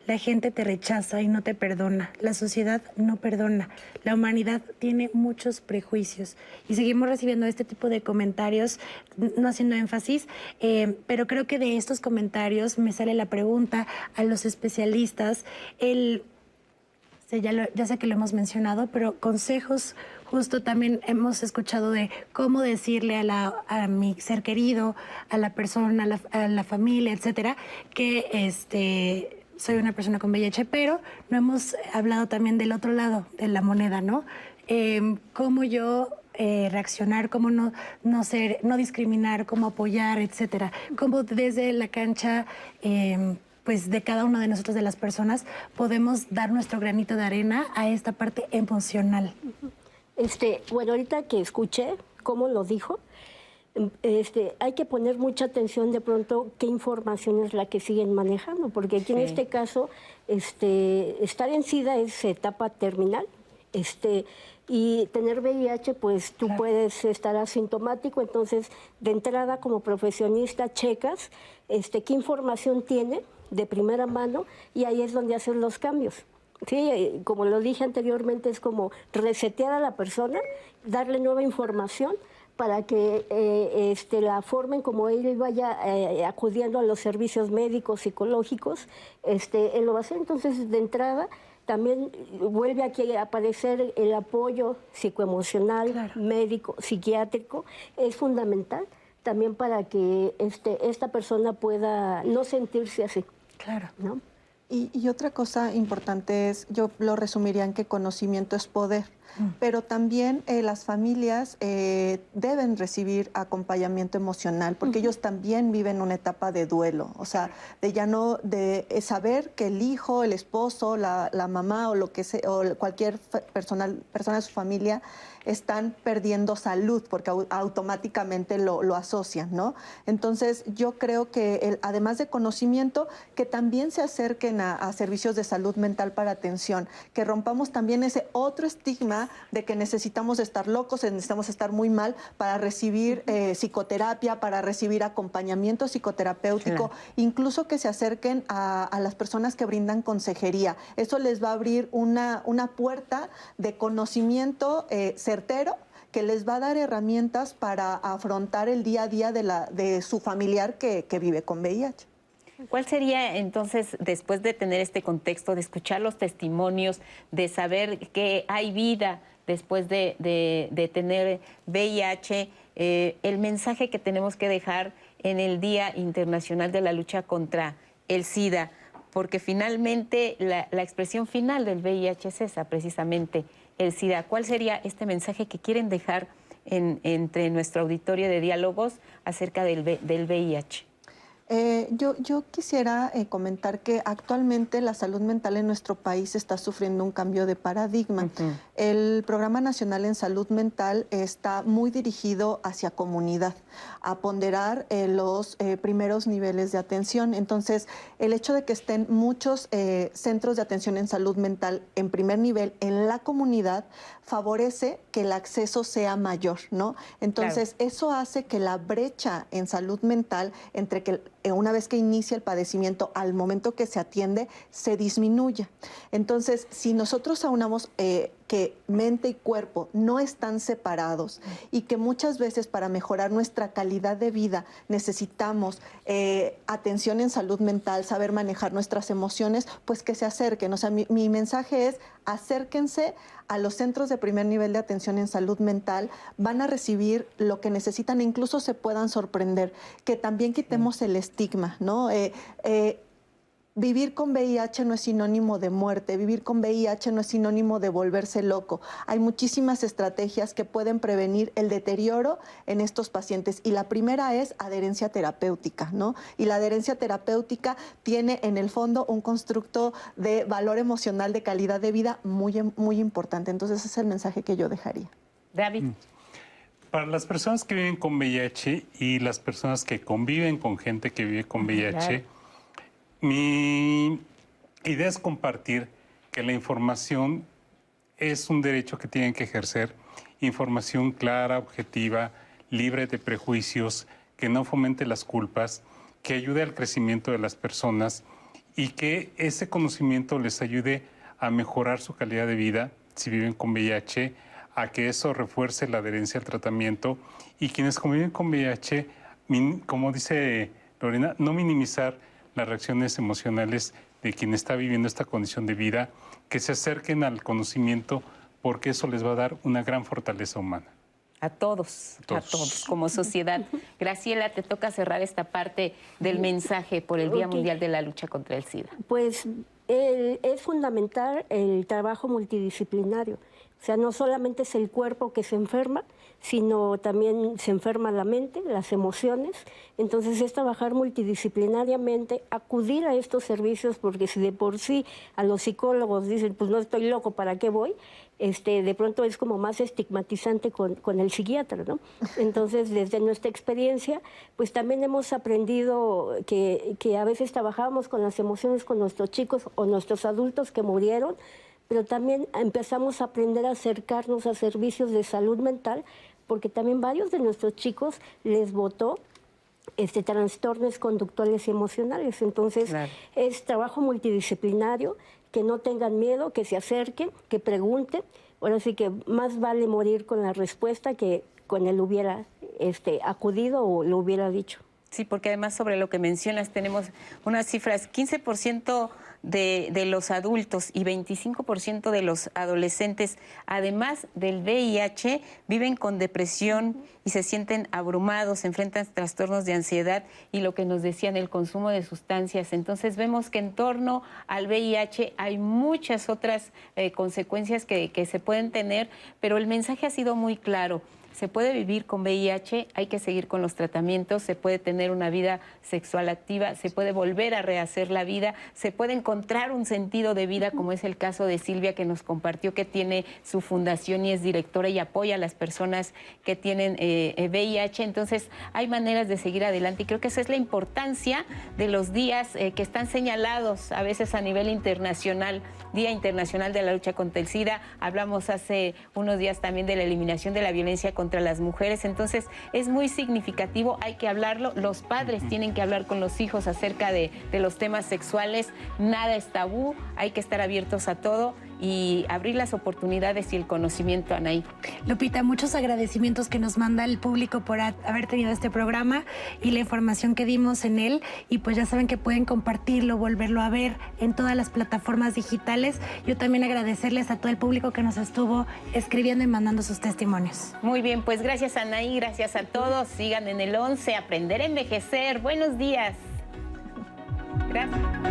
La gente te rechaza y no te perdona. La sociedad no perdona. La humanidad tiene muchos prejuicios. Y seguimos recibiendo este tipo de comentarios, no haciendo énfasis, pero creo que de estos comentarios me sale la pregunta a los especialistas, ya sé que lo hemos mencionado, pero consejos, justo también hemos escuchado de cómo decirle a mi ser querido, a la persona, a la familia, etcétera, que soy una persona con VIH, pero no hemos hablado también del otro lado de la moneda, ¿no? Cómo yo reaccionar, cómo no discriminar, cómo apoyar, etcétera. Cómo desde la cancha, pues de cada uno de nosotros, de las personas, podemos dar nuestro granito de arena a esta parte emocional. Bueno, ahorita que escuché cómo lo dijo, hay que poner mucha atención de pronto qué información es la que siguen manejando, porque aquí en este caso estar en SIDA es etapa terminal, y tener VIH, pues tú puedes estar asintomático, entonces de entrada como profesionista checas qué información tiene de primera mano y ahí es donde hacer los cambios. Sí, como lo dije anteriormente, es como resetear a la persona, darle nueva información para que la formen como él vaya acudiendo a los servicios médicos, psicológicos, él lo va a hacer. Entonces, de entrada, también vuelve aquí a aparecer el apoyo psicoemocional, médico, psiquiátrico, es fundamental también para que esta persona pueda no sentirse así. Claro. ¿No? Y otra cosa importante es, yo lo resumiría en que conocimiento es poder, pero también las familias deben recibir acompañamiento emocional, porque ellos también viven una etapa de duelo, o sea, de saber que el hijo, el esposo, la mamá o lo que sea, o cualquier persona de su familia están perdiendo salud, porque automáticamente lo asocian, ¿no? Entonces, yo creo que además de conocimiento, que también se acerquen a servicios de salud mental para atención, que rompamos también ese otro estigma de que necesitamos estar locos, necesitamos estar muy mal para recibir psicoterapia, para recibir acompañamiento psicoterapéutico, incluso que se acerquen a las personas que brindan consejería. Eso les va a abrir una puerta de conocimiento certero, que les va a dar herramientas para afrontar el día a día de su familiar que vive con VIH. ¿Cuál sería entonces, después de tener este contexto, de escuchar los testimonios, de saber que hay vida después de tener VIH, el mensaje que tenemos que dejar en el Día Internacional de la Lucha contra el SIDA? Porque finalmente la expresión final del VIH es esa, precisamente, el SIDA. ¿Cuál sería este mensaje que quieren dejar entre nuestro auditorio de diálogos acerca del VIH? Yo quisiera comentar que actualmente la salud mental en nuestro país está sufriendo un cambio de paradigma. El Programa Nacional en Salud Mental está muy dirigido hacia comunidad, a ponderar los primeros niveles de atención. Entonces, el hecho de que estén muchos centros de atención en salud mental en primer nivel en la comunidad favorece que el acceso sea mayor, ¿no? Entonces, eso hace que la brecha en salud mental entre que una vez que inicia el padecimiento al momento que se atiende, se disminuya. Entonces, si nosotros aunamos que que mente y cuerpo no están separados y que muchas veces para mejorar nuestra calidad de vida necesitamos atención en salud mental, saber manejar nuestras emociones, pues que se acerquen. O sea, mi mensaje es: acérquense a los centros de primer nivel de atención en salud mental, van a recibir lo que necesitan e incluso se puedan sorprender. Que también quitemos el estigma, ¿no? Vivir con VIH no es sinónimo de muerte, vivir con VIH no es sinónimo de volverse loco. Hay muchísimas estrategias que pueden prevenir el deterioro en estos pacientes y la primera es adherencia terapéutica, ¿no? Y la adherencia terapéutica tiene en el fondo un constructo de valor emocional, de calidad de vida muy, muy importante. Entonces ese es el mensaje que yo dejaría. David. Para las personas que viven con VIH y las personas que conviven con gente que vive con VIH, claro, mi idea es compartir que la información es un derecho que tienen que ejercer, información clara, objetiva, libre de prejuicios, que no fomente las culpas, que ayude al crecimiento de las personas y que ese conocimiento les ayude a mejorar su calidad de vida si viven con VIH, a que eso refuerce la adherencia al tratamiento y quienes conviven con VIH, como dice Lorena, no minimizar las reacciones emocionales de quien está viviendo esta condición de vida, que se acerquen al conocimiento porque eso les va a dar una gran fortaleza humana. A todos, como sociedad. Graciela, te toca cerrar esta parte del mensaje por el Día Mundial de la Lucha contra el SIDA. Pues es fundamental el trabajo multidisciplinario. O sea, no solamente es el cuerpo que se enferma, sino también se enferma la mente, las emociones. Entonces es trabajar multidisciplinariamente, acudir a estos servicios, porque si de por sí a los psicólogos dicen, pues no estoy loco, ¿para qué voy? De pronto es como más estigmatizante con el psiquiatra, ¿no? Entonces, desde nuestra experiencia, pues también hemos aprendido que a veces trabajamos con las emociones con nuestros chicos o nuestros adultos que murieron, pero también empezamos a aprender a acercarnos a servicios de salud mental, porque también varios de nuestros chicos les botó trastornos conductuales y emocionales. Entonces, claro, es trabajo multidisciplinario, que no tengan miedo, que se acerquen, que pregunten. Ahora sí que más vale morir con la respuesta que con el hubiera acudido o lo hubiera dicho. Sí, porque además sobre lo que mencionas tenemos unas cifras, 15% de los adultos y 25% de los adolescentes, además del VIH, viven con depresión y se sienten abrumados, enfrentan trastornos de ansiedad y lo que nos decían, el consumo de sustancias. Entonces vemos que en torno al VIH hay muchas otras consecuencias que se pueden tener, pero el mensaje ha sido muy claro. Se puede vivir con VIH, hay que seguir con los tratamientos, se puede tener una vida sexual activa, se puede volver a rehacer la vida, se puede encontrar un sentido de vida, como es el caso de Silvia, que nos compartió que tiene su fundación y es directora y apoya a las personas que tienen VIH. Entonces, hay maneras de seguir adelante y creo que esa es la importancia de los días que están señalados a veces a nivel internacional, Día Internacional de la Lucha contra el SIDA. Hablamos hace unos días también de la eliminación de la violencia contra las mujeres, entonces es muy significativo, hay que hablarlo, los padres tienen que hablar con los hijos acerca de los temas sexuales, nada es tabú, hay que estar abiertos a todo y abrir las oportunidades y el conocimiento, Anaí. Lupita, muchos agradecimientos que nos manda el público por haber tenido este programa y la información que dimos en él, y pues ya saben que pueden compartirlo, volverlo a ver en todas las plataformas digitales. Yo también agradecerles a todo el público que nos estuvo escribiendo y mandando sus testimonios. Muy bien, pues gracias, Anaí, gracias a todos, sigan en el 11, aprender a envejecer. Buenos días. Gracias.